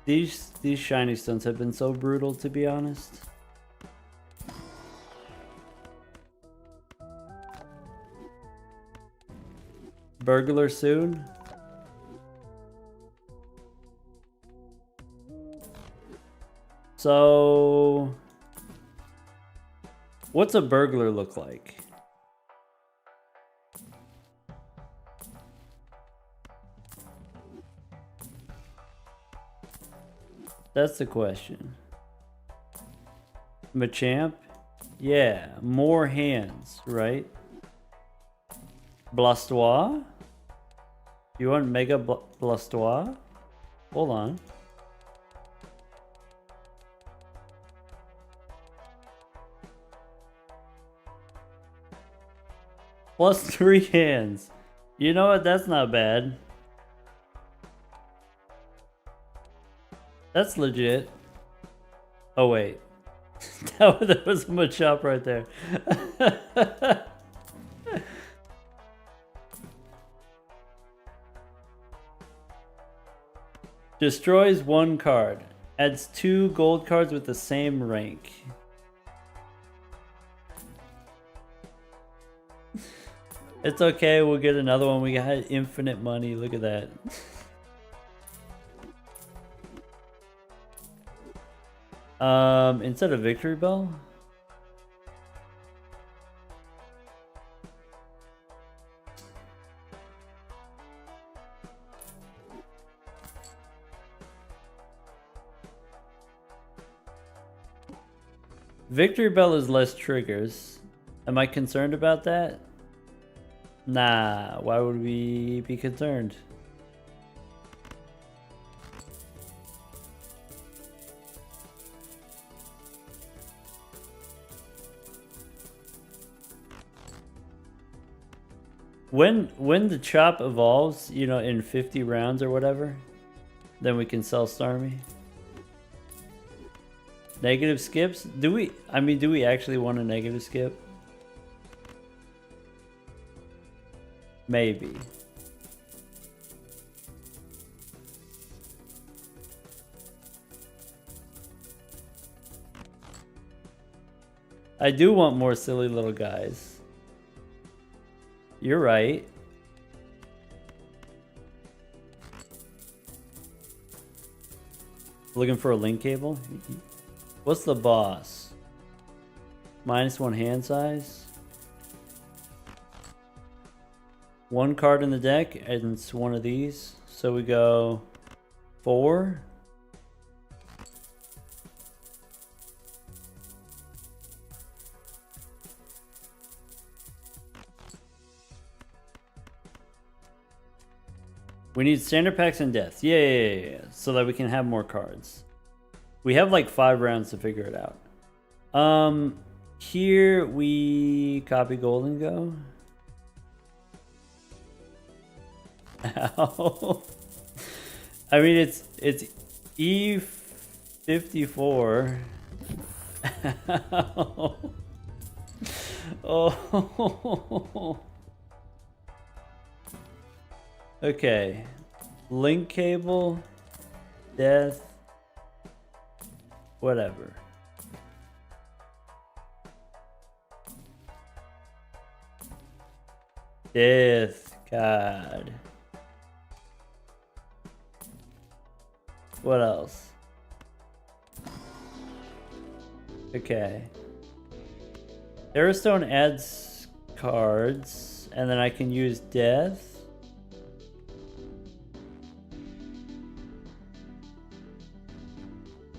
These shiny stones have been so brutal, to be honest. Burglar soon. So, what's a burglar look like? That's the question. Machamp? Yeah, more hands, right? Blastoise? You want Mega Blastoise? Hold on. Plus 3 hands. You know what? That's not bad. That's legit. Oh wait. that was a Machop right there. Destroys 1 card. Adds 2 gold cards with the same rank. It's okay, we'll get another one. We got infinite money. Look at that. Instead of Victory Bell? Victory Bell is less triggers. Am I concerned about that? Nah, why would we be concerned? When the chop evolves, you know, in 50 rounds or whatever, then we can sell Starmie. Negative skips? Do we actually want a negative skip? Maybe. I do want more silly little guys. You're right. Looking for a link cable? What's the boss? -1 hand size. 1 card in the deck, and it's one of these. So we go 4. We need standard packs and deaths. Yeah. So that we can have more cards. We have like 5 rounds to figure it out. Here we copy Golden Go. Ow. I mean, it's E54. Ow. Oh. Okay. Link cable. Death. Whatever. Death. God. What else? Okay. Airstone adds cards, and then I can use death.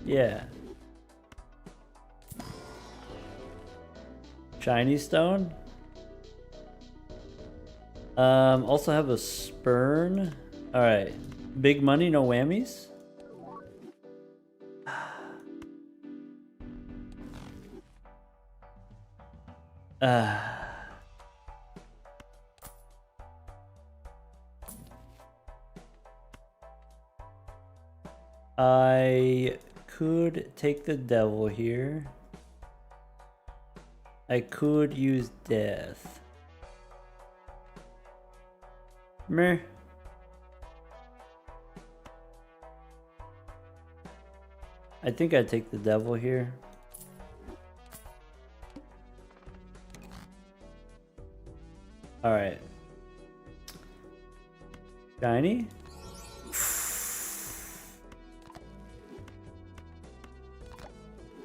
Yeah. Shiny stone. Also have a spurn. Alright. Big money, no whammies? I could take the devil here. I could use death. Meh. I think I'd take the devil here. Alright. Shiny?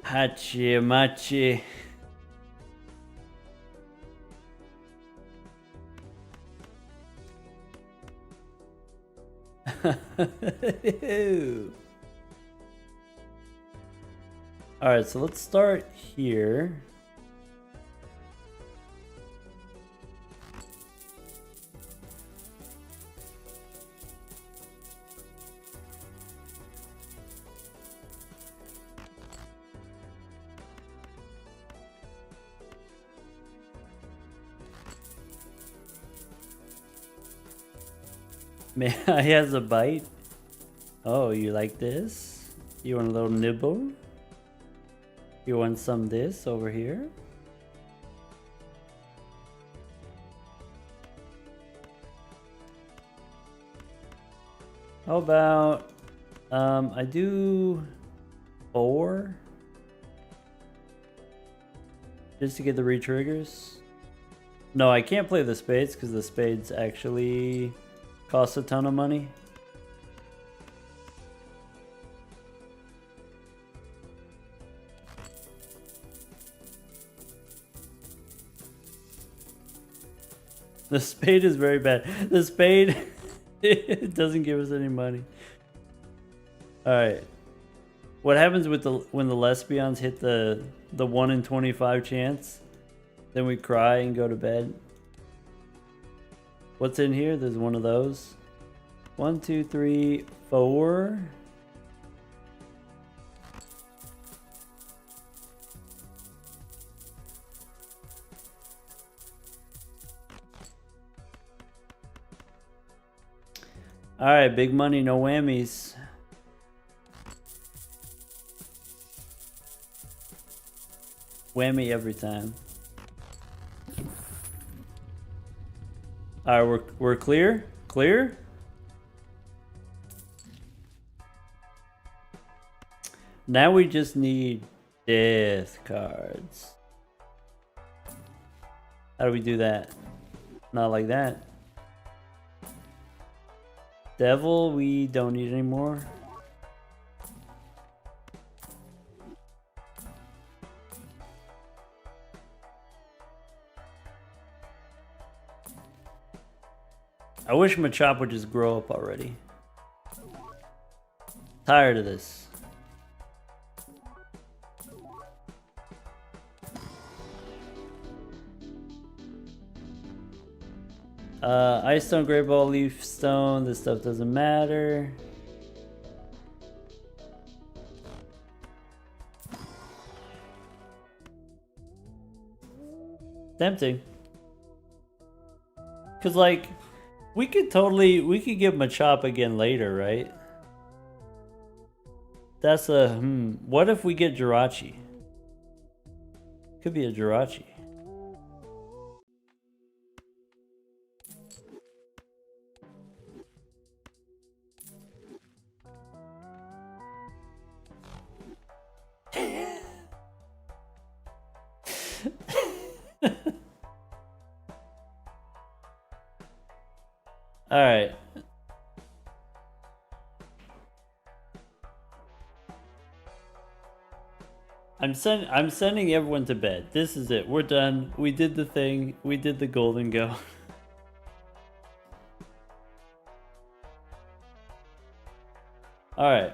Hachi machi. Alright, so let's start here. Man, he has a bite. Oh, you like this? You want a little nibble? You want some this over here? How about I do 4 just to get the re-triggers. No, I can't play the spades because the spades actually cost a ton of money. The spade is very bad. The spade it doesn't give us any money. All right. What happens with when the lesbians hit the 1 in 25 chance? Then we cry and go to bed. What's in here? There's one of those. 1, 2, 3, 4. All right, big money, no whammies. Whammy every time. All right, we're clear. Clear. Now we just need death cards. How do we do that? Not like that. Devil, we don't need anymore. I wish Machop would just grow up already. Tired of this. Ice Stone, Great Ball, Leaf Stone, this stuff doesn't matter. Tempting. Cause like, we could give Machop again later, right? That's a, what if we get Jirachi? Could be a Jirachi. All right. I'm sending everyone to bed. This is it. We're done. We did the thing. We did the golden go. All right.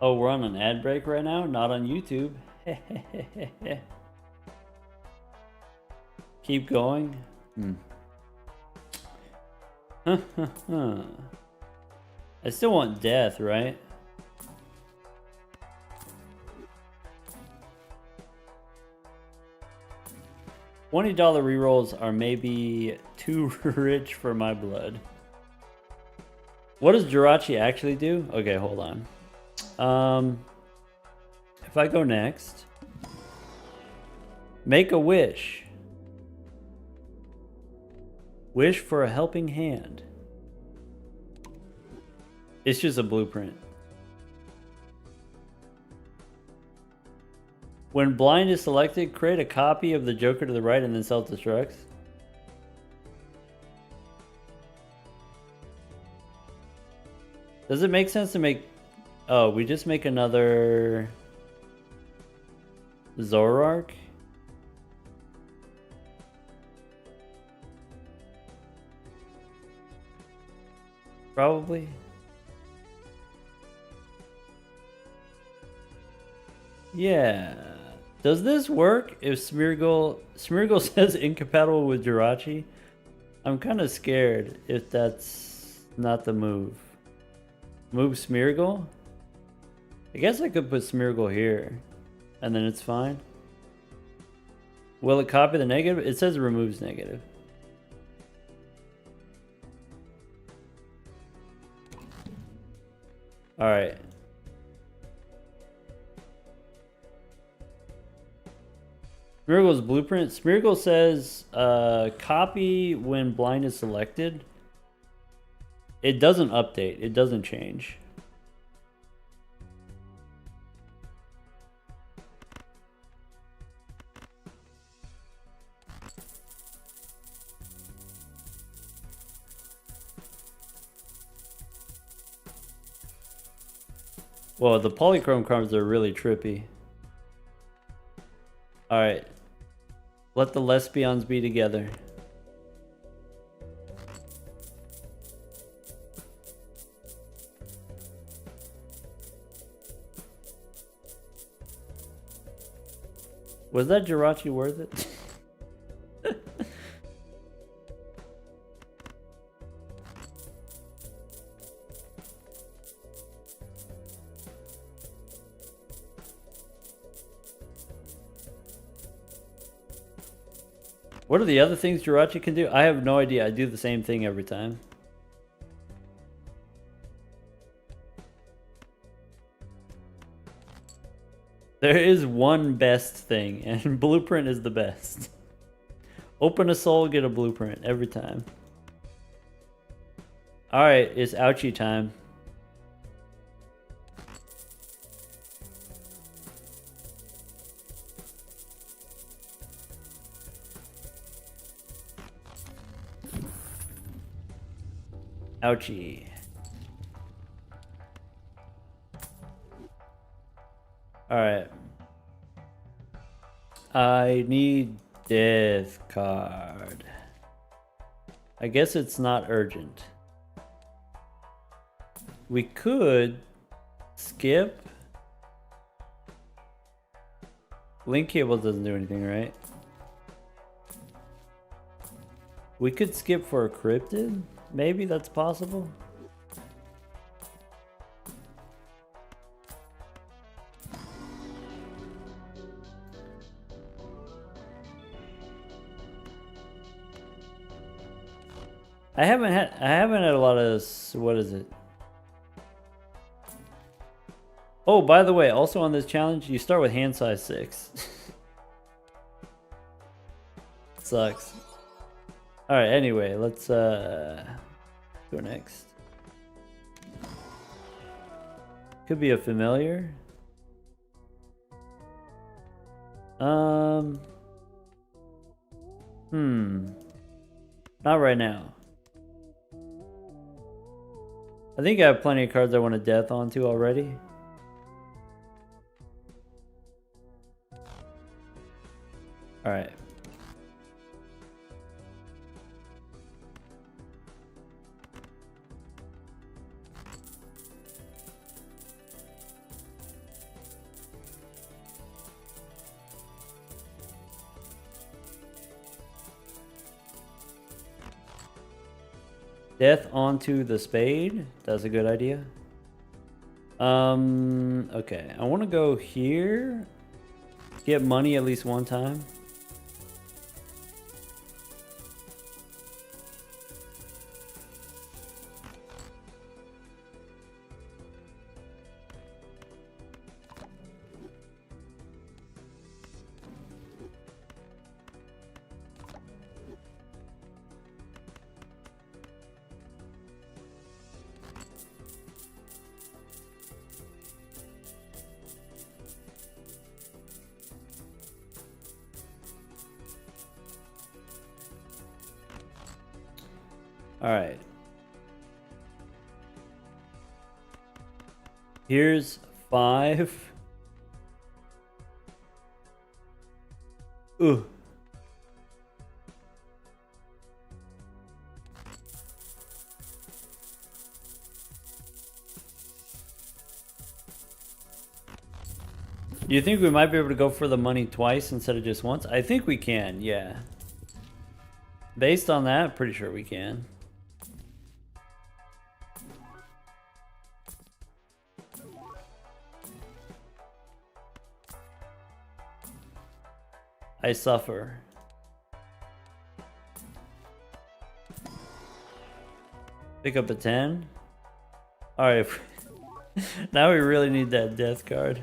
Oh, we're on an ad break right now? Not on YouTube. Can Keep going. I still want death, right? $20 rerolls are maybe too rich for my blood. What does Jirachi actually do? Okay, hold on. If I go next, make a wish. Wish for a helping hand. It's just a blueprint. When blind is selected, create a copy of the Joker to the right and then self-destructs. Does it make sense to make... Oh, we just make another... Zoroark? Probably. Yeah. Does this work if Smeargle says incompatible with Jirachi? I'm kind of scared if that's not the move. Move Smeargle? I guess I could put Smeargle here and then it's fine. Will it copy the negative? It says it removes negative. All right. Smeargle's blueprint. Smeargle says copy when blind is selected. It doesn't update. It doesn't change. Whoa, the polychrome cards are really trippy. Alright. Let the lesbians be together. Was that Jirachi worth it? What are the other things Jirachi can do? I have no idea. I do the same thing every time. There is one best thing, and blueprint is the best. Open a soul, get a blueprint every time. Alright, it's ouchie time. Ouchie. Alright. I need death card. I guess it's not urgent. We could skip. Link cable doesn't do anything, right? We could skip for a cryptid? Maybe that's possible. I haven't had a lot of, what is it? Oh, by the way, also on this challenge, you start with hand size 6. Sucks. Alright, anyway, let's go next. Could be a familiar. Not right now. I think I have plenty of cards I want to death onto already. Alright. Death onto the spade. That's a good idea. Okay. I want to go here. Get money at least one time. All right. Here's 5. Ooh. Do you think we might be able to go for the money twice instead of just once? I think we can, yeah. Based on that, pretty sure we can. I suffer. Pick up a 10. Alright. Now we really need that death card.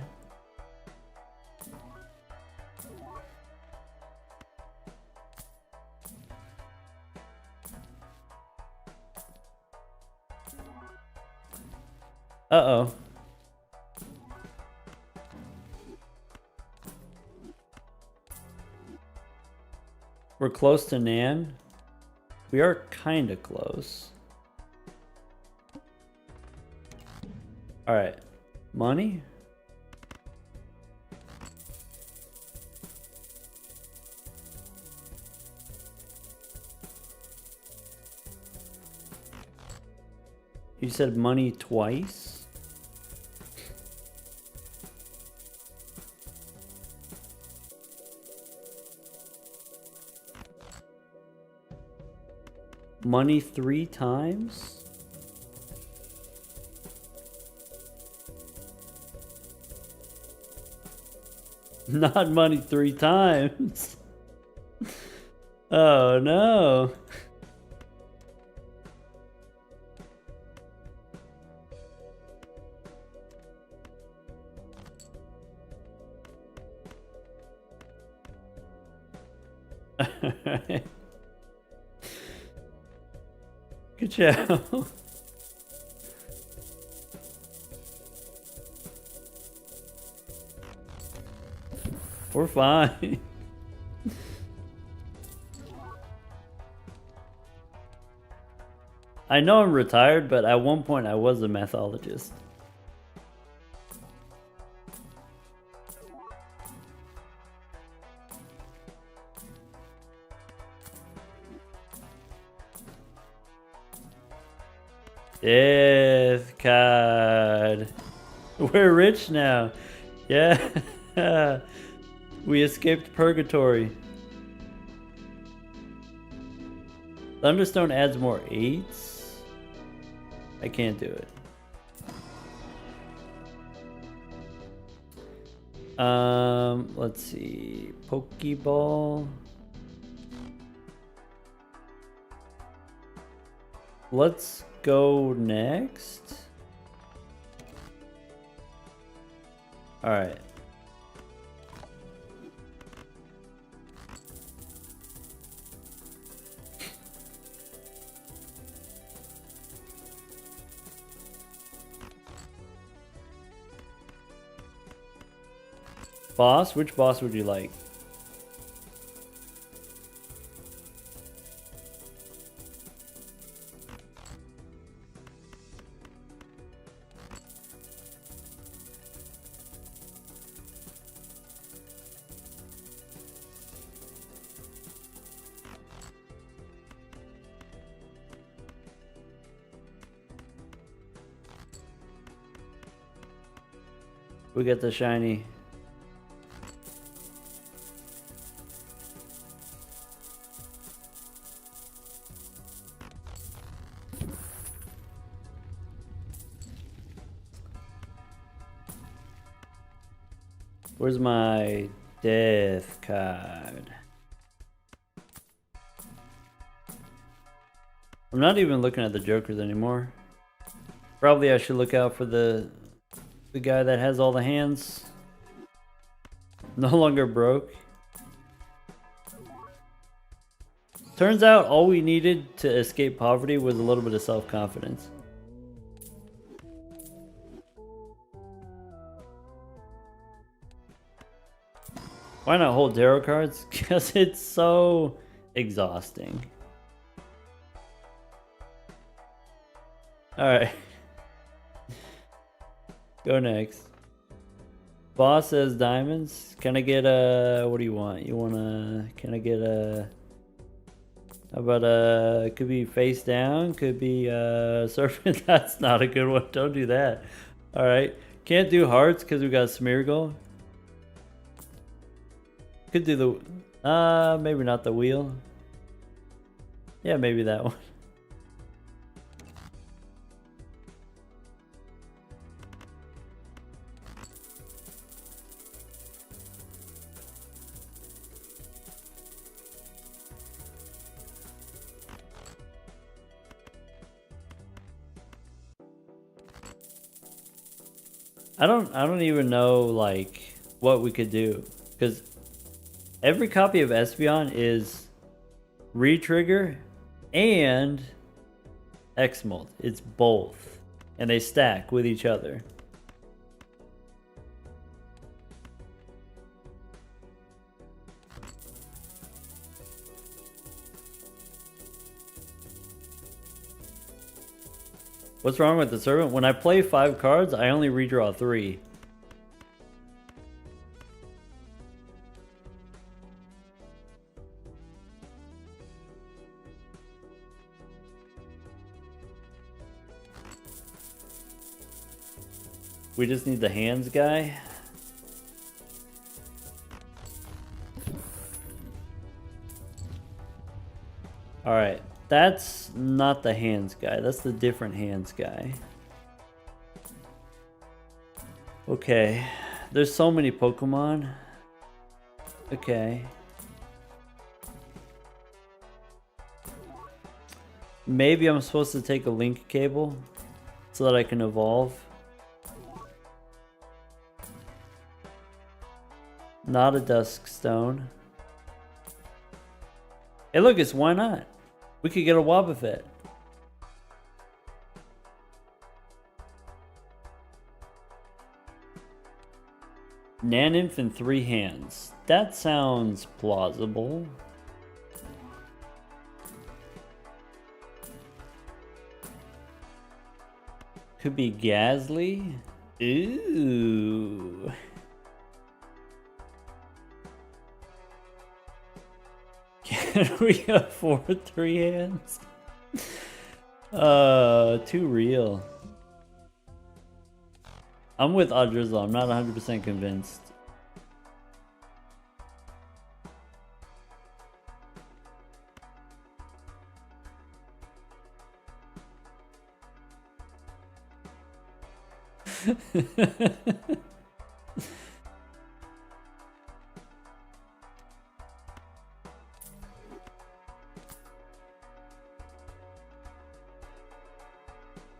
Uh-oh. We're close to Nan. We are kind of close. All right. Money? You said money twice? Money 3 times? Not money 3 times. Oh no. Alright. Good job. We're fine. I know I'm retired, but at one point I was a methologist. Death card. We're rich now. Yeah. We escaped purgatory. Thunderstone adds more 8s. I can't do it. Let's see. Pokeball. Let's go next. All right. Boss? Which boss would you like? We get the shiny. Where's my death card? I'm not even looking at the jokers anymore. Probably I should look out for the guy that has all the hands. No longer broke. Turns out all we needed to escape poverty was a little bit of self-confidence. Why not hold tarot cards? Because it's so exhausting. Alright. Go next. Boss says diamonds. Can I get a... What do you want? You want a... Can I get a... How about a... Could be face down. Could be serpent. That's not a good one. Don't do that. Alright. Can't do hearts because we got Smeargle. Could do the... maybe not the wheel. Yeah, maybe that one. I don't even know like what we could do, because every copy of Espeon is re-trigger and X-Molt. It's both, and they stack with each other. What's wrong with the servant? When I play 5 cards, I only redraw 3. We just need the hands guy. Alright. That's not the hands guy. That's the different hands guy. Okay. There's so many Pokemon. Okay. Maybe I'm supposed to take a link cable so that I can evolve. Not a Dusk Stone. Hey, look, it's why not? We could get a Wobbuffet. Nanimp and 3 hands. That sounds plausible. Could be Ghastly. Ooh. Can we afford 3 hands? Too real. I'm with Audrizzle. I'm not 100% convinced.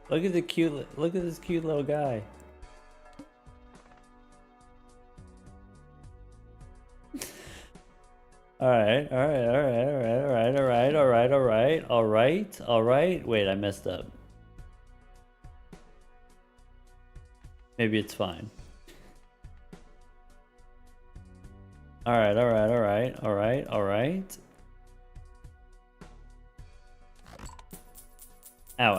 Look at this cute little guy. Alright. Wait, I messed up. Maybe it's fine. Alright. Ow.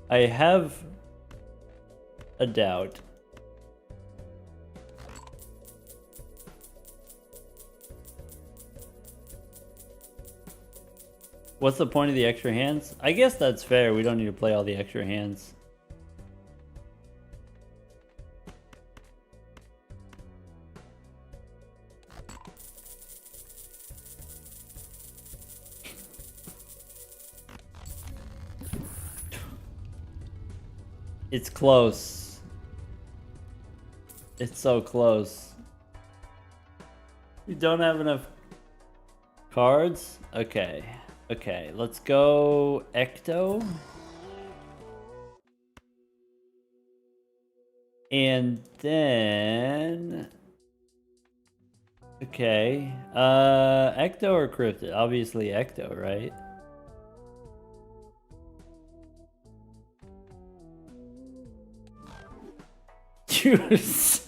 I have a doubt. What's the point of the extra hands? I guess that's fair. We don't need to play all the extra hands. It's close. It's so close. You don't have enough cards? Okay. Okay, let's go Ecto. And then... Okay. Ecto or Cryptid? Obviously Ecto, right? Juice.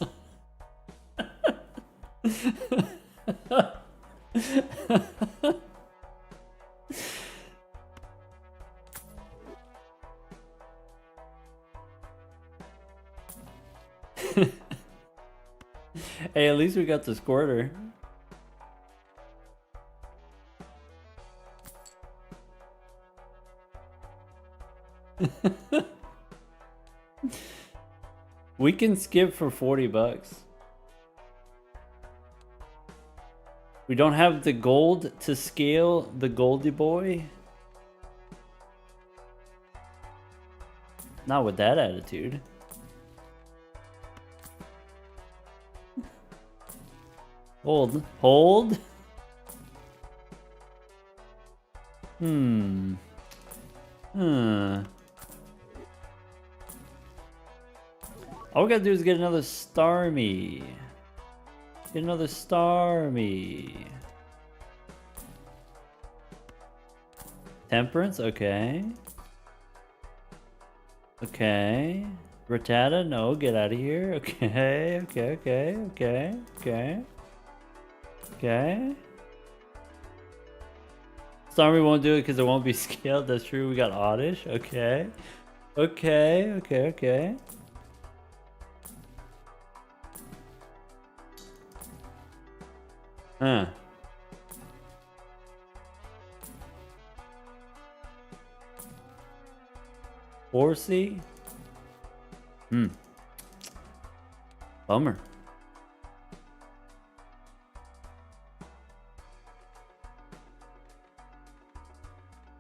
Hey, at least we got the squirter. We can skip for 40 bucks. We don't have the gold to scale the Goldie Boy. Not with that attitude. Hold. Hold. All we gotta do is get another Starmie. Get another Starmie. Temperance, okay. Okay. Rattata, no, get out of here. Okay, okay, okay, okay, okay. Okay. Starmie won't do it because it won't be scaled. That's true. We got Oddish. Okay. Okay, okay, okay. Huh. Horsey? Bummer.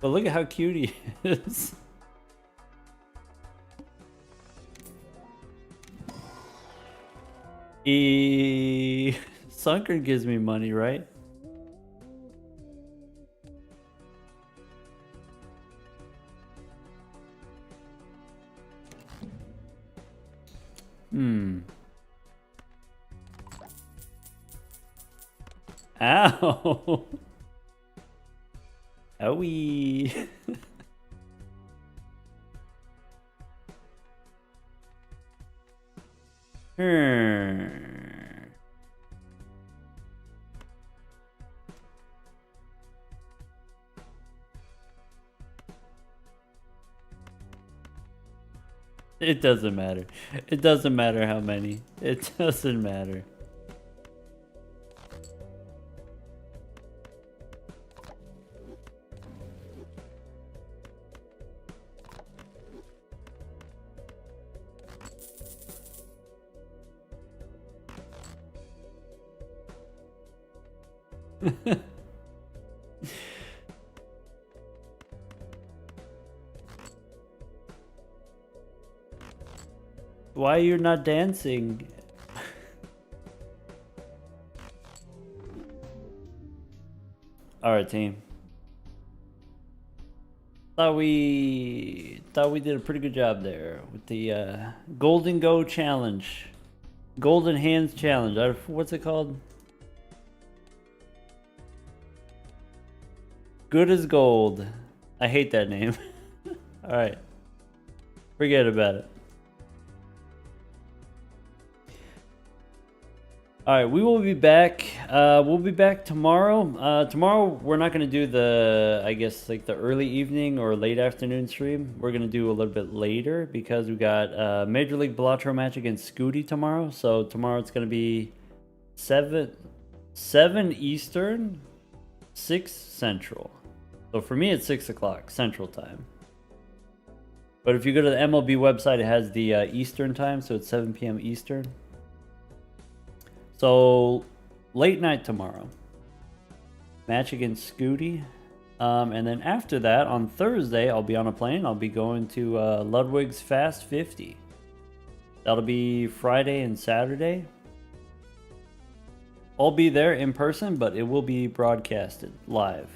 But look at how cute he is. Sunken gives me money, right? Ow! Owie! It doesn't matter. It doesn't matter how many. It doesn't matter. Why are you not dancing? Alright, team. Thought we did a pretty good job there with the Golden Go challenge. Golden Hands challenge. What's it called? Good as gold. I hate that name. Alright. Forget about it. Alright, we will be back. We'll be back tomorrow. Tomorrow we're not going to do the, I guess, like the early evening or late afternoon stream. We're going to do a little bit later because we got Major League Balatro match against Scooty tomorrow. So tomorrow it's going to be 7 Eastern, 6 Central. So for me, it's 6 o'clock Central Time. But if you go to the MLB website, it has the Eastern Time, so it's 7 p.m. Eastern. So late night tomorrow. Match against Scooty. And then after that, on Thursday, I'll be on a plane. I'll be going to Ludwig's Fast 50. That'll be Friday and Saturday. I'll be there in person, but it will be broadcasted live.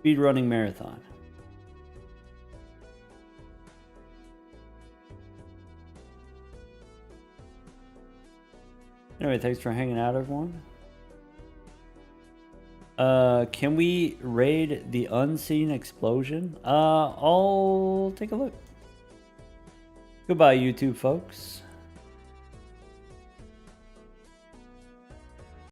Speedrunning marathon. Anyway, thanks for hanging out, everyone. Can we raid the unseen explosion? I'll take a look. Goodbye, YouTube folks.